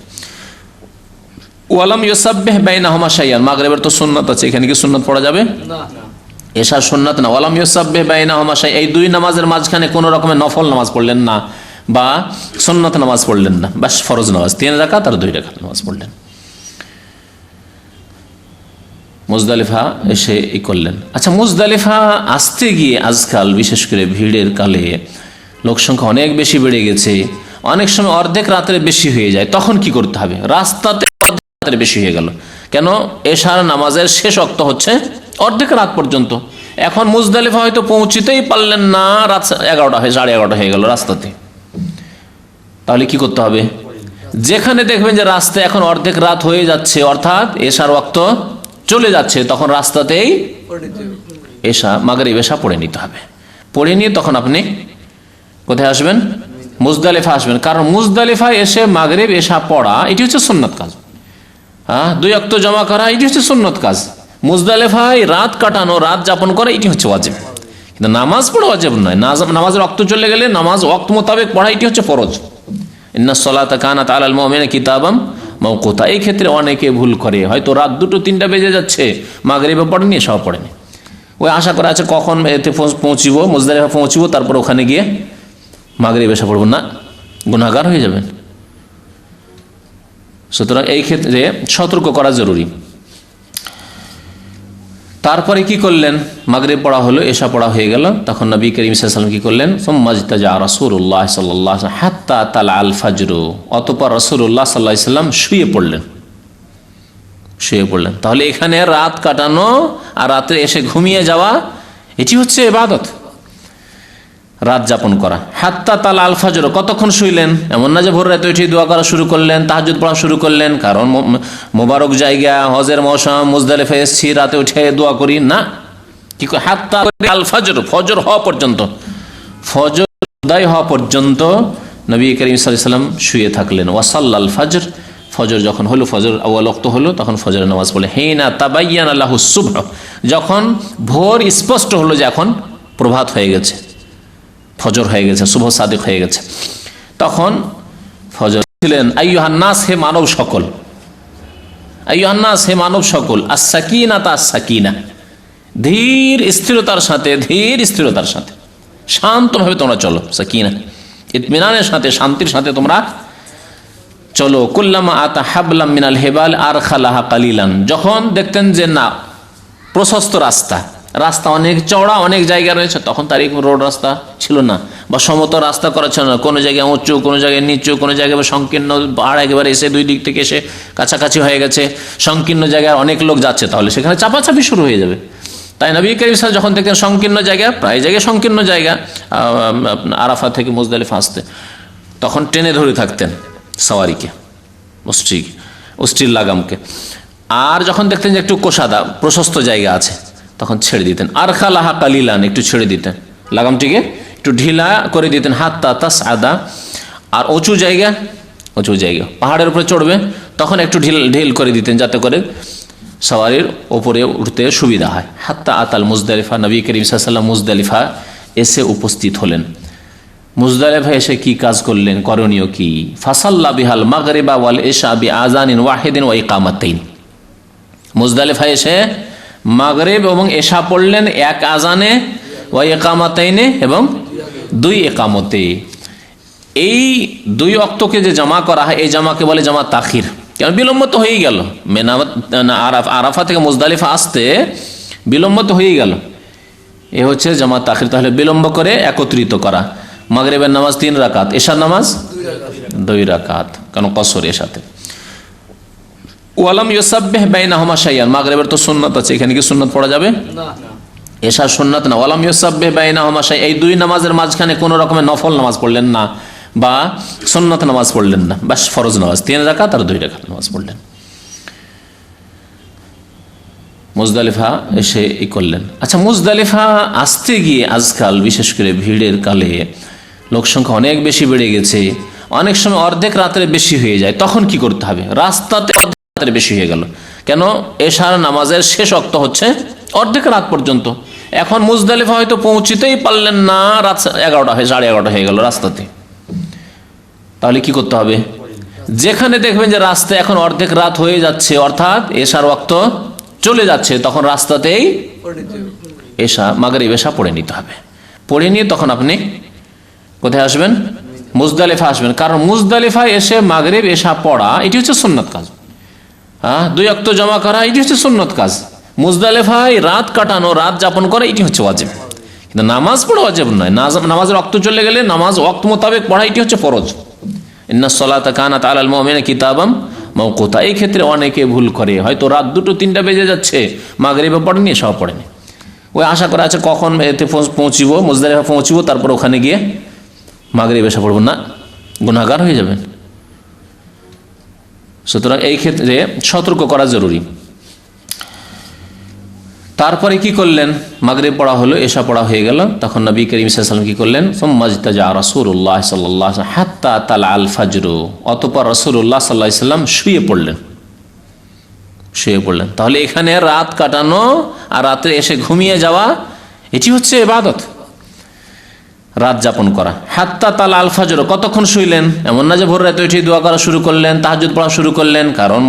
ওয়ালাম ইউসাব্বিহ বাইনাহুমা শাইআন, মাগরিবের তো সুন্নাত আছে, এখানে কি সুন্নাত পড়া যাবে না? এশার সুন্নাত না। ওয়ালাম ইউসাব্বিহ বাইনাহুমা শাইআন, এই 2 নামাজের মাঝখানে কোনো রকমের নফল নামাজ পড়লেন না বা সুন্নাত নামাজ পড়লেন না, বাস ফরজ নামাজ 3 রাকাত আর 2 রাকাত নামাজ পড়লেন। মুজদালিফা এসে ই করলেন। আচ্ছা, মুজদালিফা আসতে গিয়ে আজকাল বিশেষ করে ভিড়ের কালে লোকসংখ্যা অনেক বেশি বেড়ে গেছে, অনেক সময় অর্ধেক রাতের বেশি হয়ে যায়, তখন কি করতে হবে? রাস্তাতে অর্ধেক রাতের বেশি হয়ে গেল, কেন এশার নামাজের শেষ ওয়াক্ত হচ্ছে অর্ধেক রাত পর্যন্ত। এখন মুজদালিফা হয়তো পৌঁছিতেই পারলেন না, রাত 11টা হয়ে 11:30 হয়ে গেল রাস্তাতে, তাহলে কি করতে হবে? যেখানে দেখবেন যে রাস্তায় এখন অর্ধেক রাত হয়ে যাচ্ছে, অর্থাৎ এশার ওয়াক্ত চলে যাচ্ছে, তখন রাস্তাতেই এশা মাগরিব এশা পড়ে নিতে হবে। পড়ে নিয়ে তখন আপনি কোথায় আসবেন? মুজদালিফা আসবেন। কারণ মুজদালিফায় এসে মাগরিব এশা পড়া এটি হচ্ছে সুন্নত কাজ। হ্যাঁ, 2 ওয়াক্ত জমা করা এটি হচ্ছে সুন্নত কাজ। মুজদালিফায় রাত কাটানো, রাত যাপন করা এটি হচ্ছে ওয়াজিব, কিন্তু নামাজ পড়া ওয়াজিব নয়। নামাজের ওয়াক্ত চলে গেলে নামাজ ওয়াক্ত মোতাবেক পড়া এটি হচ্ছে ফরজ। ইন্নাস সালাতা কানাত আলাল মুমিনিনা কিতাবাম মাওকুতা। এই ক্ষেত্রে অনেকে ভুল করে, হয়তো রাত 2-3টা বেজে যাচ্ছে, মাগরিবে পড়েনি, এশাও পড়েনি, ওই আশা করা আছে কখন এতে পৌঁছিব, মুজদালিফা পৌঁছিব, তারপর ওখানে গিয়ে মাগরিব এশা পড়ব না, গুনাহগার হয়ে যাবেন। সুতরাং এই ক্ষেত্রে সতর্ক করা জরুরি। তারপরে কি করলেন? মাগরিব পড়া হলো, এশা পড়া হয়ে গেল, তখন নবী করিম সাল্লাল্লাহু আলাইহি ওয়াসাল্লাম কি করলেন? সুম্মাজতাজা রাসূলুল্লাহ সাল্লাল্লাহু আলাইহি ওয়াসাল্লাম হাত্তা তালাআল ফাজর। অতঃপর রাসূলুল্লাহ সাল্লাল্লাহু আলাইহি ওয়াসাল্লাম শুয়ে পড়লেন। তাহলে এখানে রাত কাটানো আর রাতে এসে ঘুমিয়ে যাওয়া এটি হচ্ছে ইবাদত, রাত যাপন করা। হাত্তা তালা আল ফাজর, কতক্ষণ শুইলেন? এমন না যে ভোর রাতে উঠে দোয়া করা শুরু করলেন, তাহাজ্জুদ পড়া শুরু করলেন, কারণ মোবারক জায়গা, হজের মৌসুম, মুজদালিফা এসেছি, রাতে উঠে দোয়া করি না। কি করে? হাত্তা আল ফাজর, ফজর হওয়া পর্যন্ত, ফজর উদয় হওয়া পর্যন্ত নবী করিম সাল্লাল্লাহু আলাইহি ওয়াসাল্লাম শুয়ে থাকলেন। ওয়াসাল্লাল ফজর, ফজর যখন হলো, ফজর আউয়াল ওয়াক্ত হলো, তখন ফজরের নামাজ পড়লেন। হিনা তাবায়্যানা লাহু সুবহ, যখন ভোর স্পষ্ট হলো যে এখন প্রভাত হয়ে গেছে, ফজর হয়ে গেছে, শুভ সাদিক হয়ে গেছে, তখন ফজর ছিলেন। আইয়ুহান নাস, হে মানব সকল, আইয়ুহান নাস, হে মানব সকল, আস-সাকিনাতা আস-সাকিনা, ধীর স্থিরতার সাথে, ধীর স্থিরতার সাথে, শান্তভাবে তোমরা চলো। সাকিনা, ইতমিনানের সাথে, শান্তির সাথে তোমরা চলো। কুল্লামা আতা হাবলাম মিনাল হেবাল আর খালাহা কালিলান, যখন দেখতেন যে না প্রশস্ত রাস্তা, রাস্তা অনেক চওড়া, অনেক জায়গা রয়েছে, তখন তার রোড রাস্তা ছিল না, বা সমতল রাস্তা করা ছিল না, কোনো জায়গায় উঁচু, কোনো জায়গায় নিচু, কোনো জায়গায় সংকীর্ণ, পাহাড় একেবারে এসে 2 দিক থেকে এসে কাছাকাছি হয়ে গেছে, সংকীর্ণ জায়গায় অনেক লোক যাচ্ছে, তাহলে সেখানে চাপাচাপি শুরু হয়ে যাবে। তাই নবী করিম সাল্লাল্লাহু আলাইহি ওয়াসাল্লাম যখন দেখতেন সংকীর্ণ জায়গা, প্রায় জায়গায় সংকীর্ণ জায়গা, আরাফা থেকে মুজদালিফা আসতে, তখন টেনে ধরে থাকতেন সওয়ারিকে, অস্থির লাগামকে। আর যখন দেখতেন যে একটু কোষাদা, প্রশস্ত জায়গা আছে, তখন ছেড়ে দিতেন। আর খালাহা কালিলান, একটু ছেড়ে দিতেন, লাগামটিকে একটু ঢিলা করে দিতেন। হাত্তা তাসআদা, আর উঁচু জায়গা, পাহাড়ের উপরে চড়বে, তখন একটু ঢিল করে দিতেন, যাতে করে সওয়ারির ওপরে উঠতে সুবিধা হয়। হাত্তা আতাল মুজদালিফা, নবী করিম সাল্লাল্লাহু আলাইহি ওয়াসাল্লাম মুজদালিফা এসে উপস্থিত হলেন। মুজদালিফা এসে কি কাজ করলেন, করণীয় কি? ফাসাল্লা বিহাল মাগরিবা ওয়াল ইশা বিআযানিন ওয়াহিদিন ওয়া ইকামাতাইন। মুজদালিফা এসে মাগরিব এবং এশা পড়লেন এক আজানে, ওয়া ইকামাতাইনে, এবং 2 ইকামতে। এই 2 ওয়াক্তকে যে জামা করা হয়, এই জামাকে বলে জামা তাখির। কেন? বিলম্ব তো হয়েই গেল, আরাফা থেকে মুজদালিফা আসতে বিলম্ব তো হয়েই গেল, এ হচ্ছে জামা তাখির। তাহলে বিলম্ব করে একত্রিত করা। মাগরিবের নামাজ 3 রাকাত, এশার নামাজ 2 রাকাত, কারণ কসর এশাতে। ওয়ালাম ইউসাব্বিহ বাইনাহুমা শাইআন, মাগরিবের তো সুন্নাত আছে, এখানে কি সুন্নাত পড়া যাবে না? এশার সুন্নাত না। ওয়ালাম ইউসাব্বিহ বাইনাহুমা শাইআন, এই 2 নামাজের মাঝখানে কোনো রকমের নফল নামাজ পড়লেন না, বা সুন্নাত নামাজ পড়লেন না, বাস ফরজ নামাজ 3 রাকাত আর 2 রাকাত নামাজ পড়লেন। মুজদালিফা এসে ই করলেন। আচ্ছা, মুজদালিফা আসতে গিয়ে আজকাল বিশেষ করে ভিড়ের কালে লোক সংখ্যা অনেক বেশি বেড়ে গেছে, অনেক সময় অর্ধেক রাতের বেশি হয়ে যায়, তখন কি করতে হবে? রাস্তাতে অর্ধেক রাতের বেশি হয়ে গেল, কেন? এশার নামাজের শেষ ওয়াক্ত হচ্ছে অর্ধেক রাত পর্যন্ত। এখন মুজদালিফা হয়তো পৌঁছিতেই পারলেন না, রাত 11টা হয়ে 11:30 হয়ে গেল রাস্তাতে, তাহলে কি করতে হবে? যেখানে দেখবেন যে রাস্তায় এখন অর্ধেক রাত হয়ে যাচ্ছে, অর্থাৎ এশার ওয়াক্ত চলে যাচ্ছে, তখন রাস্তাতেই এশা মাগরিব এশা পড়ে নিতে হবে। পড়ে নিয়ে তখন আপনি কোথায় আসবেন? মুজদালিফা আসবেন। কারণ মুজদালিফায় এসে মাগরিব এশা পড়া এটি হচ্ছে সুন্নত কাজ। 2 ওয়াক্ত জমা করা এটি হচ্ছে সুন্নত কাজ। মুজদালিফায় রাত কাটানো, রাত যাপন করা এটি হচ্ছে ওয়াজিব, কিন্তু নামাজ পড়া ওয়াজিব নয়। নামাজের ওয়াক্ত চলে গেলে নামাজ ওয়াক্ত মোতাবেক পড়া এটি হচ্ছে ফরজ। ইন্নাস সালাতা কানাত আলাল মুমিনিনা কিতাবাম মাওকুতা। এই ক্ষেত্রে অনেকে ভুল করে, হয়তো রাত 2-3টা বেজে যাচ্ছে, মাগরিবে পড়েনি, এশাও পড়েনি, ওই আশা করা আছে কখন এতে পৌঁছিব, মুজদালিফা পৌঁছিব, তারপর ওখানে গিয়ে মাগরিব এসে পড়ব, না, গুনাহগার হয়ে যাবেন। সুতরাং এই ক্ষেত্রে সতর্ক করা জরুরি। তারপরে কি করলেন, মাগরিব পড়া হলো, এশা পড়া হয়ে গেল, তখন নবী করিম সাল্লাল্লাহু আলাইহি ওয়াসাল্লাম কি করলেন, সুম্মাজতাজা রাসূলুল্লাহ সাল্লাল্লাহু আলাইহি ওয়াসাল্লাম হাত্তা তালা আল ফজর, অতঃপর রাসূলুল্লাহ সাল্লাল্লাহু আলাইহি ওয়াসাল্লাম শুয়ে পড়লেন। তাহলে এখানে রাত কাটানো আর রাত্রে এসে ঘুমিয়ে যাওয়া, এটি হচ্ছে ইবাদত, রাত যাপন করা। হাত্তা তালা আল ফজর, কতক্ষণ শুইলেন, এমন না যে ভোর রাতে উঠে দোয়া করা শুরু করলেন, তাহাজ্জুদ পড়া শুরু করলেন, কারণ